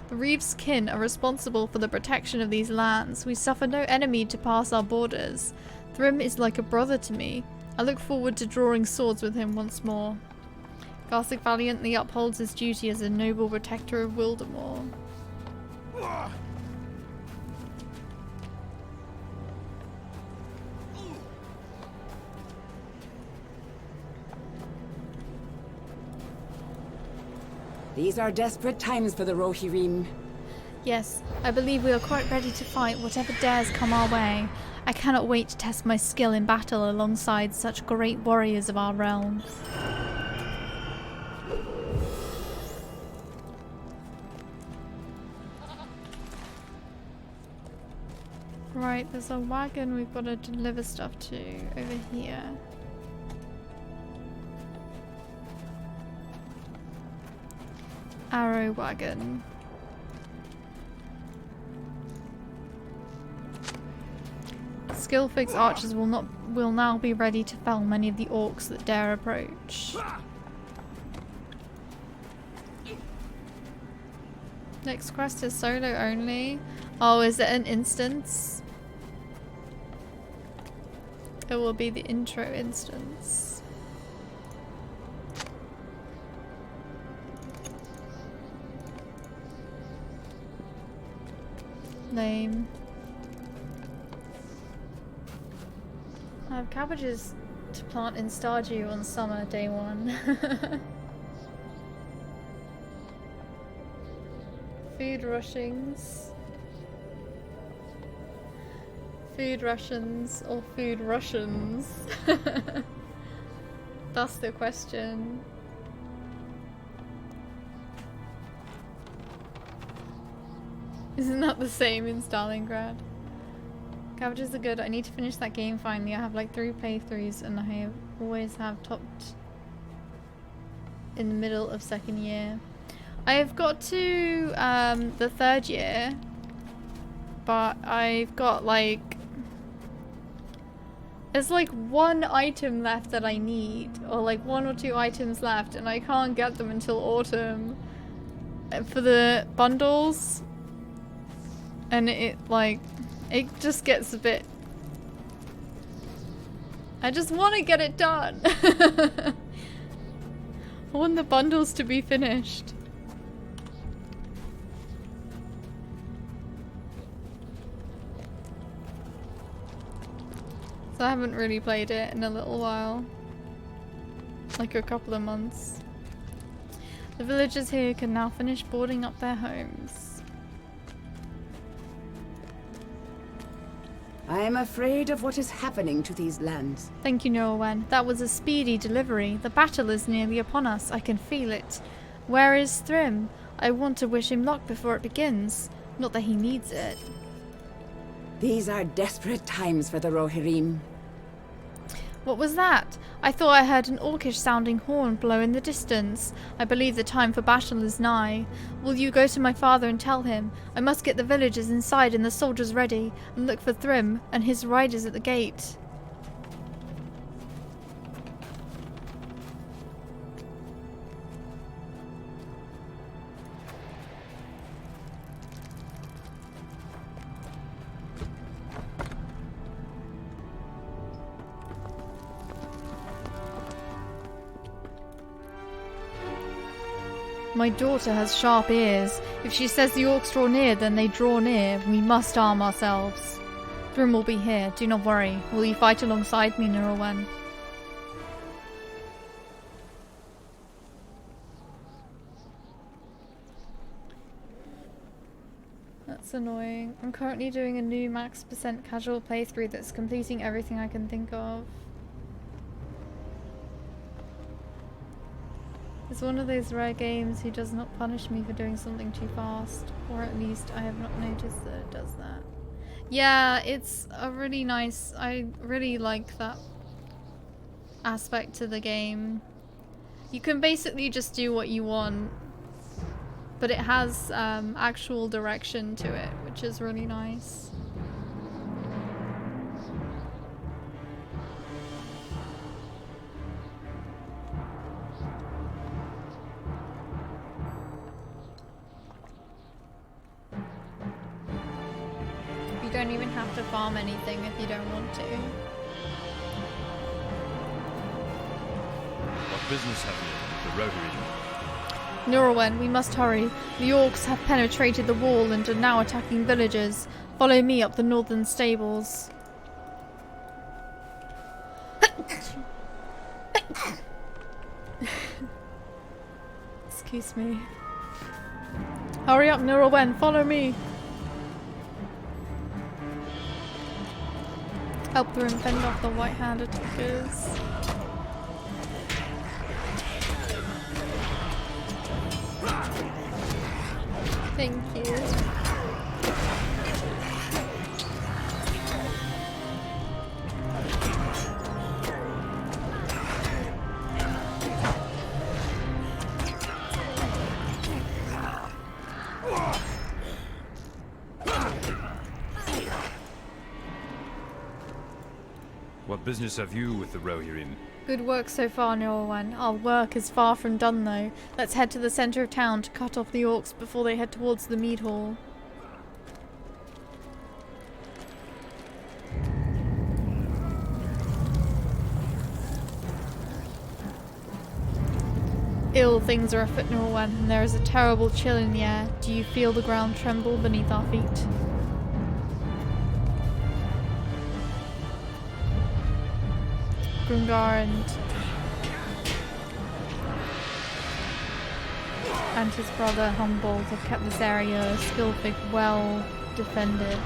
The Reeve's kin are responsible for the protection of these lands. We suffer no enemy to pass our borders. Thrym is like a brother to me. I look forward to drawing swords with him once more. Garsig valiantly upholds his duty as a noble protector of Wildermore. These are desperate times for the Rohirrim. Yes, I believe we are quite ready to fight whatever dares come our way. I cannot wait to test my skill in battle alongside such great warriors of our realm. Right, there's a wagon we've got to deliver stuff to over here. Arrow wagon. Skillfix archers will now be ready to fell many of the orcs that dare approach. Next quest is solo only. Oh, is it an instance? It will be the intro instance. Lame. I have cabbages to plant in Stardew on summer day 1. Food rushings. Food Russians or food Russians? That's the question. Isn't that the same in Stalingrad? Cabbages are good. I need to finish that game finally. I have like 3 playthroughs and I always have topped in the middle of 2nd year. I've got to the 3rd year, but I've got like, there's like 1 item left that I need, or like 1 or 2 items left, and I can't get them until autumn for the bundles, and it just gets a bit, I just want to get it done. I want the bundles to be finished. I haven't really played it in a little while. Like a couple of months. The villagers here can now finish boarding up their homes. I am afraid of what is happening to these lands. Thank you, Laurelin. That was a speedy delivery. The battle is nearly upon us. I can feel it. Where is Thrym? I want to wish him luck before it begins. Not that he needs it. These are desperate times for the Rohirrim. What was that? I thought I heard an orcish-sounding horn blow in the distance. I believe the time for battle is nigh. Will you go to my father and tell him? I must get the villagers inside and the soldiers ready, and look for Thrym and his riders at the gate. My daughter has sharp ears. If she says the orcs draw near, then they draw near. We must arm ourselves. Thrym will be here. Do not worry. Will you fight alongside me, Laurelin? That's annoying. I'm currently doing a new max % casual playthrough that's completing everything I can think of. It's one of those rare games who does not punish me for doing something too fast, or at least I have not noticed that it does that. Yeah, it's a really nice, I really like that aspect to the game. You can basically just do what you want, but it has actual direction to it, which is really nice. You don't even have to farm anything if you don't want to. What business have you with the Rohirrim? Laurelin, we must hurry. The orcs have penetrated the wall and are now attacking villagers. Follow me up the northern stables. Excuse me. Hurry up, Laurelin, follow me. Help her fend off the white hand attackers. Thank you. What business have you with the Laurelin? Good work so far, Laurelin. Our work is far from done, though. Let's head to the center of town to cut off the orcs before they head towards the mead hall. Ill things are afoot, Laurelin, and there is a terrible chill in the air. Do you feel the ground tremble beneath our feet? Grungar and his brother Humboldt have kept this area skillfig well defended.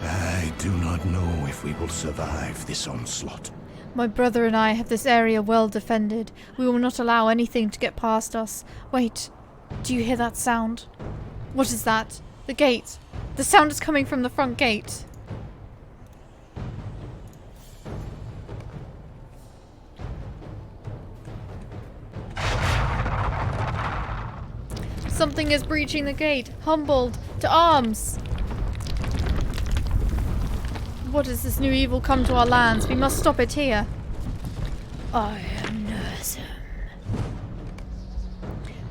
I do not know if we will survive this onslaught. My brother and I have this area well defended. We will not allow anything to get past us. Wait, do you hear that sound? What is that? The gate. The sound is coming from the front gate. Something is breaching the gate. Humboldt, to arms! What is this new evil come to our lands? We must stop it here. I am Nursum.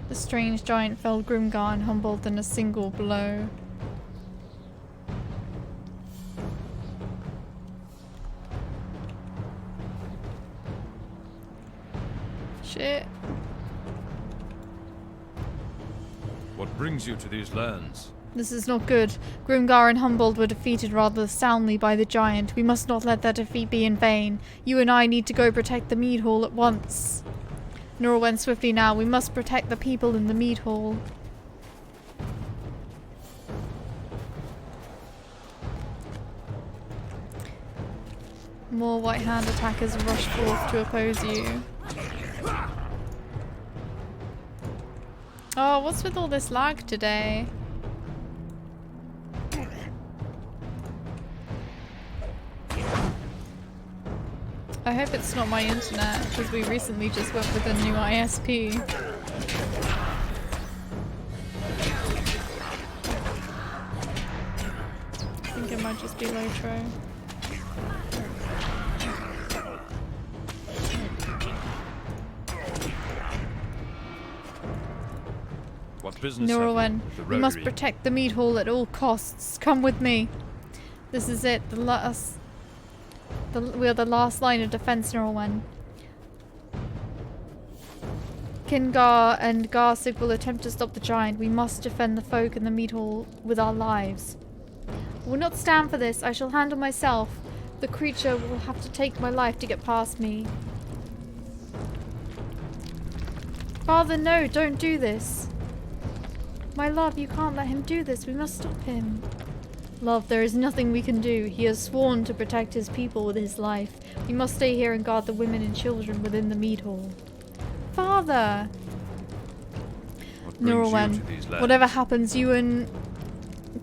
The strange giant felled Grimgar and Humboldt in a single blow. Shit. What brings you to these lands? This is not good. Grimgar and Humboldt were defeated rather soundly by the giant. We must not let their defeat be in vain. You and I need to go protect the mead hall at once. Nora went swiftly now. We must protect the people in the mead hall. More white hand attackers rush forth to oppose you. Oh, what's with all this lag today? I hope it's not my internet, because we recently just went with a new ISP. I think it might just be Lotro. What business Laurelin, have you with we the must Laurelin? protect the mead hall at all costs. Come with me. This is it. We are the last line of defense, Laurelin. Kingar and Garsig will attempt to stop the giant. We must defend the folk in the mead hall with our lives. I will not stand for this. I shall handle myself. The creature will have to take my life to get past me. Father, no, don't do this. My love, you can't let him do this. We must stop him. Love, there is nothing we can do. He has sworn to protect his people with his life. We must stay here and guard the women and children within the mead hall. Father! Norwen, whatever happens, you and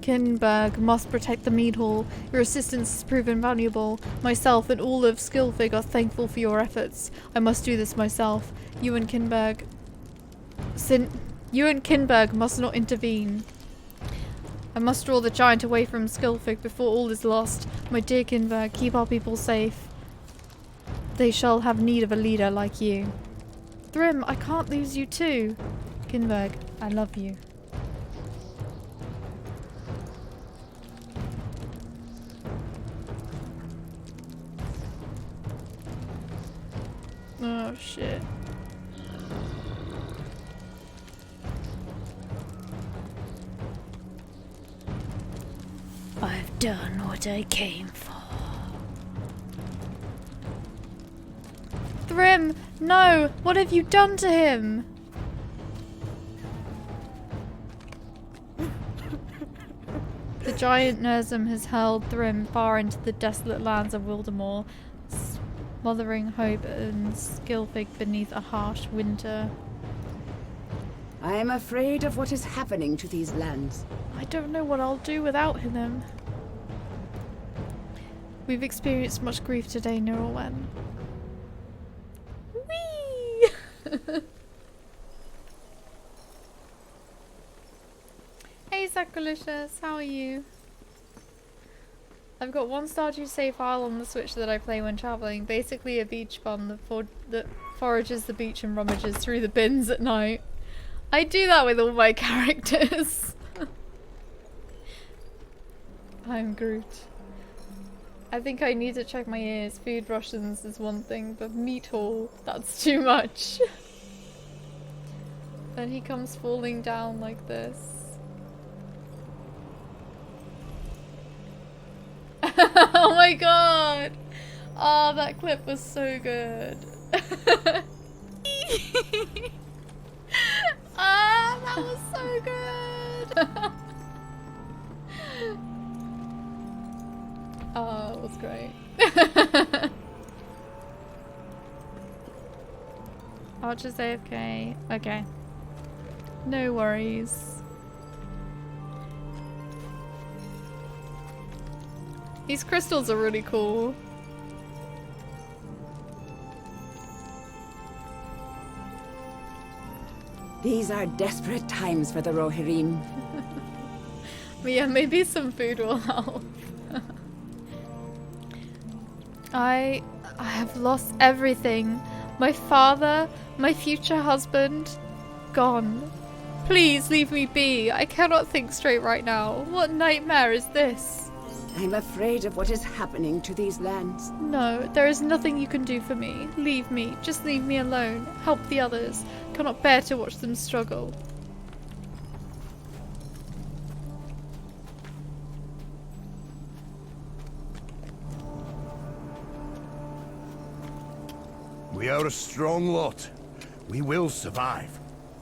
Kinberg must protect the mead hall. Your assistance has proven valuable. Myself and all of Skillfig are thankful for your efforts. I must do this myself. You and Kinberg must not intervene. I must draw the giant away from Skillfig before all is lost. My dear Kinberg, keep our people safe. They shall have need of a leader like you. Thrym, I can't lose you too. Kinberg, I love you. Oh shit. I've done what I came for. Thrym, no! What have you done to him? The giant Nursum has hurled Thrym far into the desolate lands of Wildermore, smothering hope and Skillfig beneath a harsh winter. I am afraid of what is happening to these lands. I don't know what I'll do without him. We've experienced much grief today, Neurowen. Whee! Hey, Zach Crocalicious, how are you? I've got one Stardew save file on the Switch that I play when traveling. Basically a beach bum that forages the beach and rummages through the bins at night. I do that with all my characters. I'm Groot. I think I need to check my ears. Food Russians is one thing, but meat hall, that's too much. Then he comes falling down like this. Oh my god! Oh, that clip was so good. Ah, that was so good! Oh, it was great. Archer's AFK. Okay. No worries. These crystals are really cool. These are desperate times for the Rohirrim. But yeah, maybe some food will help. I have lost everything. My father, my future husband, gone. Please leave me be. I cannot think straight right now. What nightmare is this? I'm afraid of what is happening to these lands. No, there is nothing you can do for me. Leave me. Just leave me alone. Help the others. Cannot bear to watch them struggle. We are a strong lot. We will survive.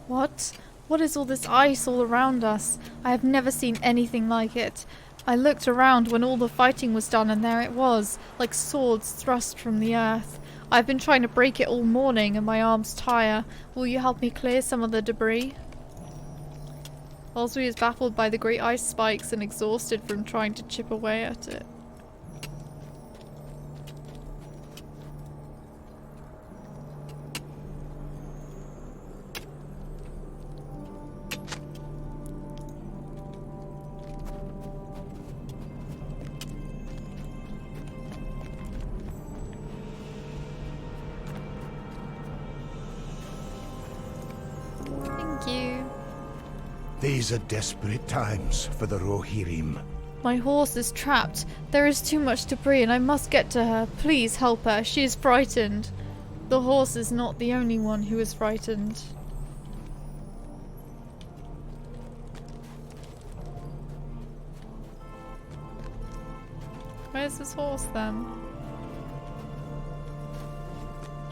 What? What is all this ice all around us? I have never seen anything like it. I looked around when all the fighting was done and there it was, like swords thrust from the earth. I've been trying to break it all morning and my arms tire. Will you help me clear some of the debris? Oswey is baffled by the great ice spikes and exhausted from trying to chip away at it. These are desperate times for the Rohirrim. My horse is trapped. There is too much debris and I must get to her. Please help her. She is frightened. The horse is not the only one who is frightened. Where's this horse then?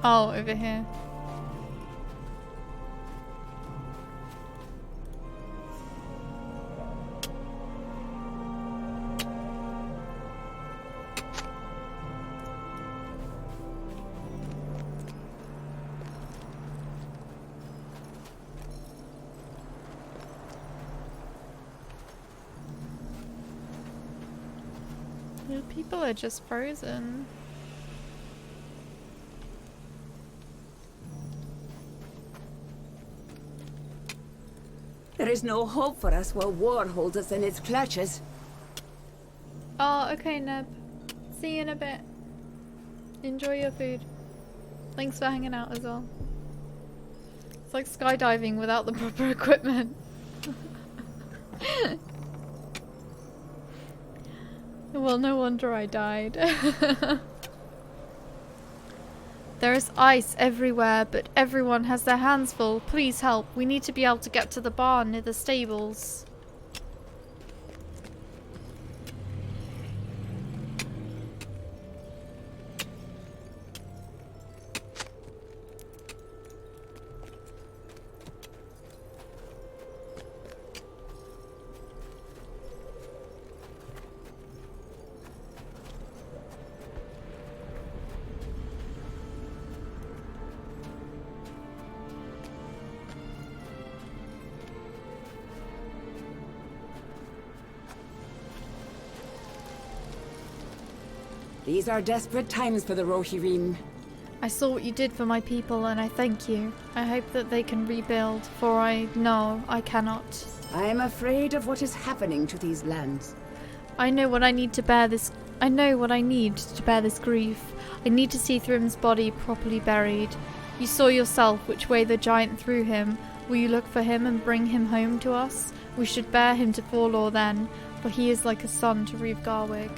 Oh, over here. People are just frozen. There is no hope for us while war holds us in its clutches. Oh, okay, Neb. See you in a bit. Enjoy your food. Thanks for hanging out as well. It's like skydiving without the proper equipment. Well, no wonder I died. There is ice everywhere, but everyone has their hands full. Please help. We need to be able to get to the barn near the stables. These are desperate times for the Rohirrim. I saw what you did for my people and I thank you. I hope that they can rebuild, for I know I cannot. I am afraid of what is happening to these lands. I know what I need to bear this. I know what I need to bear this grief. I need to see Thrym's body properly buried. You saw yourself which way the giant threw him. Will you look for him and bring him home to us? We should bear him to Forlor then, for he is like a son to Reeve Garwig.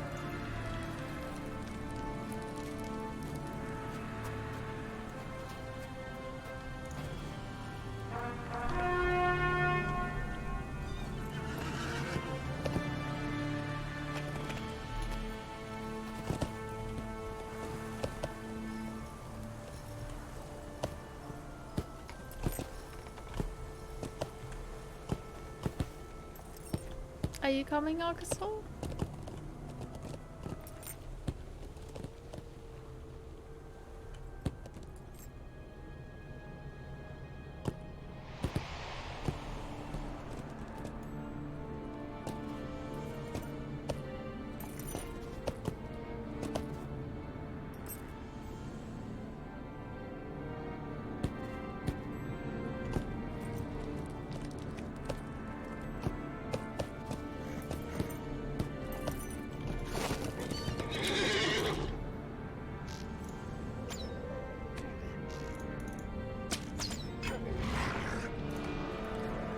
Are you coming, Arkansas?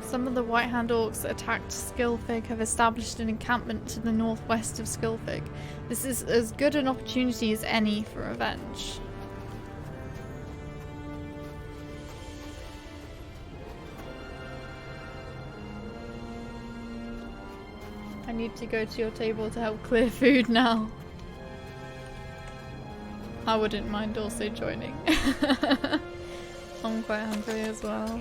Some of the White Hand Orcs that attacked Skilfig have established an encampment to the northwest of Skilfig. This is as good an opportunity as any for revenge. I need to go to your table to help clear food now. I wouldn't mind also joining. I'm quite hungry as well.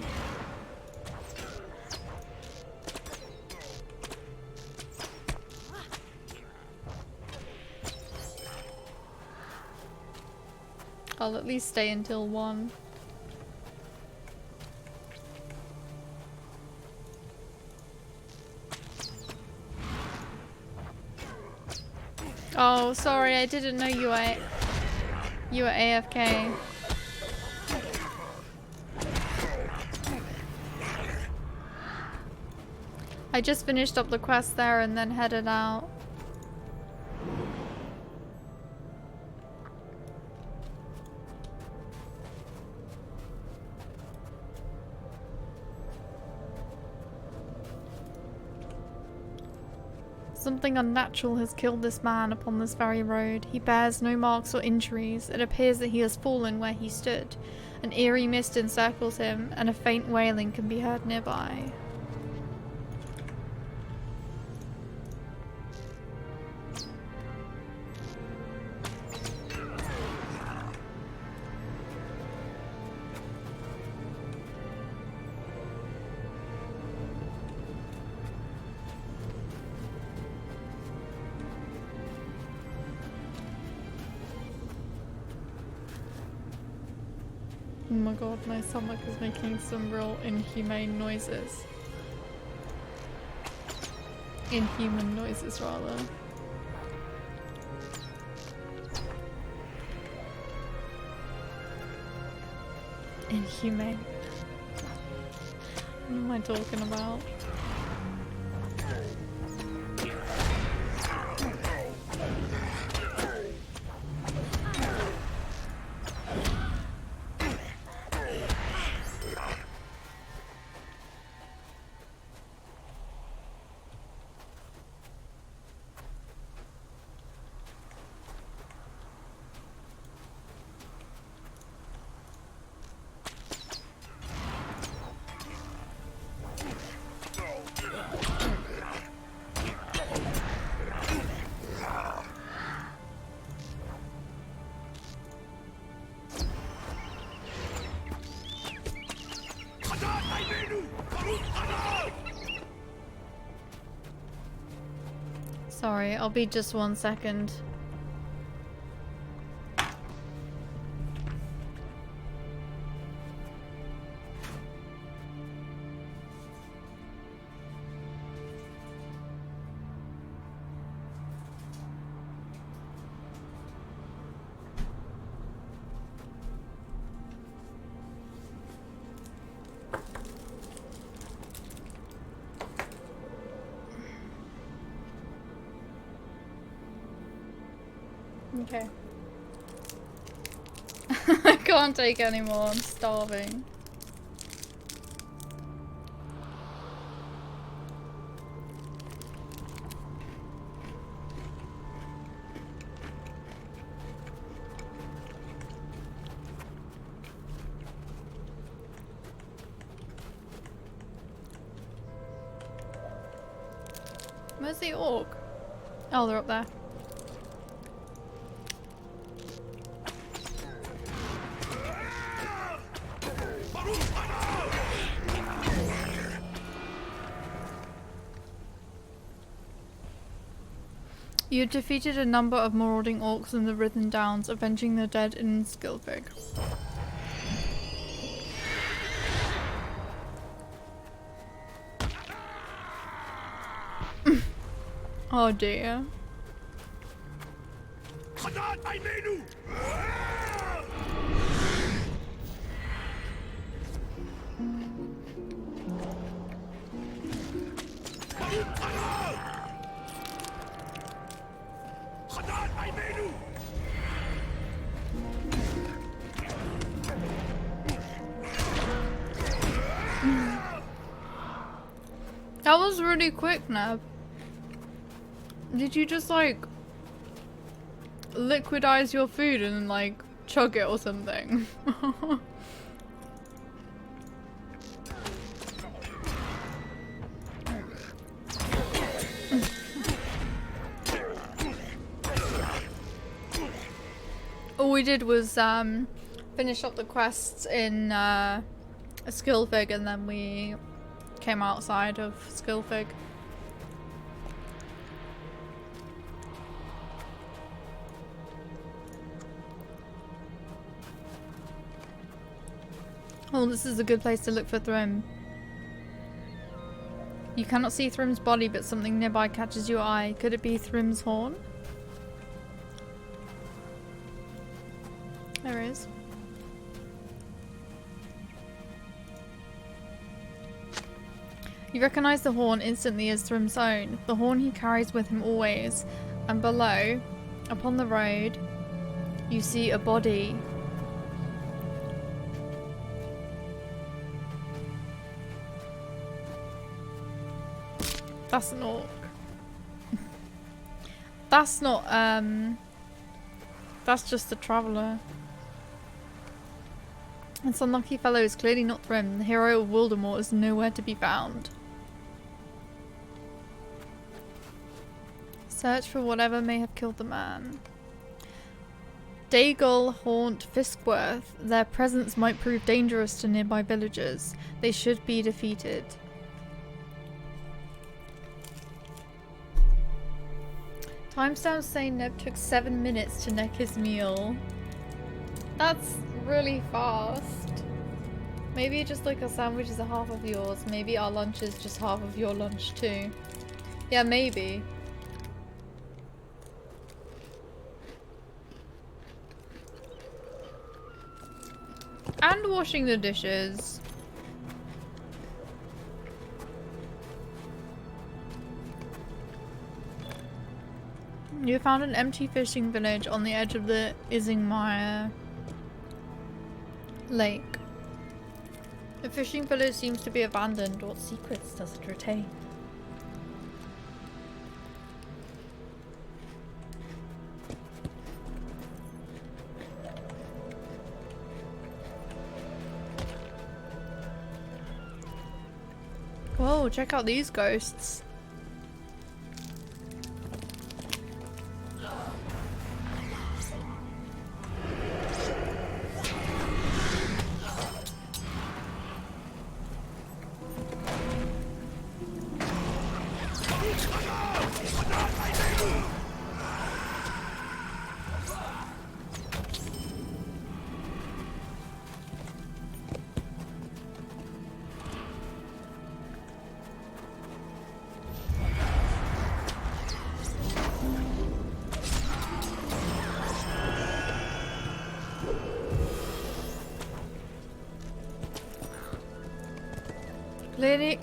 I'll at least stay until 1. Oh, sorry, I didn't know you were AFK. I just finished up the quest there and then headed out. Something unnatural has killed this man upon this very road. He bears no marks or injuries. It appears that he has fallen where he stood. An eerie mist encircles him, and a faint wailing can be heard nearby. Oh my god, my stomach is making some real inhumane noises. Inhuman noises, rather. Inhumane. What am I talking about? Sorry, I'll be just 1 second. Okay. I can't take any more, I'm starving. Where's the orc? Oh, they're up there. You defeated a number of marauding orcs in the Rhythm Downs, avenging the dead in Skilfig. Oh dear. That was really quick, Neb. Did you just like liquidize your food and like chug it or something? All we did was finish up the quests in Skilfig, and then we came outside of Skilfig. Oh, this is a good place to look for Thrym. You cannot see Thrym's body, but something nearby catches your eye. Could it be Thrym's horn? There it is. You recognize the horn instantly as Thrym's own, the horn he carries with him always. And below, upon the road, you see a body. That's an orc. That's not, that's just a traveller. This unlucky fellow is clearly not Thrym. The hero of Wildermore is nowhere to be found. Search for whatever may have killed the man. Daygul haunt Fiskworth. Their presence might prove dangerous to nearby villagers. They should be defeated. Timestamps say Neb took 7 minutes to neck his meal. That's really fast. Maybe just like a sandwich is a half of yours. Maybe our lunch is just half of your lunch too. Yeah, maybe. And washing the dishes. You found an empty fishing village on the edge of the Isingmire Lake. The fishing village seems to be abandoned. What secrets does it retain? Whoa, check out these ghosts.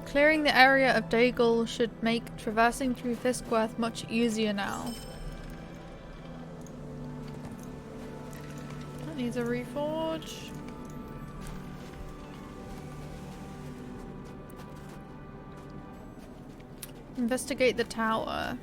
Clearing the area of Daygul should make traversing through Fiskworth much easier now. Needs a reforge. Investigate the tower.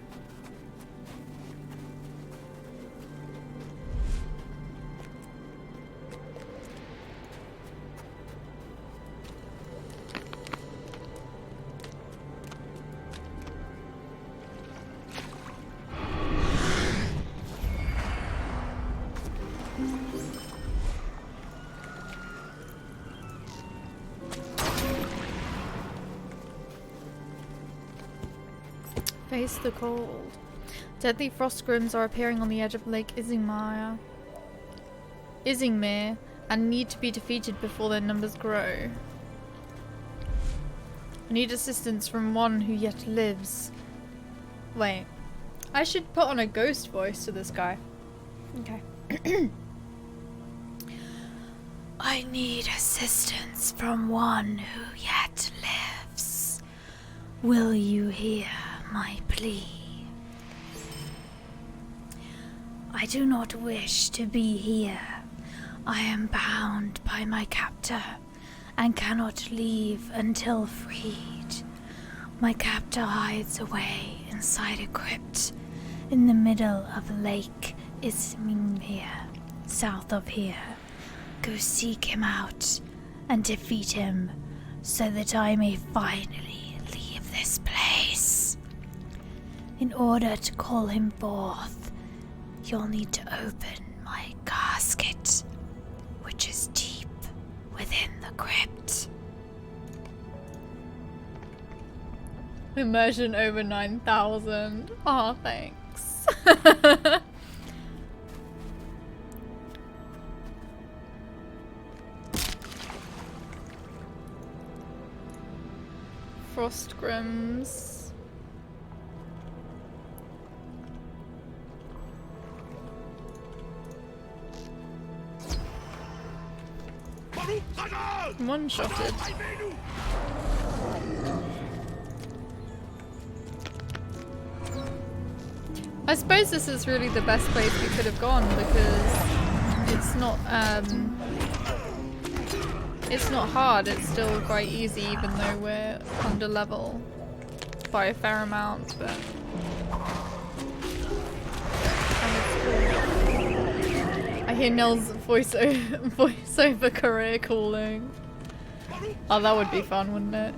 Face the cold. Deadly frost grims are appearing on the edge of Lake Isingmere and need to be defeated before their numbers grow. I need assistance from one who yet lives. Wait. I should put on a ghost voice to this guy. Okay. I need assistance from one who yet lives. Will you hear my plea? I do not wish to be here. I am bound by my captor and cannot leave until freed. My captor hides away inside a crypt in the middle of Lake Isingmere, south of here. Go seek him out and defeat him so that I may finally leave this place. In order to call him forth, you'll need to open my casket, which is deep within the crypt. Immersion over 9,000. Aw, thanks. Frost Grims. One-shotted. I suppose this is really the best place we could have gone because it's not hard, it's still quite easy even though we're under level by a fair amount, but I hear Nell's voiceover career calling. Oh, that would be fun, wouldn't it?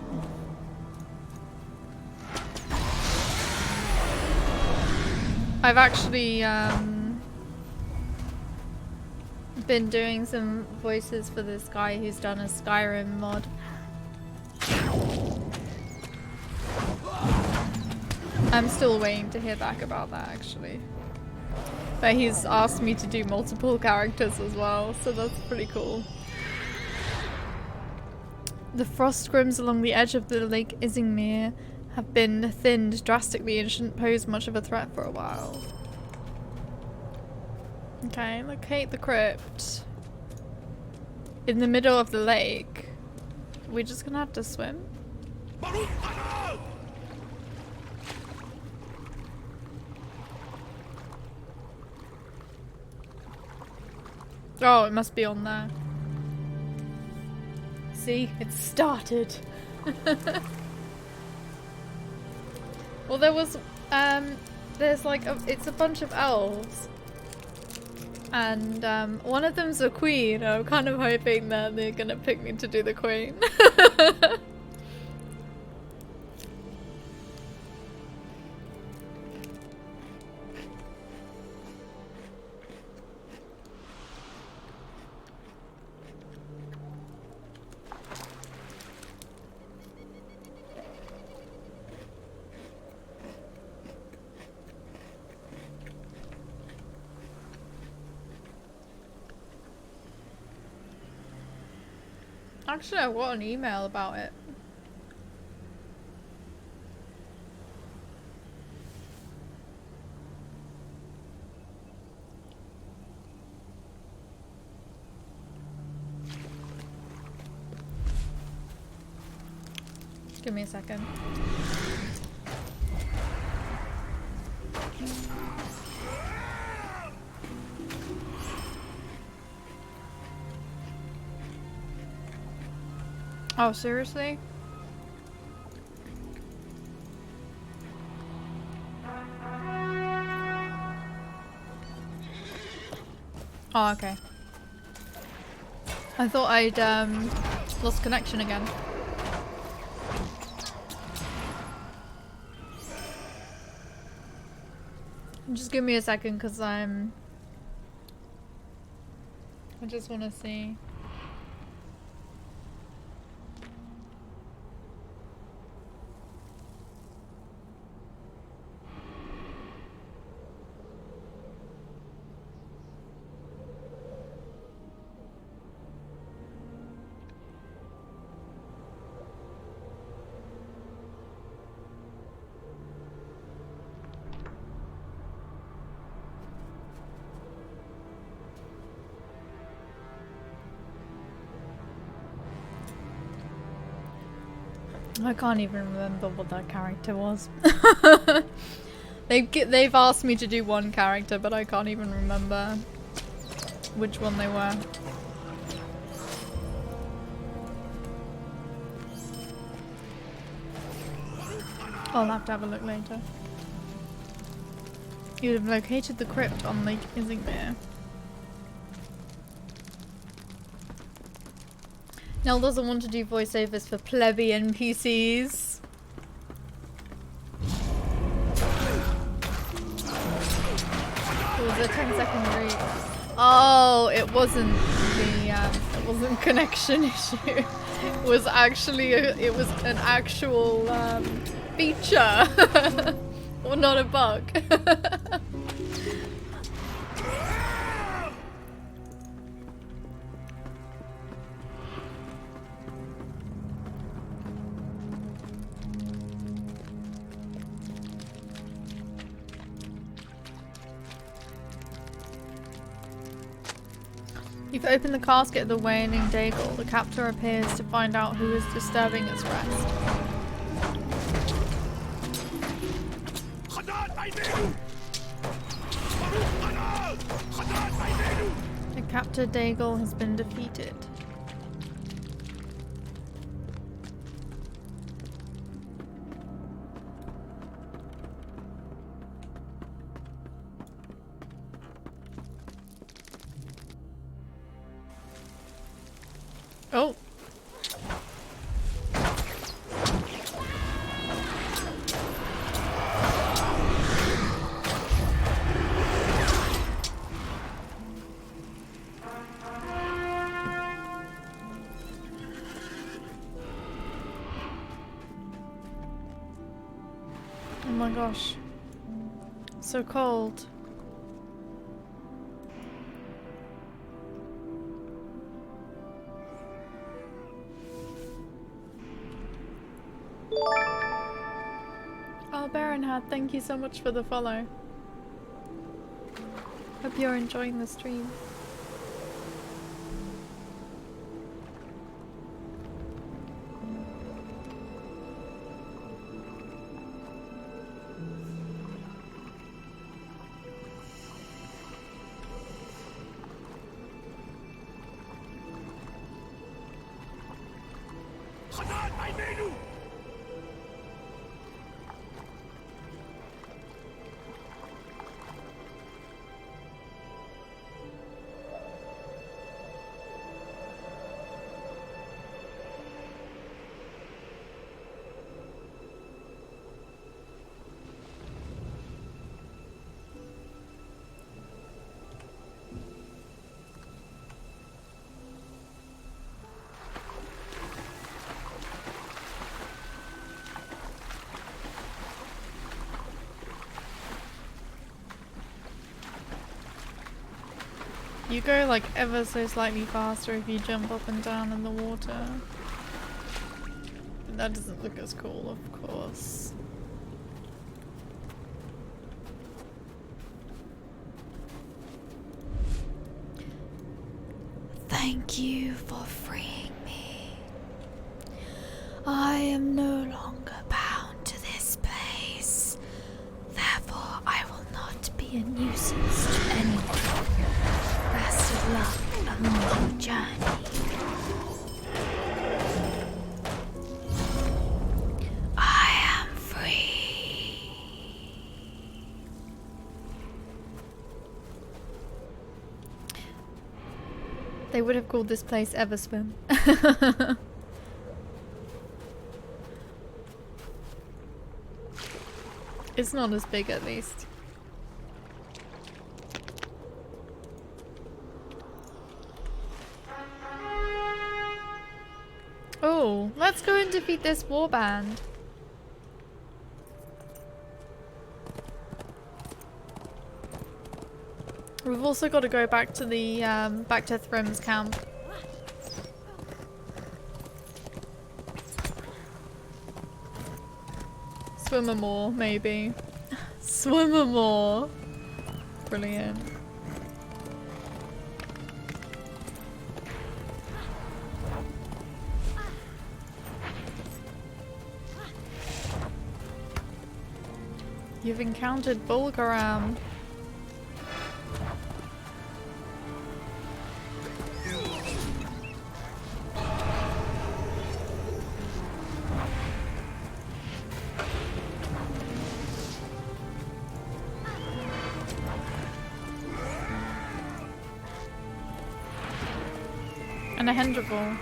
I've actually been doing some voices for this guy who's done a Skyrim mod. I'm still waiting to hear back about that actually. But he's asked me to do multiple characters as well, so that's pretty cool. The frost grims along the edge of the Lake Isingmere have been thinned drastically and shouldn't pose much of a threat for a while. Okay, locate the crypt. In the middle of the lake. We're just gonna have to swim? Oh, it must be on there. See, it's started. Well, there was, there's like, it's a bunch of elves. And one of them's a queen. I'm kind of hoping that they're gonna pick me to do the queen. Actually, I got an email about it. Give me a second. Oh, seriously? Oh, okay. I thought I'd lost connection again. Just give me a second, because I just want to see. I can't even remember what that character was. They've asked me to do one character, but I can't even remember which one they were. I'll have to have a look later. You would have located the crypt on Lake Isingmere. Nell doesn't want to do voiceovers for plebeian NPCs. It was a 10-second read. Oh, it wasn't connection issue. It was actually it was an actual feature, or not a bug. You've opened the casket of the wailing Daigle. The captor appears to find out who is disturbing its rest. The captor Daigle has been defeated. Oh. Oh my gosh. So cold. Oh, Baronhard, thank you so much for the follow. Hope you're enjoying the stream. You go like ever so slightly faster if you jump up and down in the water. That doesn't look as cool, of course. Thank you for freeing me. I am no longer bound to this place. Therefore, I will not be a nuisance to anyone. Best of luck on your journey. I would have called this place Everswim. It's not as big, at least. Oh, let's go and defeat this warband. We've also got to go back to the back to Thrym's camp. Swimmermore, maybe. Swimmermore. Brilliant. You've encountered Bulgaram. And a Hendrable.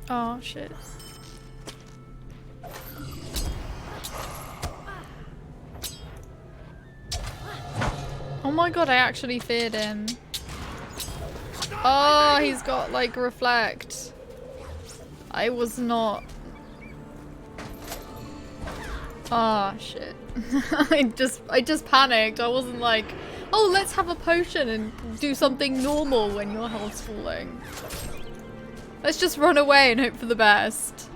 Oh shit. Oh my god, I actually feared him. Oh, he's got like reflect. I was not. Ah, shit. I just panicked. I wasn't like, oh, let's have a potion and do something normal when your health's falling. Let's just run away and hope for the best.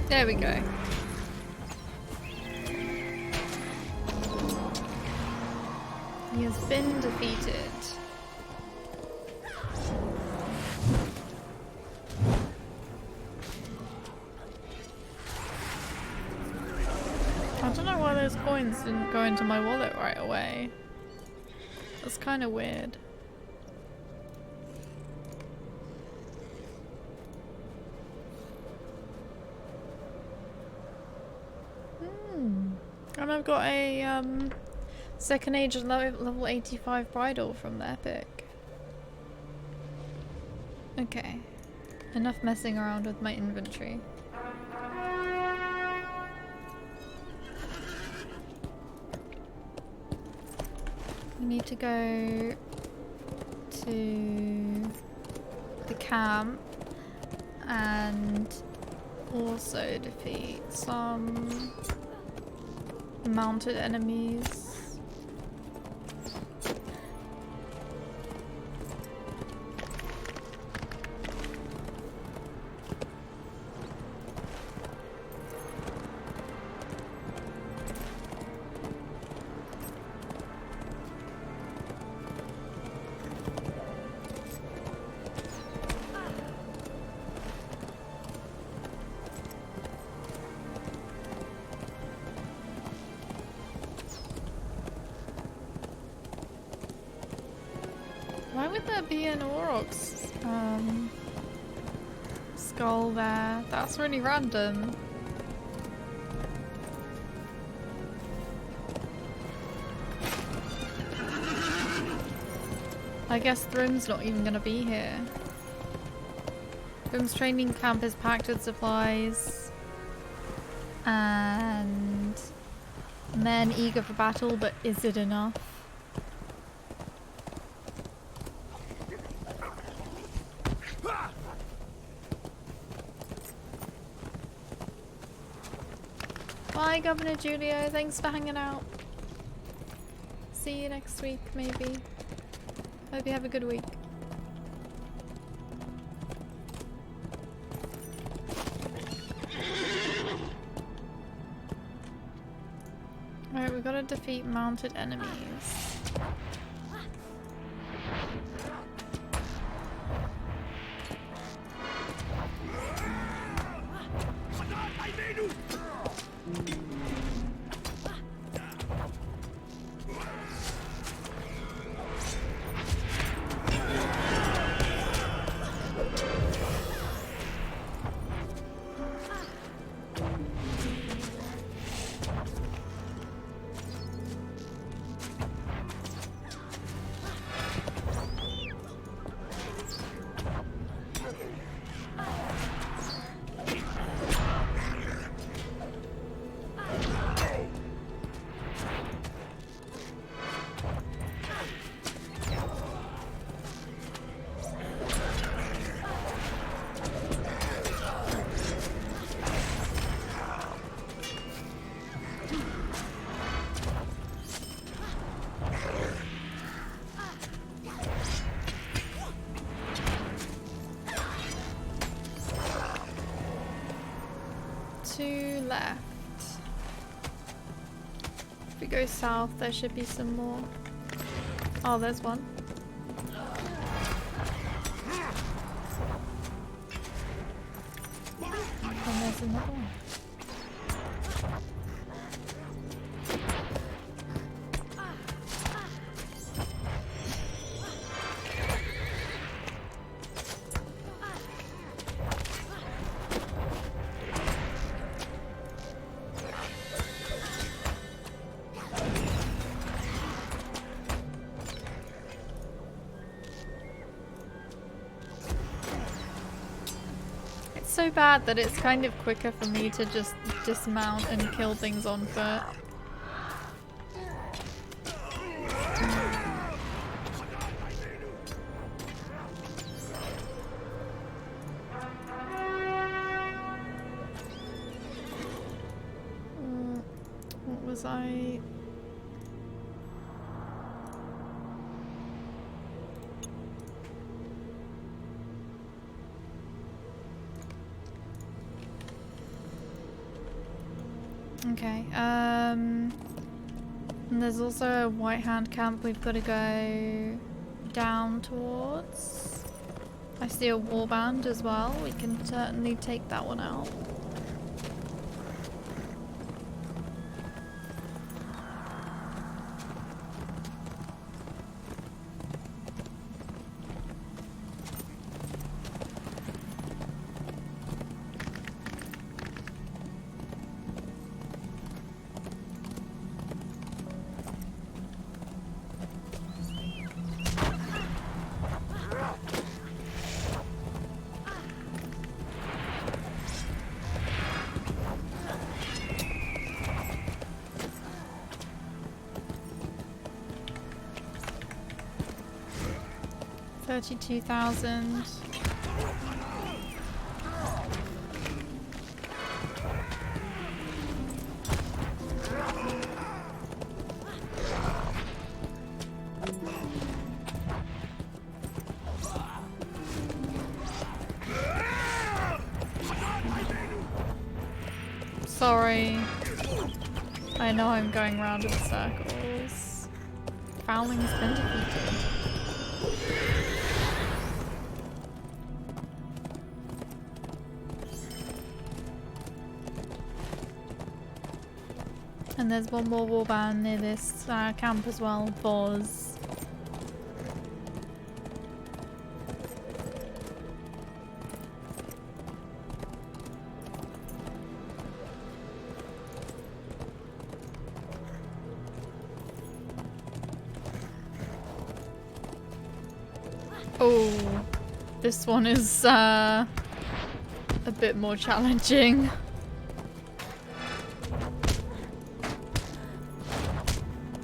There we go. He has been defeated. I don't know why those coins didn't go into my wallet right away. That's kind of weird. And I've got a second age level 85 bridle from the epic. Okay. Enough messing around with my inventory. We need to go to the camp and also defeat some mounted enemies. Why would there be an Aurochs skull there? That's really random. I guess Thrym's not even gonna be here. Thrym's training camp is packed with supplies and men eager for battle, but is it enough? Bye, Governor Julio. Thanks for hanging out. See you next week, maybe. Hope you have a good week. Alright, we've got to defeat mounted enemies. Two left. If we go south, there should be some more. Oh, there's one. And there's another one. So bad that it's kind of quicker for me to just dismount and kill things on foot. What was I? Okay, and there's also a White Hand camp we've got to go down towards. I see a warband as well. We can certainly take that one out. $32,000. Sorry. I know I'm going round in circles. Fowling's been defeated. And there's one more warband near this camp as well, Boz. Oh, this one is a bit more challenging.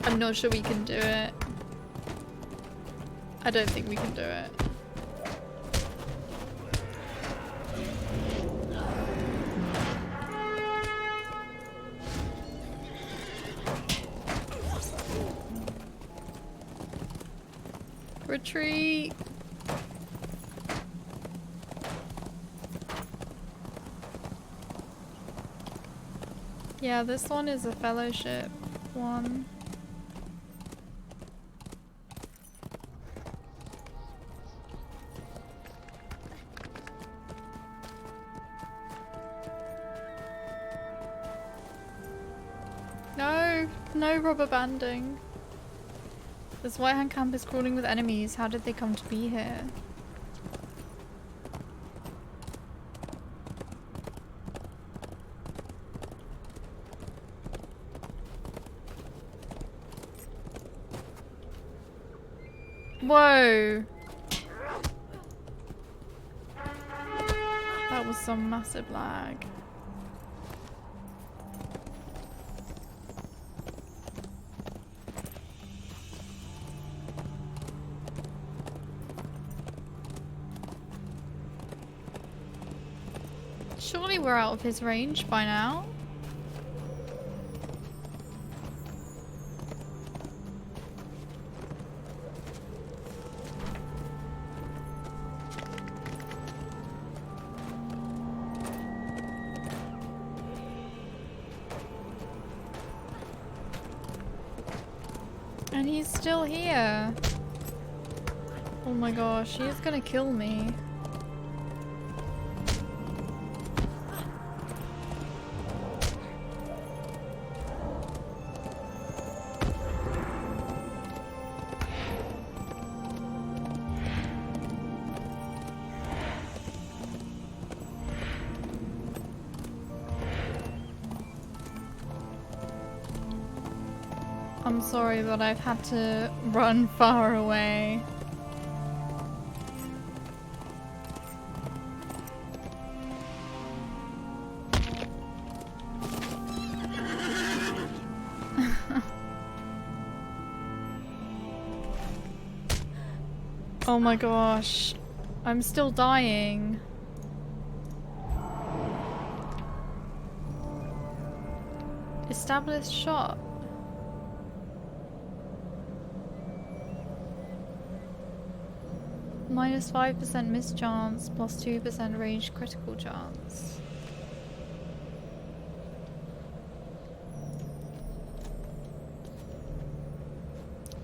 I'm not sure we can do it. I don't think we can do it. retreat. Yeah, this one is a fellowship one. No, no rubber banding. This White Hand camp is crawling with enemies. How did they come to be here? Whoa! That was some massive lag. Surely we're out of his range by now. And he's still here. Oh my gosh, he is gonna kill me. I'm sorry, but I've had to run far away. Oh my gosh, I'm still dying. Established shot. Minus 5% miss chance, plus 2% range critical chance.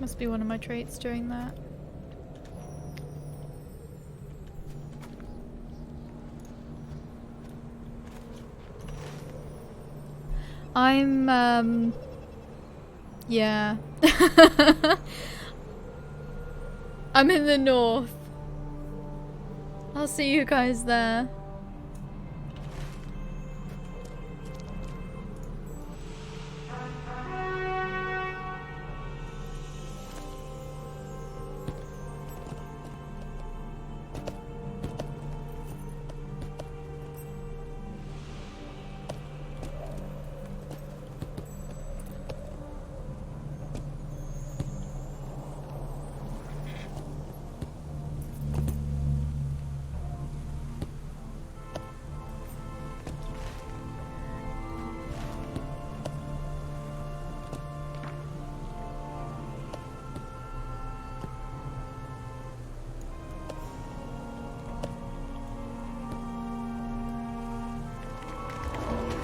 Must be one of my traits doing that. I'm, yeah. I'm in the north. I'll see you guys there.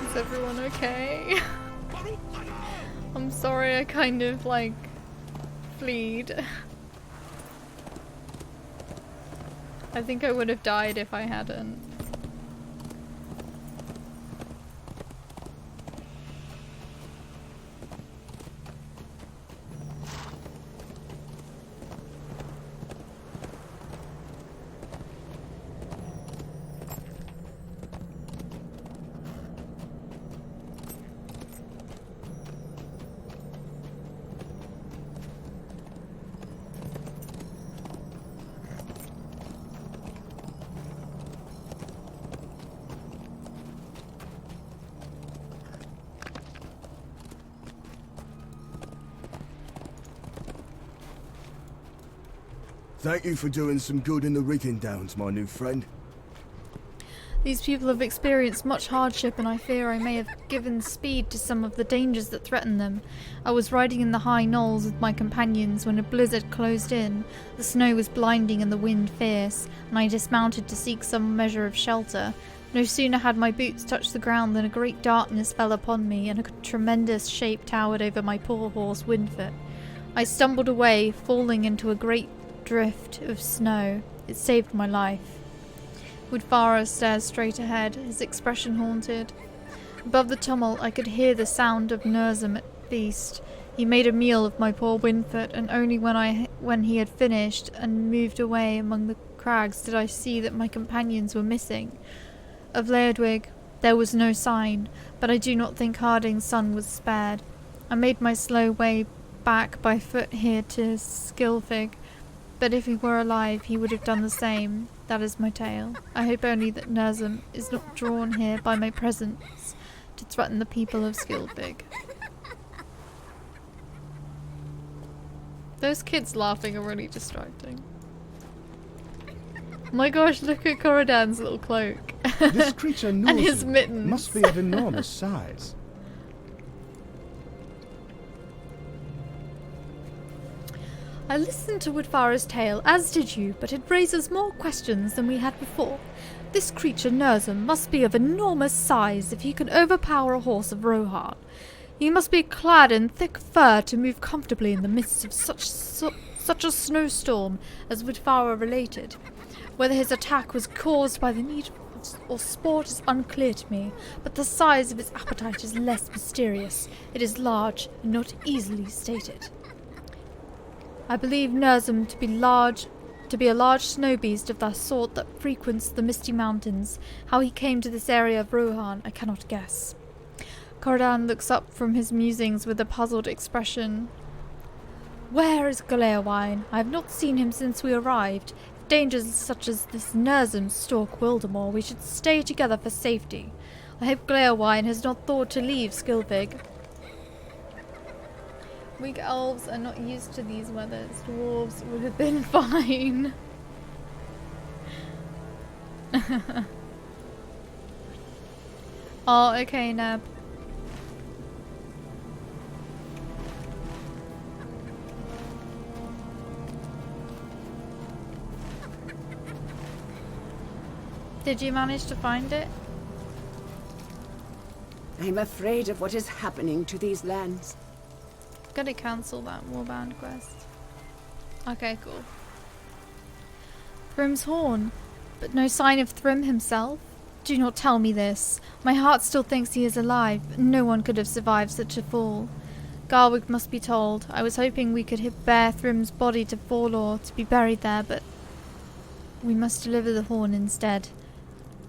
Is everyone okay? I'm sorry, I kind of like fleed. I think I would have died if I hadn't. Thank you for doing some good in the rigging downs, my new friend. These people have experienced much hardship, and I fear I may have given speed to some of the dangers that threaten them. I was riding in the high knolls with my companions when a blizzard closed in. The snow was blinding and the wind fierce, and I dismounted to seek some measure of shelter. No sooner had my boots touched the ground than a great darkness fell upon me, and a tremendous shape towered over my poor horse Windfoot. I stumbled away, falling into a great drift of snow. It saved my life. Woodfara stared straight ahead, his expression haunted. Above the tumult I could hear the sound of Nurzum at feast. He made a meal of my poor Windfoot, and only when he had finished and moved away among the crags did I see that my companions were missing. Of Leodwig there was no sign, but I do not think Harding's son was spared. I made my slow way back by foot here to Skilfig, but if he were alive he would have done the same. That is my tale. I hope only that Nurzum is not drawn here by my presence to threaten the people of Skilfig. Those kids laughing are really distracting. My gosh, look at Corodan's little cloak. This creature and his mittens. Must be of enormous size. I listened to Woodfara's tale, as did you, but it raises more questions than we had before. This creature Nurzum must be of enormous size if he can overpower a horse of Rohan. He must be clad in thick fur to move comfortably in the midst of such a snowstorm as Woodfara related. Whether his attack was caused by the need or sport is unclear to me, but the size of his appetite is less mysterious. It is large and not easily stated. I believe Nurzum to be a large snow beast of that sort that frequents the misty mountains. How he came to this area of Rohan, I cannot guess. Corodan looks up from his musings with a puzzled expression. Where is Galeowine? I have not seen him since we arrived. If dangers such as this Nurzum stalk Wildermore, we should stay together for safety. I hope Galeowine has not thought to leave Skilfig. Weak elves are not used to these weathers. Dwarves would have been fine. Oh, okay, Neb. Did you manage to find it? I'm afraid of what is happening to these lands. Gotta cancel that warband quest. Okay, cool. Thrym's horn, but no sign of Thrym himself? Do not tell me this. My heart still thinks he is alive. No one could have survived such a fall. Garwick must be told. I was hoping we could bear Thrym's body to Forlor to be buried there, but we must deliver the horn instead.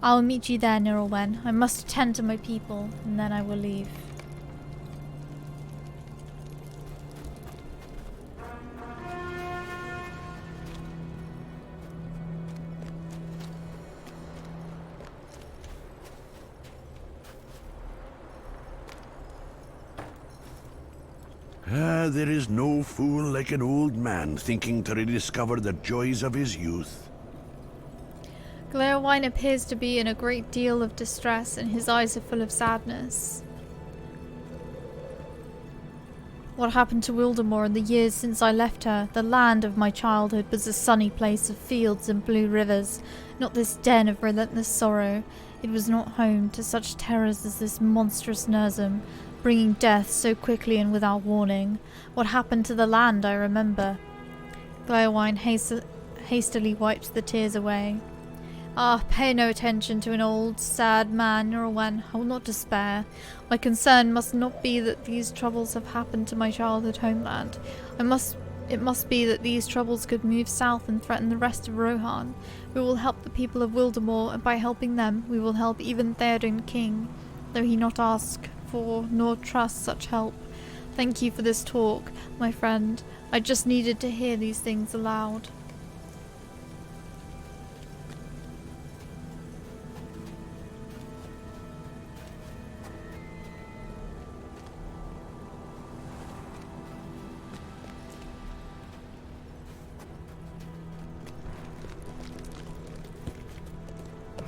I will meet you there, Nirelwen. I must attend to my people, and then I will leave. There is no fool like an old man thinking to rediscover the joys of his youth. Galeowine appears to be in a great deal of distress, and his eyes are full of sadness. What happened to Wildermore in the years since I left her? The land of my childhood was a sunny place of fields and blue rivers, not this den of relentless sorrow. It was not home to such terrors as this monstrous Nurzum, bringing death so quickly and without warning. What happened to the land, I remember. Galeowine hastily wiped the tears away. Ah, pay no attention to an old, sad man, Nirelwen. I will not despair. My concern must not be that these troubles have happened to my childhood homeland. It must be that these troubles could move south and threaten the rest of Rohan. We will help the people of Wildermore, and by helping them, we will help even Theoden King, though he not ask for nor trust such help. Thank you for this talk, my friend. I just needed to hear these things aloud.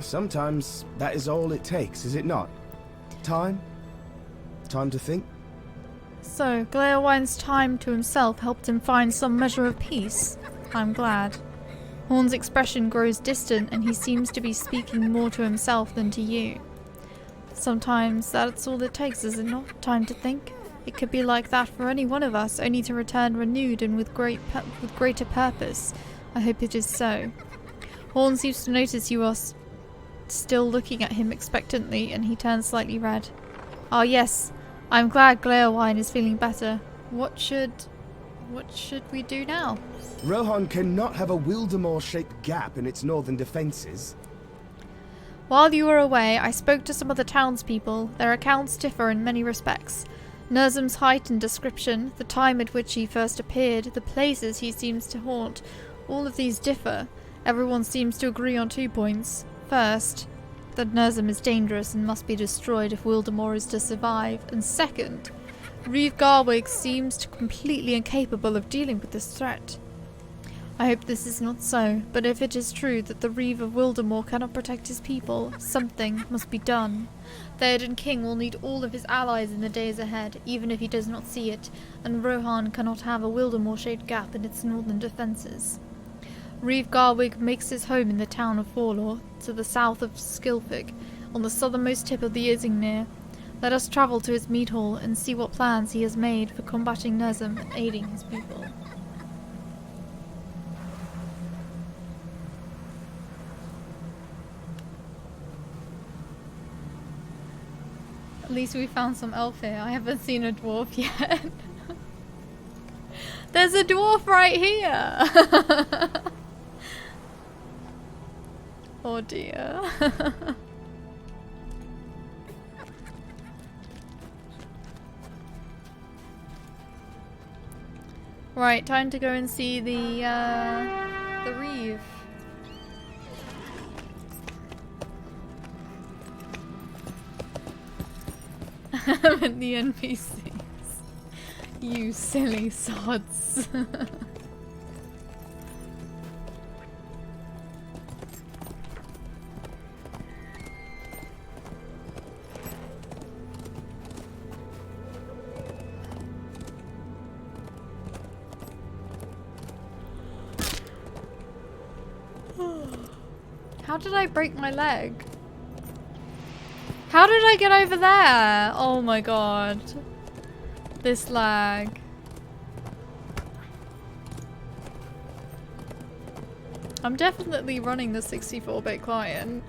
Sometimes that is all it takes, is it not? Time? Time to think? So, Gleowine's time to himself helped him find some measure of peace. I'm glad. Horn's expression grows distant and he seems to be speaking more to himself than to you. Sometimes that's all it takes, is it not? Time to think? It could be like that for any one of us, only to return renewed and with greater purpose. I hope it is so. Horn seems to notice you are still looking at him expectantly, and he turns slightly red. Ah, yes. I'm glad Gleowine is feeling better. What should we do now? Rohan cannot have a Wildermore-shaped gap in its northern defences. While you were away, I spoke to some of the townspeople. Their accounts differ in many respects. Nurzum's height and description, the time at which he first appeared, the places he seems to haunt, all of these differ. Everyone seems to agree on 2 points. First, that Nurzum is dangerous and must be destroyed if Wildermore is to survive. And second, Reeve Garwig seems completely incapable of dealing with this threat. I hope this is not so, but if it is true that the Reeve of Wildermore cannot protect his people, something must be done. Theoden King will need all of his allies in the days ahead, even if he does not see it, and Rohan cannot have a Wildermore-shaped gap in its northern defences. Reeve Garwig makes his home in the town of Forlor, to the south of Skilfig, on the southernmost tip of the Isingmere. Let us travel to his mead hall and see what plans he has made for combating Nurzum and aiding his people. At least we found some elf here. I haven't seen a dwarf yet. There's a dwarf right here! Oh dear. Right, time to go and see the Reeve. And the NPCs. You silly sods. How did I break my leg? How did I get over there? Oh my god. This lag. I'm definitely running the 64-bit client.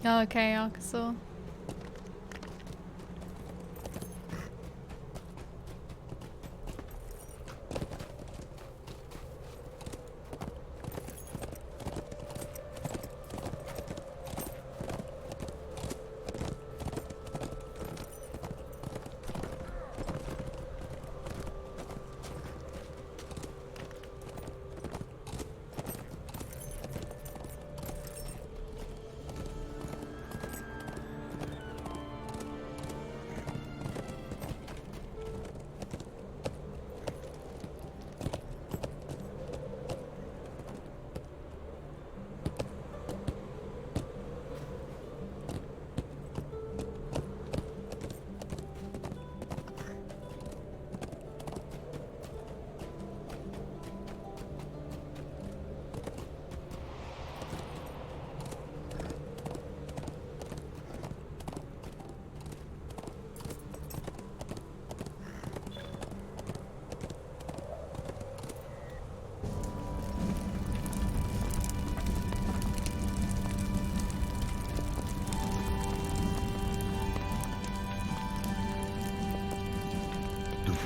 Okay, Arkansas.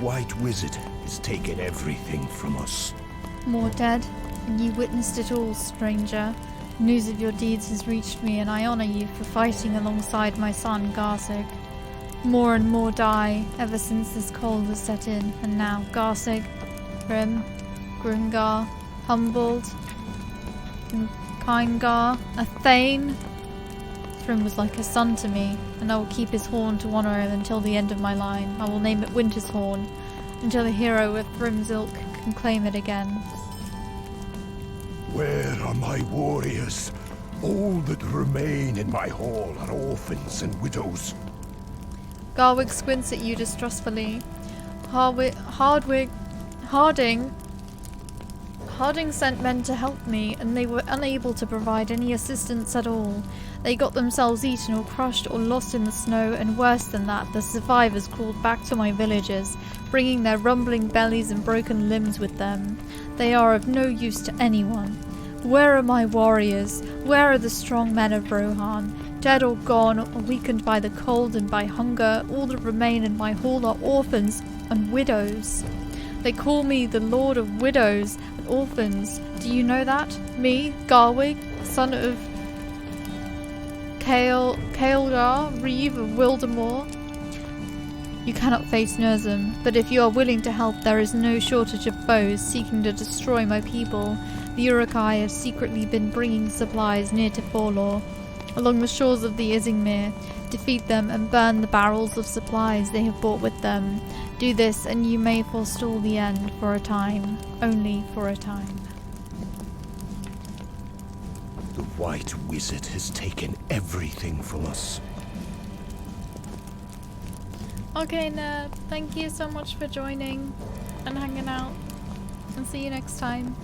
White Wizard has taken everything from us. More dead, and you witnessed it all, stranger. News of your deeds has reached me, and I honor you for fighting alongside my son, Garsig. More and more die, ever since this cold has set in, and now Garsig, Grim, Grimgar, Humbled, and Kyngar, a Thane. Thrym was like a son to me, and I will keep his horn to honor him until the end of my line. I will name it Winter's Horn, until a hero with Thrym's ilk can claim it again. Where are my warriors? All that remain in my hall are orphans and widows. Garwig squints at you distrustfully. Harding sent men to help me, and they were unable to provide any assistance at all. They got themselves eaten or crushed or lost in the snow, and worse than that, the survivors crawled back to my villages, bringing their rumbling bellies and broken limbs with them. They are of no use to anyone. Where are my warriors? Where are the strong men of Rohan? Dead or gone, or weakened by the cold and by hunger, all that remain in my hall are orphans and widows. They call me the Lord of Widows and Orphans. Do you know that? Me, Garwig, son of Kaelgar, Reeve of Wildermore? You cannot face Nurzum, but if you are willing to help, there is no shortage of foes seeking to destroy my people. The Uruk-hai have secretly been bringing supplies near to Forlor, along the shores of the Isingmere. Defeat them and burn the barrels of supplies they have brought with them. Do this and you may forestall the end for a time. Only for a time. The White Wizard has taken everything from us. Okay, nerd. Thank you so much for joining and hanging out. And see you next time.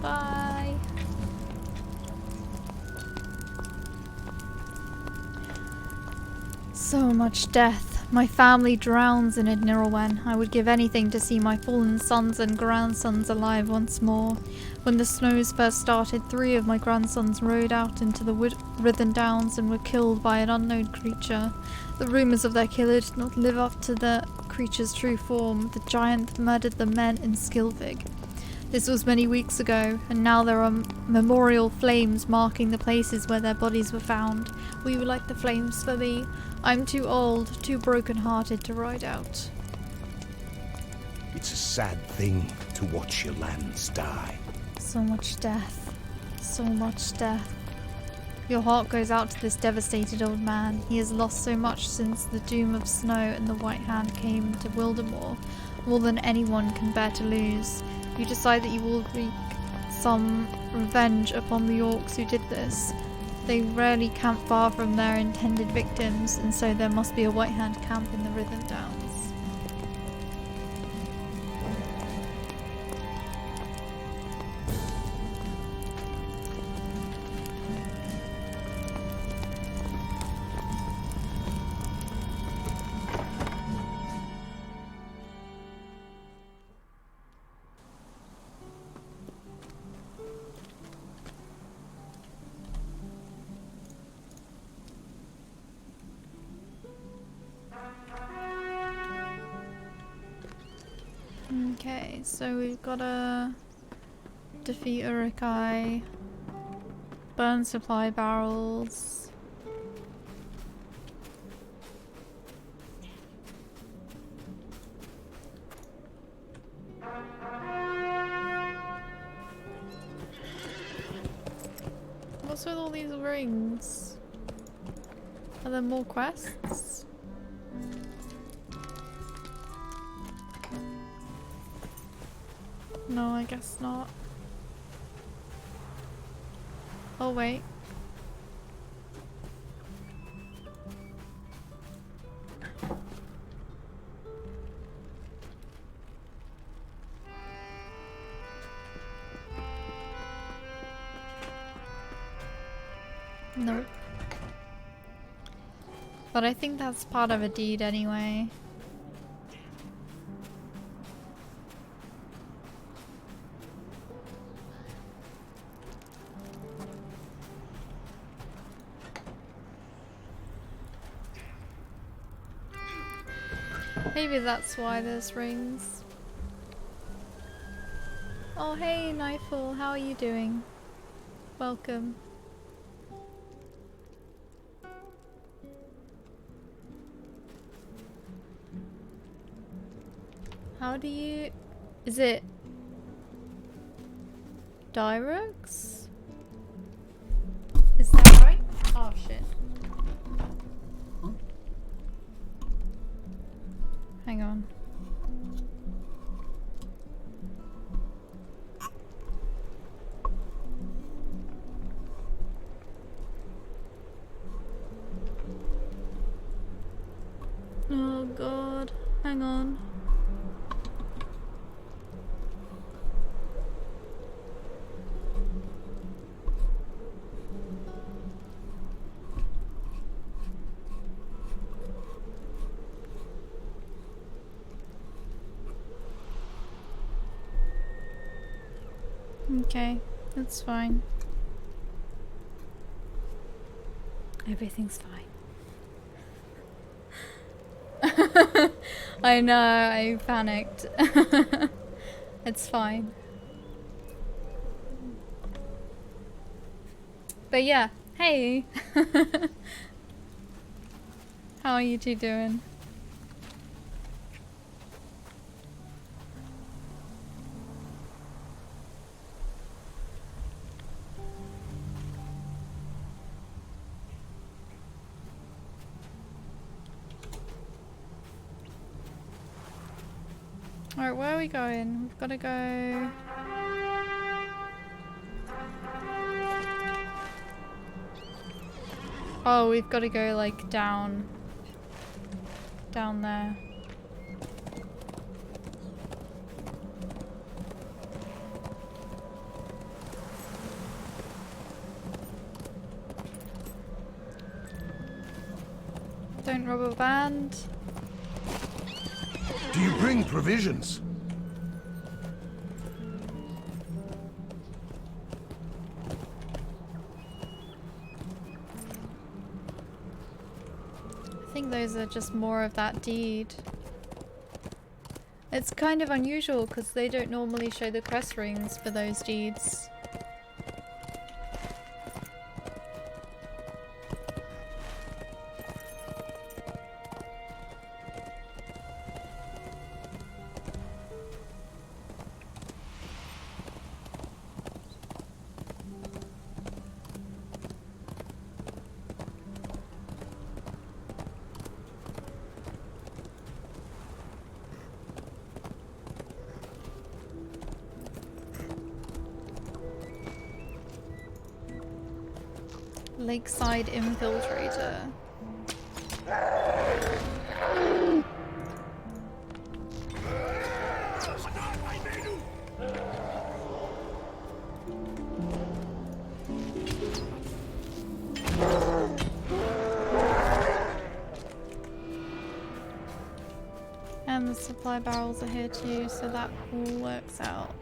Bye. So much death. My family drowns in it, Nirelwen. I would give anything to see my fallen sons and grandsons alive once more. When the snows first started, 3 of my grandsons rode out into the Rithen Downs and were killed by an unknown creature. The rumours of their killer did not live up to the creature's true form. The giant murdered the men in Skilvig. This was many weeks ago, and now there are memorial flames marking the places where their bodies were found. Will you light the flames for me? I'm too old, too broken-hearted to ride out. It's a sad thing to watch your lands die. So much death. So much death. Your heart goes out to this devastated old man. He has lost so much since the doom of Snow and the White Hand came to Wildermore. More than anyone can bear to lose. You decide that you will wreak some revenge upon the orcs who did this. They rarely camp far from their intended victims, and so there must be a White Hand camp in the Rithen Downs. Okay, so we've got to defeat Uruk-hai, burn supply barrels. What's with all these rings? Are there more quests? No, I guess not. Oh, wait. Nope. But I think that's part of a deed anyway. Maybe that's why there's rings. Oh hey Nightfall, how are you doing? Welcome. How do you... Is it... Dirux? Is that right? Oh shit. Hang on. Oh god. Hang on. Okay, that's fine. Everything's fine. I know, I panicked. It's fine. But yeah, hey! How are you two doing? Alright, where are we going? We've got to go... Oh, we've got to go like down there. Don't rob a band. Do you bring provisions? I think those are just more of that deed. It's kind of unusual because they don't normally show the crest rings for those deeds. Lakeside Infiltrator. And the supply barrels are here too, so that all works out.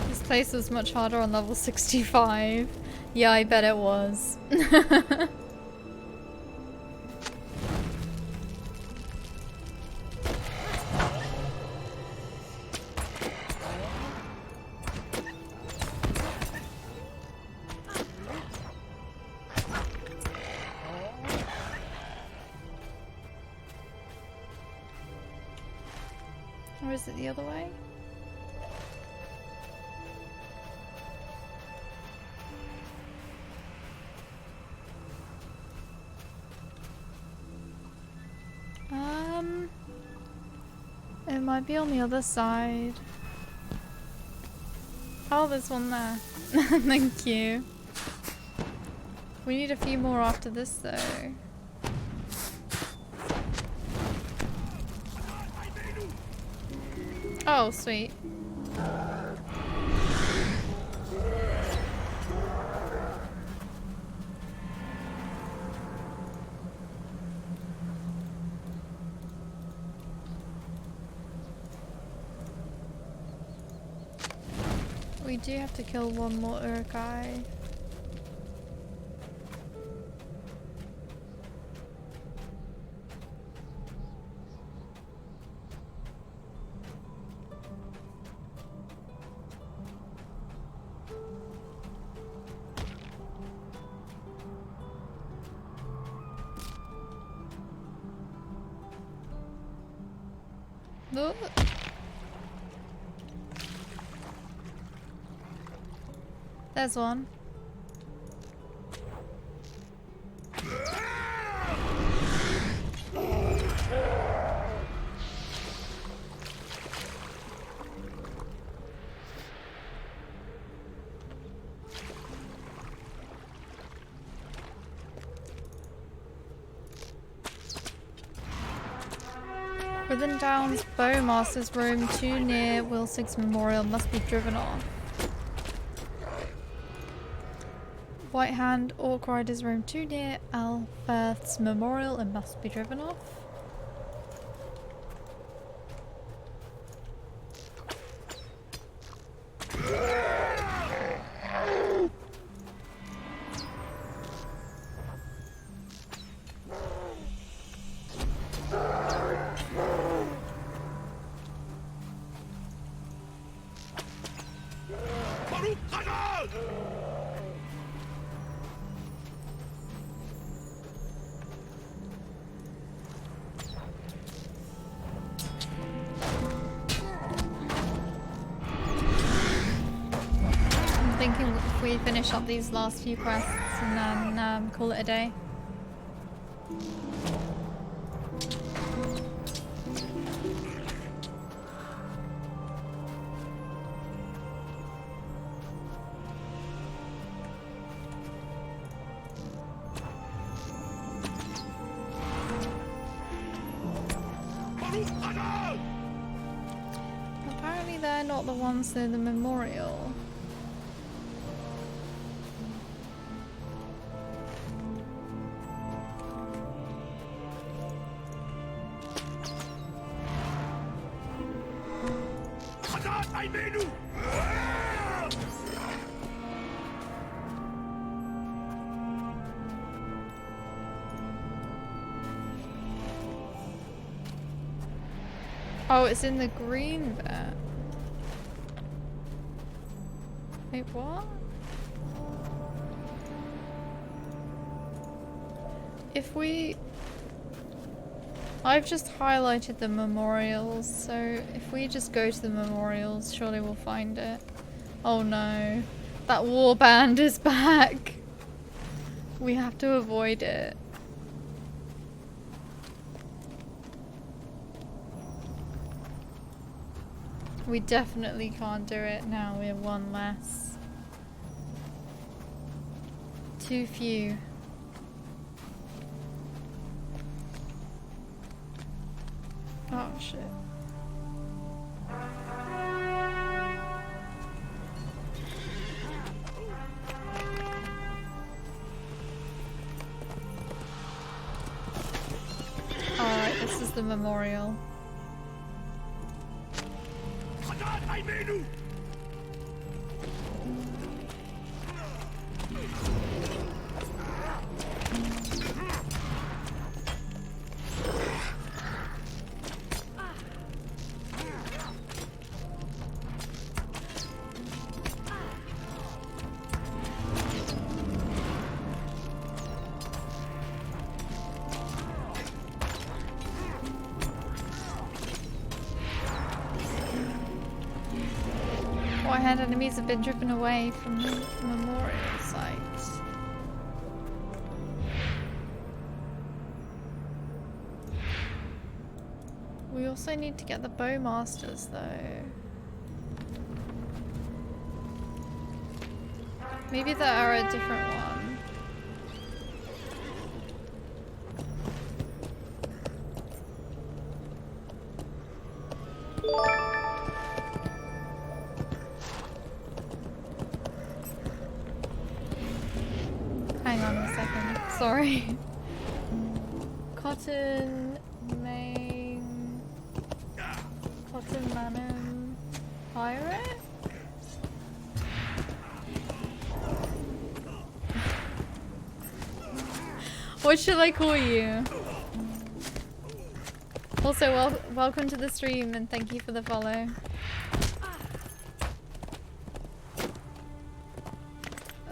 This place was much harder on level 65. Yeah, I bet it was. Or is it the other way? It might be on the other side. Oh, there's one there. Thank you. We need a few more after this though. Oh, sweet. We do have to kill one more Urkai. Look. There's one. Within Down's Bowmaster's room, too near Wilsig's memorial must be driven off. White Hand, Orc Rider's room, too near Alferth's memorial and must be driven off. If we finish up these last few quests and then call it a day. Apparently they're not the ones near the memorial. Oh, it's in the green bit. Wait, what? If we... I've just highlighted the memorials, so if we just go to the memorials, surely we'll find it. Oh no. That warband is back. We have to avoid it. We definitely can't do it now. We have one less. Too few. Oh shit. Alright, this is the memorial. White-hand enemies have been driven away from the memorial site. We also need to get the bowmasters though. Maybe they are a different one. Hang on a second. Sorry. Cotton, main, Cotton Manum, pirate? What should I call you? Also, welcome to the stream and thank you for the follow.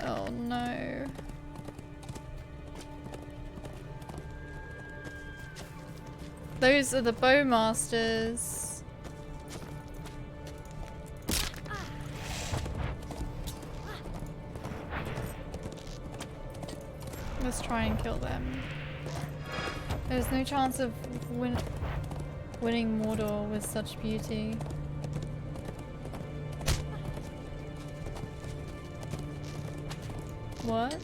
Oh no. Those are the bowmasters. Let's try and kill them. There's no chance of winning Mordor with such beauty. What?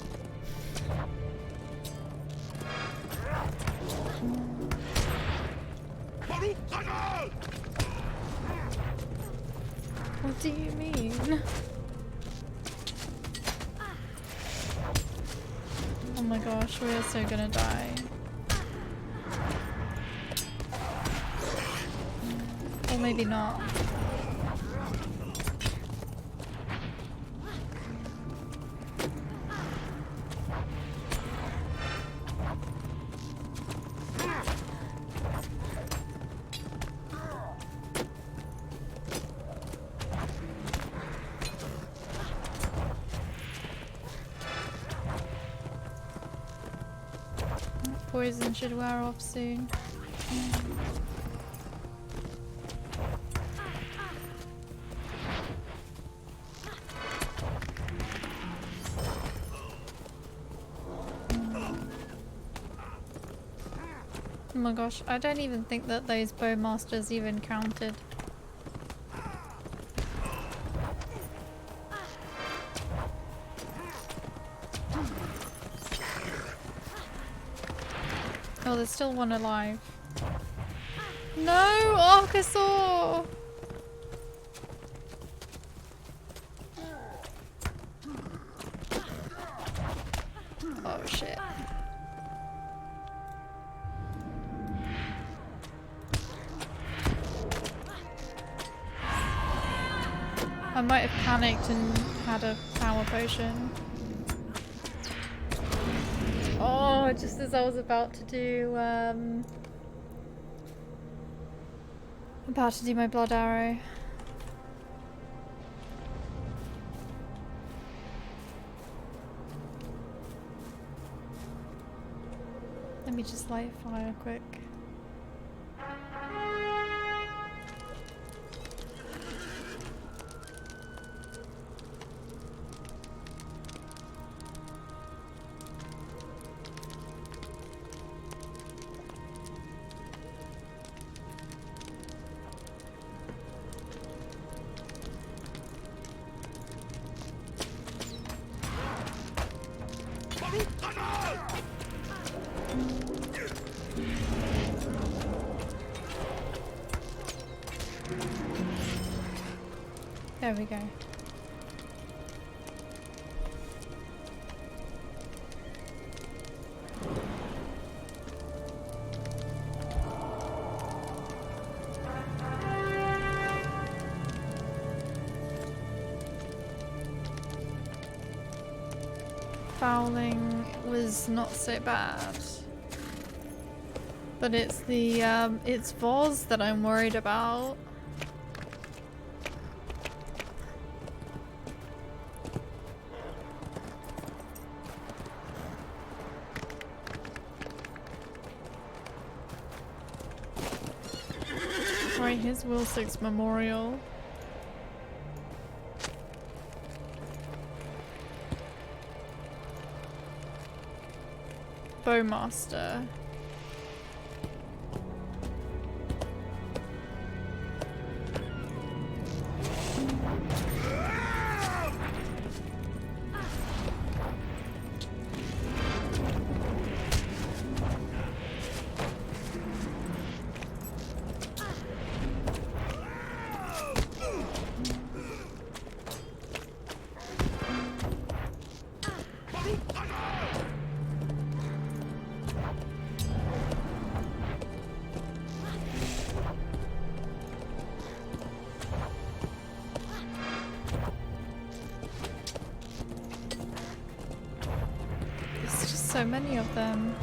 What do you mean? Oh my gosh, we are so gonna die. Or maybe not. Poison should wear off soon. Oh my gosh, I don't even think that those bowmasters even counted. Oh, there's still one alive. No, Archosaur! Oh shit. I might have panicked and had a power potion. Oh, just as I was about to do my blood arrow. Let me just light a fire quick. There we go. Fouling was not so bad. But it's the it's Voz that I'm worried about. Right, here's Wilsig's memorial. Bowmaster. So many of them.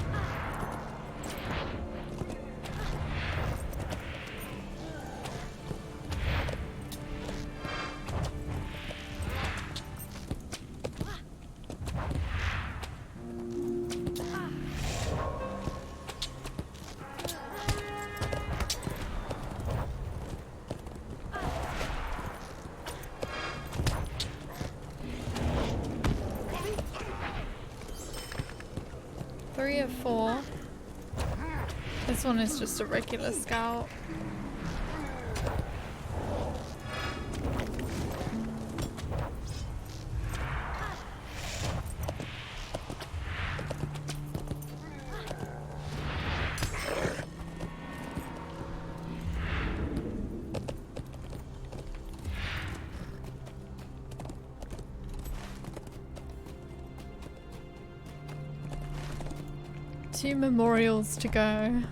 3 of 4. This one is just a regular scout. Two memorials to go.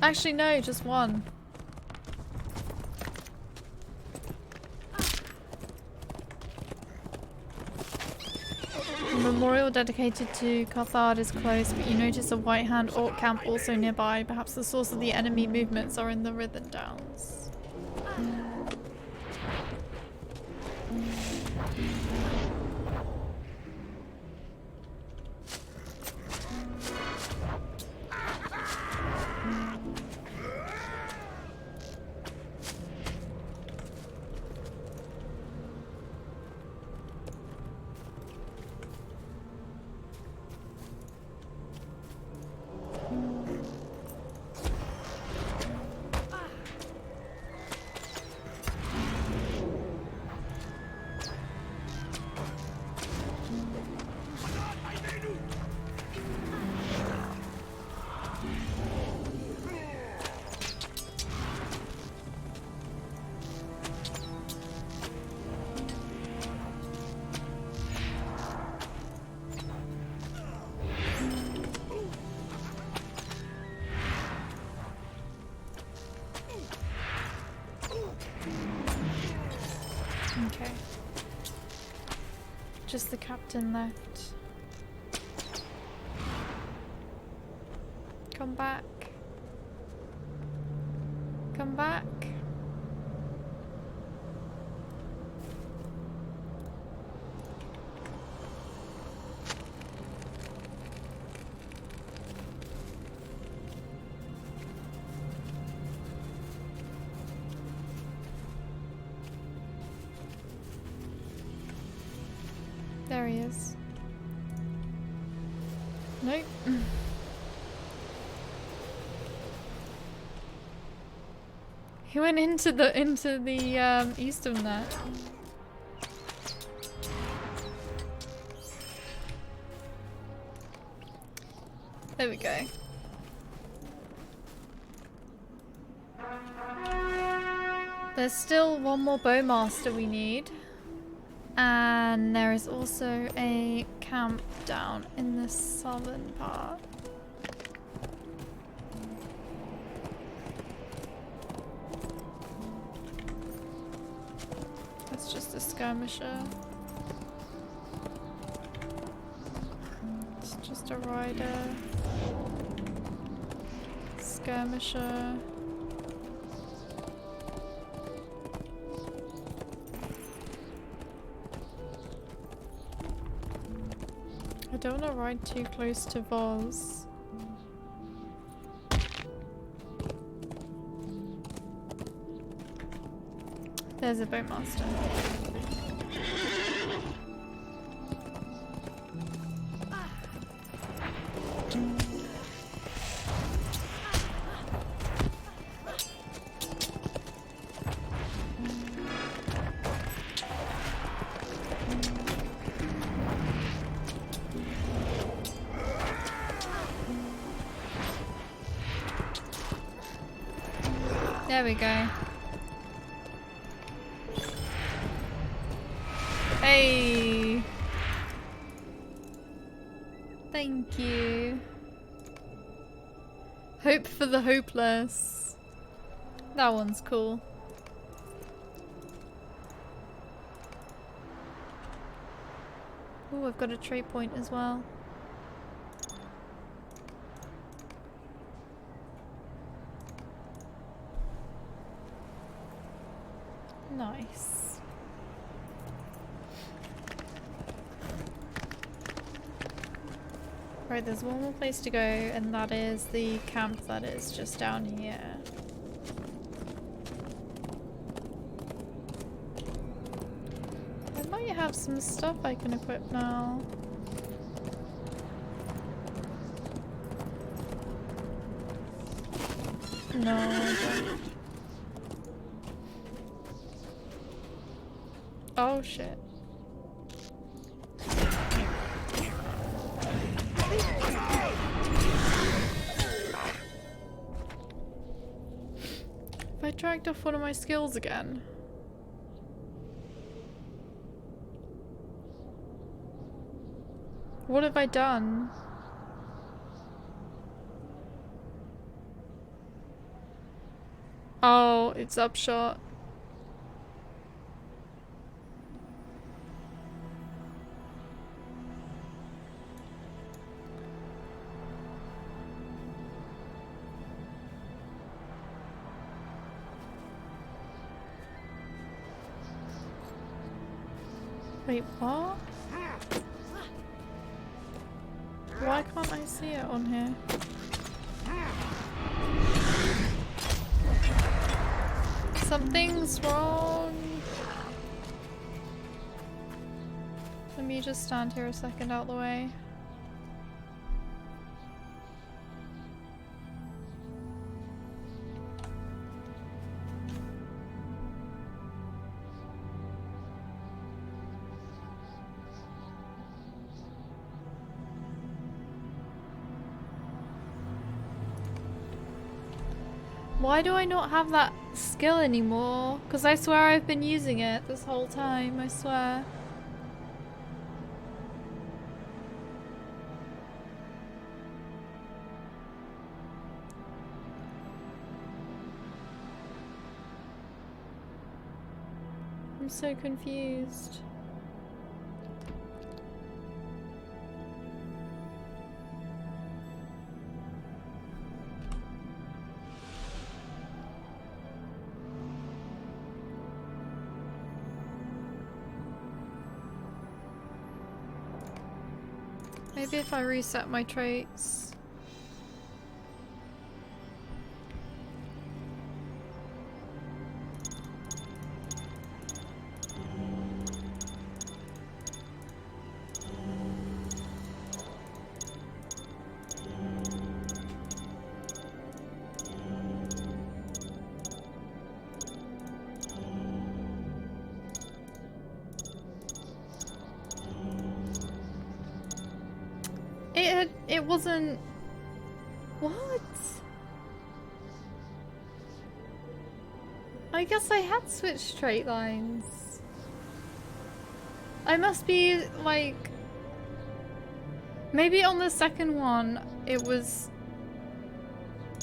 Actually, no, just one. A memorial dedicated to Cathard is close, but you notice a White Hand Orc camp also nearby. Perhaps the source of the enemy movements are in the Rhythm Downs. Okay. Just the captain left. Come back. Come back. There he is. Nope. He went into the east of that. There we go. There's still one more bowmaster we need. And there is also a camp down in the southern part. That's just a skirmisher. It's just a rider. Skirmisher. I don't want to ride too close to Voz. There's a boatmaster. There we go. Hey! Thank you. Hope for the hopeless. That one's cool. Oh, I've got a trade point as well. Nice. Right, there's one more place to go, and that is the camp that is just down here. might have some stuff I can equip now. No, I don't. Oh shit. Have I dragged off one of my skills again? What have I done? Oh, it's upshot. Wait, what? Why can't I see it on here? Something's wrong. Let me just stand here a second out the way. Why do I not have that skill anymore? Because I swear I've been using it this whole time, I swear. I'm so confused. Maybe if I reset my traits. It wasn't... What? I guess I had switched trait lines. I must be, like... Maybe on the second one it was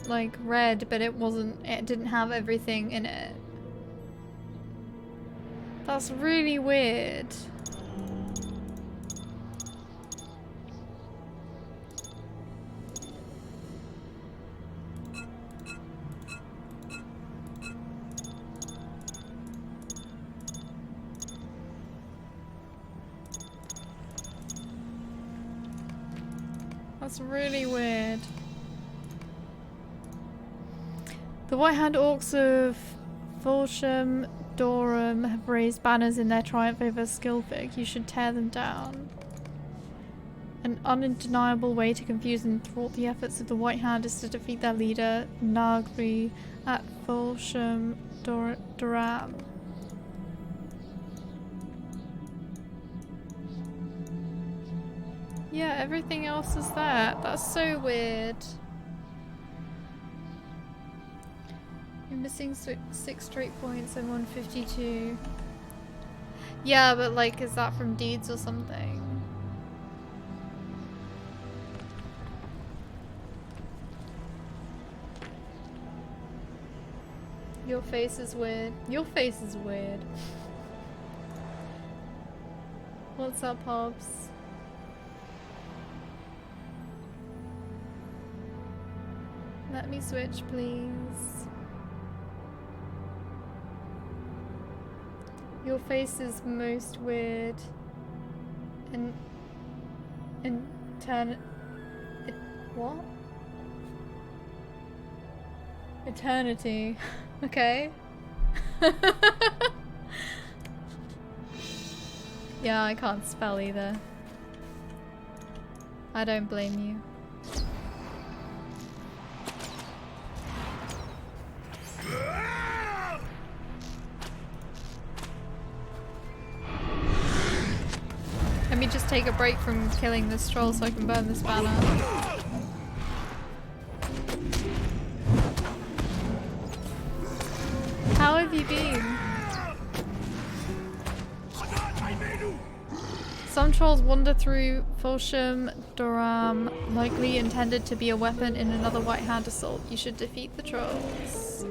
like red, but it didn't have everything in it. That's really weird. That's really weird. The White Hand Orcs of Volsham Dorum have raised banners in their triumph over Skilvik. You should tear them down. An undeniable way to confuse and thwart the efforts of the White Hand is to defeat their leader, Nagri, at Volsham Doram. Yeah, everything else is there. That's so weird. You're missing 6 straight points and 152. Yeah, but like, is that from deeds or something? Your face is weird. Your face is weird. What's up, Hobbs? Let me switch, please. Your face is most weird. What? Eternity. Okay. Yeah, I can't spell either. I don't blame you. Let me just take a break from killing this troll so I can burn this banner. How have you been? Some trolls wander through Fulsham Doram, likely intended to be a weapon in another White Hand assault. You should defeat the trolls.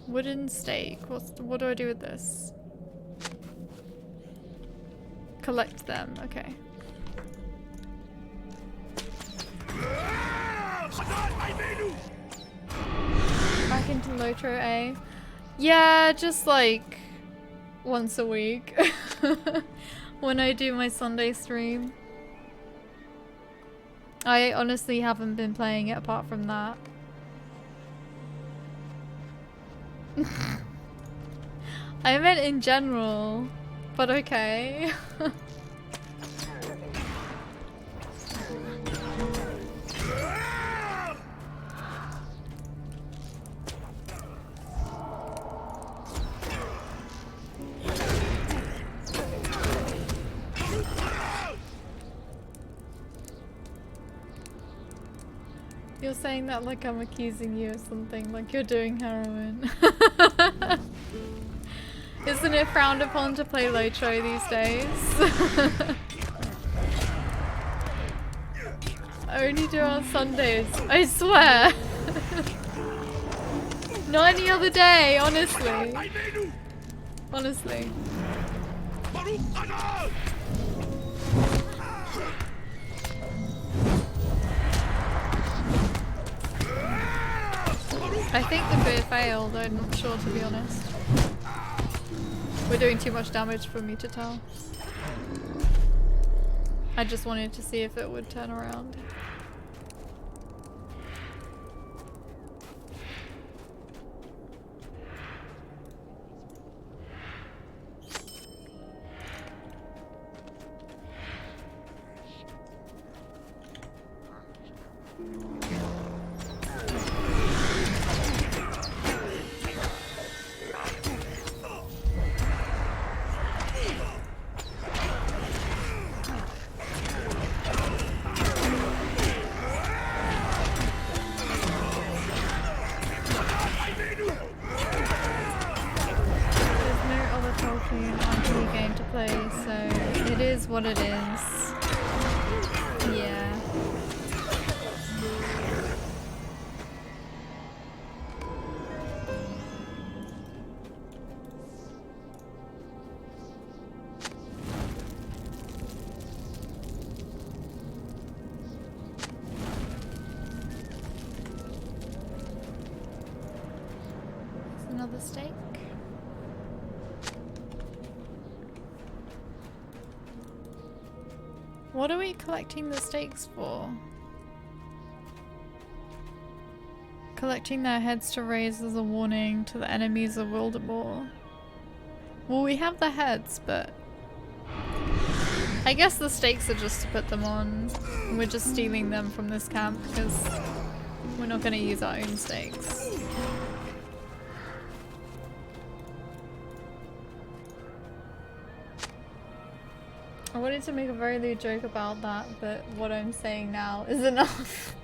Wooden stake. What do I do with this? Collect them. Okay. Back into Lotro A. Yeah, just like once a week when I do my Sunday stream. I honestly haven't been playing it apart from that. I meant in general, but okay. You're saying that like I'm accusing you of something, like you're doing heroin. Isn't it frowned upon to play Lotro these days? I only do it on Sundays, I swear. Not any other day, honestly. Honestly. I think the bit failed, I'm not sure to be honest. We're doing too much damage for me to tell. I just wanted to see if it would turn around. What it is. Yeah. There's another steak. What are we collecting the stakes for? Collecting their heads to raise as a warning to the enemies of Wildermore. Well, we have the heads, but I guess the stakes are just to put them on. We're just stealing them from this camp because we're not going to use our own stakes. I wanted to make a very lewd joke about that, but what I'm saying now is enough.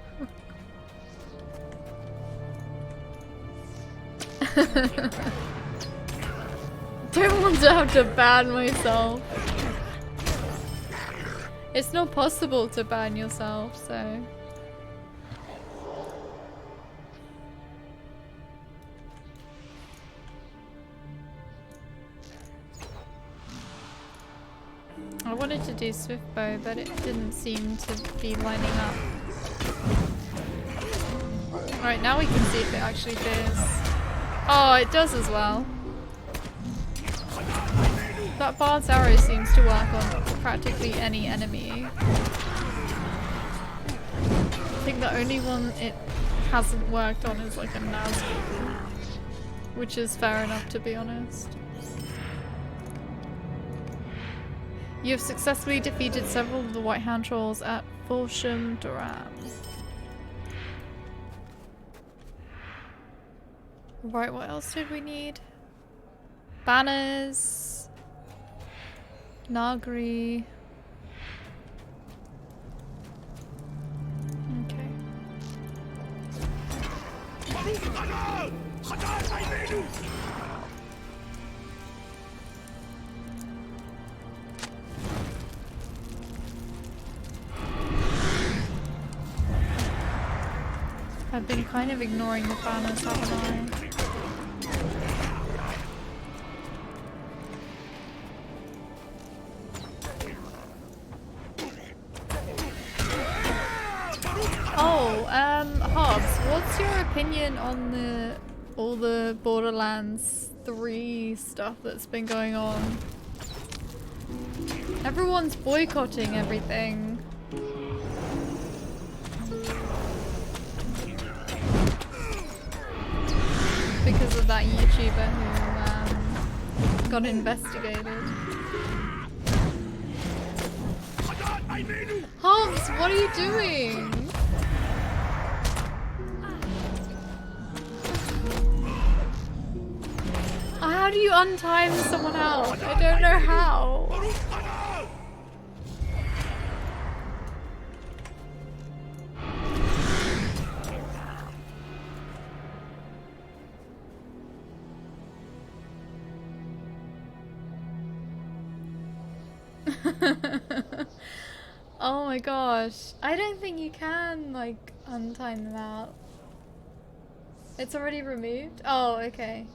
Don't want to have to ban myself. It's not possible to ban yourself, so... I wanted to do swift bow, but it didn't seem to be lining up. Alright, now we can see if it actually does. Oh, it does as well. That bard's arrow seems to work on practically any enemy. I think the only one it hasn't worked on is like a Nazgul, which is fair enough, to be honest. You have successfully defeated several of the White Hound Trolls at Fulsham Duram. Right, what else did we need? Banners. Nagri. Okay. I've been kind of ignoring the banners, haven't I? Oh, Hobbs, what's your opinion on all the Borderlands 3 stuff that's been going on? Everyone's boycotting everything. Because of that YouTuber who got investigated. Hobbs, what are you doing? How do you untime someone out? I don't know how. Oh my gosh. I don't think you can, like, untime them out. It's already removed? Oh, okay.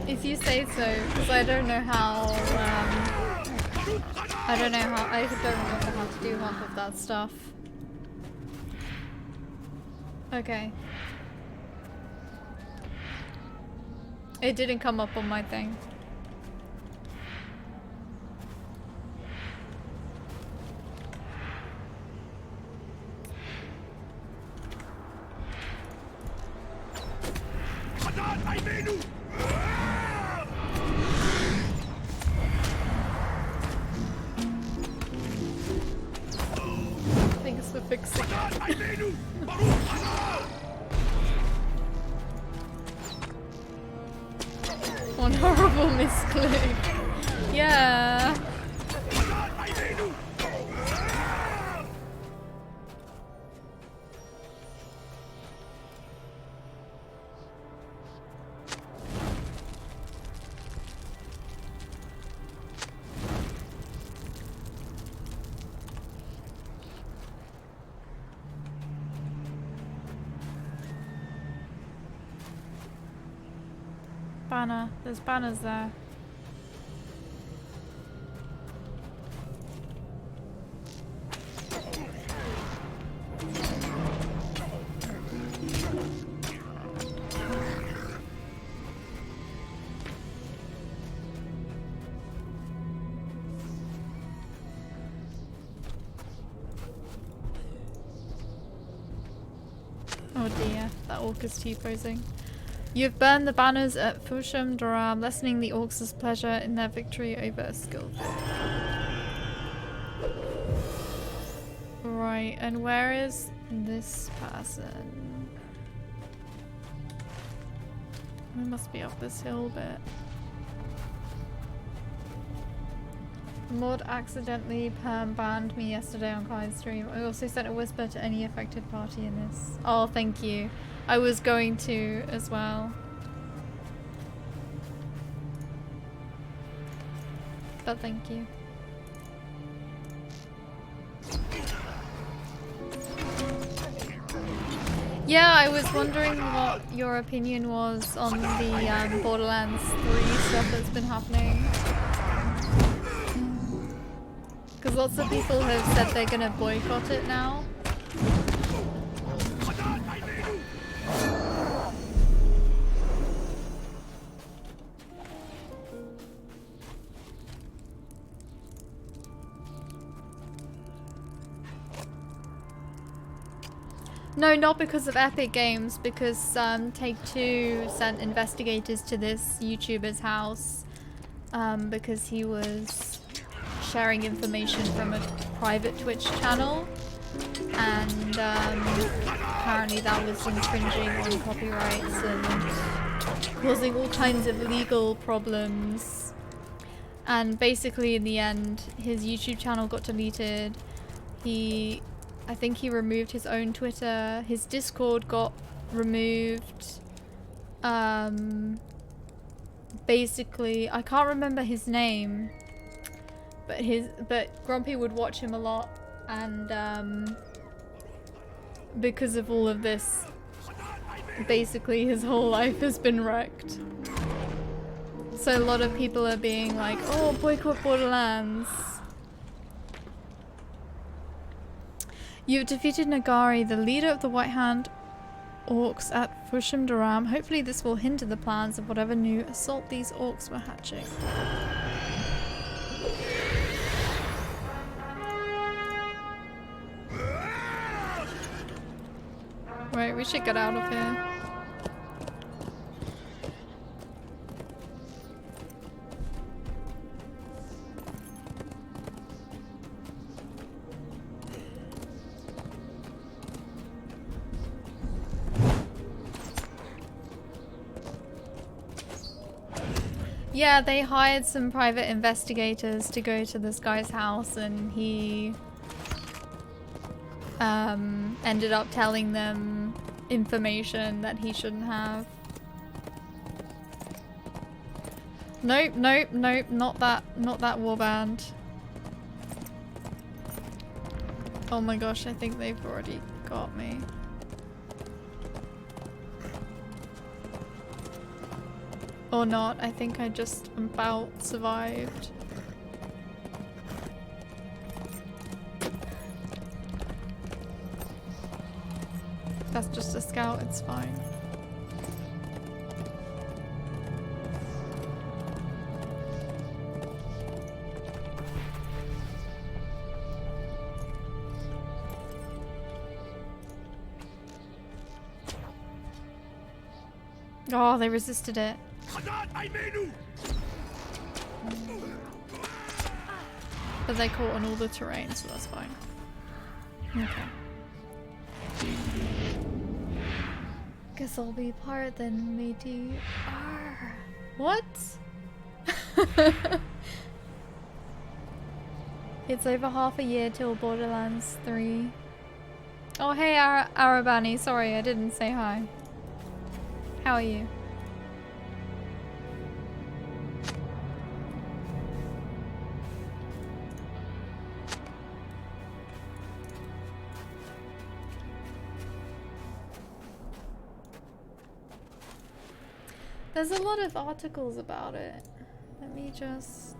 If you say so, because I don't know how, I don't remember how to do half of that stuff. Okay. It didn't come up on my thing. Thanks for fixing it. One horrible misclick. Yeah. Banner. There's banners there. Oh dear, that orc is T-posing. You've burned the banners at Fusham Duram, lessening the orcs' pleasure in their victory over a skill. Right, and where is this person? We must be up this hill bit. Mod accidentally perm banned me yesterday on Clyde's stream. I also sent a whisper to any affected party in this. Oh, thank you. I was going to as well. But thank you. Yeah, I was wondering what your opinion was on the Borderlands 3 stuff that's been happening. Because lots of people have said they're gonna boycott it now. No, not because of Epic Games, because Take-Two sent investigators to this YouTuber's house because he was sharing information from a private Twitch channel, and apparently that was infringing on copyrights and causing all kinds of legal problems. And basically in the end his YouTube channel got deleted. I think he removed his own Twitter, his Discord got removed. Basically, I can't remember his name, but Grumpy would watch him a lot, and because of all of this, basically his whole life has been wrecked. So a lot of people are being like, oh, boycott Borderlands. You've defeated Nagari, the leader of the White Hand orcs at Fushim Daram. Hopefully this will hinder the plans of whatever new assault these orcs were hatching. Right, we should get out of here. Yeah, they hired some private investigators to go to this guy's house, and he ended up telling them information that he shouldn't have. Nope, nope, nope, not that warband. Oh my gosh, I think they've already got me. Or not, I think I just about survived. That's just a scout, it's fine. Oh, they resisted it. But they caught on all the terrain, so that's fine. Okay. Guess I'll be part then, matey. Arr. What? It's over half a year till Borderlands 3. Oh hey Arabani, sorry I didn't say hi. How are you? There's a lot of articles about it. Let me just...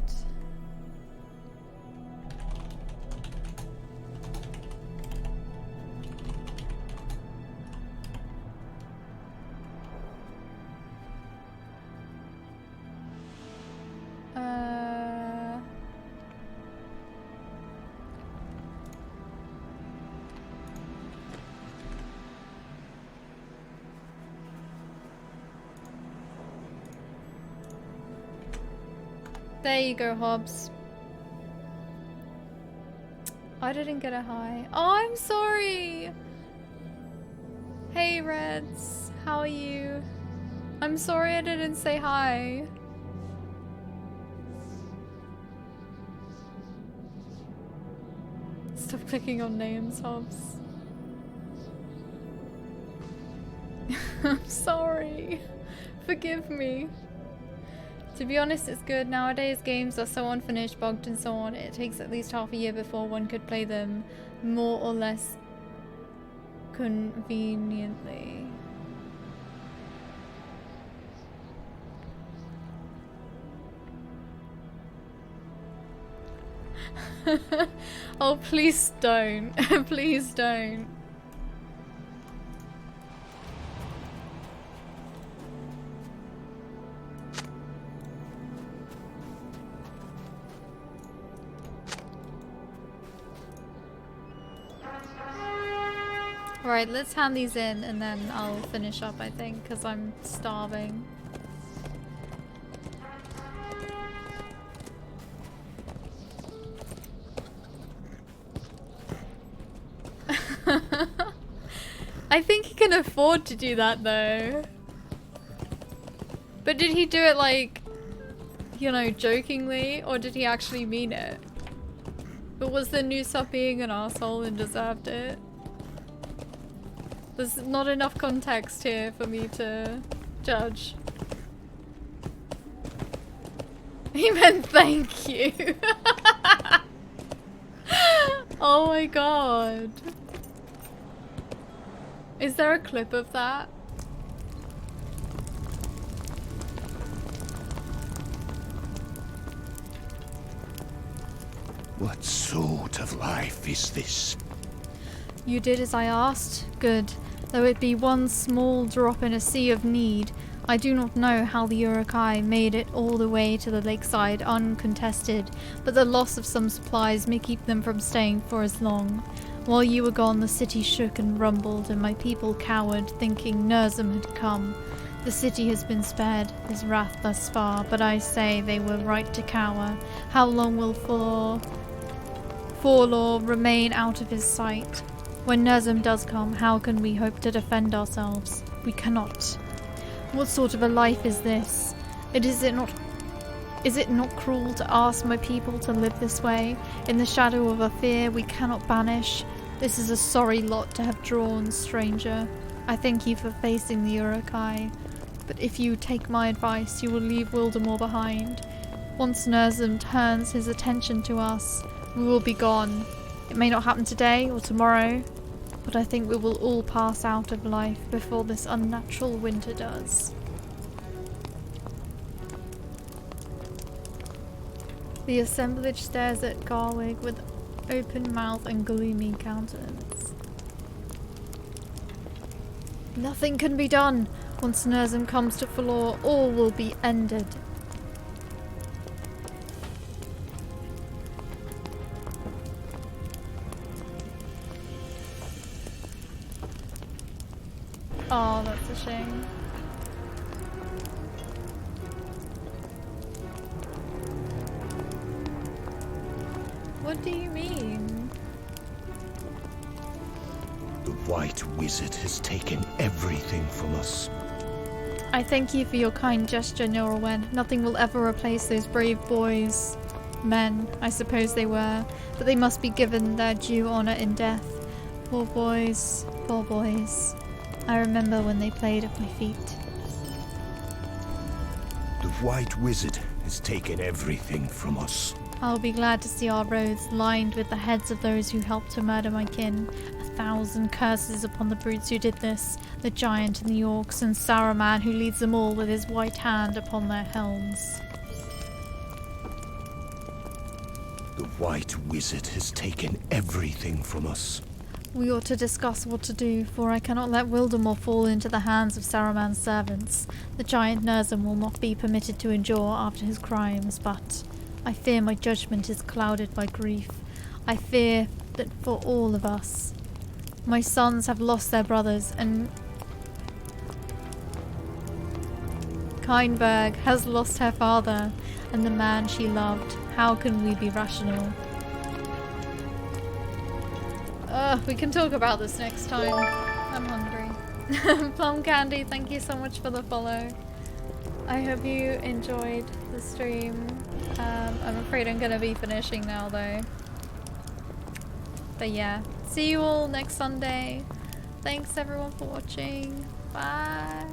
There you go, Hobbs. I didn't get a hi. Oh, I'm sorry! Hey, Reds. How are you? I'm sorry I didn't say hi. Stop clicking on names, Hobbs. I'm sorry. Forgive me. To be honest, it's good. Nowadays games are so unfinished, bugged and so on. It takes at least half a year before one could play them more or less conveniently. Oh, please don't. Please don't. Alright, let's hand these in and then I'll finish up, I think, because I'm starving. I think he can afford to do that though. But did he do it like, you know, jokingly, or did he actually mean it? But was the new sub being an asshole and deserved it? There's not enough context here for me to judge. He meant thank you. Oh my god. Is there a clip of that? What sort of life is this? You did as I asked. Good. Though it be one small drop in a sea of need, I do not know how the Urukai made it all the way to the lakeside uncontested, but the loss of some supplies may keep them from staying for as long. While you were gone, the city shook and rumbled, and my people cowered, thinking Nurzum had come. The city has been spared his wrath thus far, but I say they were right to cower. How long will Forlaw remain out of his sight? When Nurzum does come, how can we hope to defend ourselves? We cannot. What sort of a life is this? Is it not cruel to ask my people to live this way, in the shadow of a fear we cannot banish? This is a sorry lot to have drawn, stranger. I thank you for facing the Urukai, but if you take my advice, you will leave Wildermore behind. Once Nurzum turns his attention to us, we will be gone. It may not happen today or tomorrow, but I think we will all pass out of life before this unnatural winter does. The assemblage stares at Garwig with open mouth and gloomy countenance. Nothing can be done. Once Nurzum comes to Forlaw, all will be ended. Oh, that's a shame. What do you mean? The White Wizard has taken everything from us. I thank you for your kind gesture, Laurelin. Nothing will ever replace those brave boys. Men, I suppose they were, but they must be given their due honor in death. Poor boys, poor boys. I remember when they played at my feet. The White Wizard has taken everything from us. I'll be glad to see our roads lined with the heads of those who helped to murder my kin. 1,000 curses upon the brutes who did this, the giant and the orcs, and Saruman who leads them all with his white hand upon their helms. The White Wizard has taken everything from us. We ought to discuss what to do, for I cannot let Wildermore fall into the hands of Saruman's servants. The giant Nurzum will not be permitted to endure after his crimes, but I fear my judgment is clouded by grief. I fear that for all of us. My sons have lost their brothers, and Kindberg has lost her father, and the man she loved. How can we be rational? We can talk about this next time. I'm hungry. Plum Candy, thank you so much for the follow. I hope you enjoyed the stream. I'm afraid I'm gonna be finishing now though. But yeah, see you all next Sunday. Thanks everyone for watching. Bye.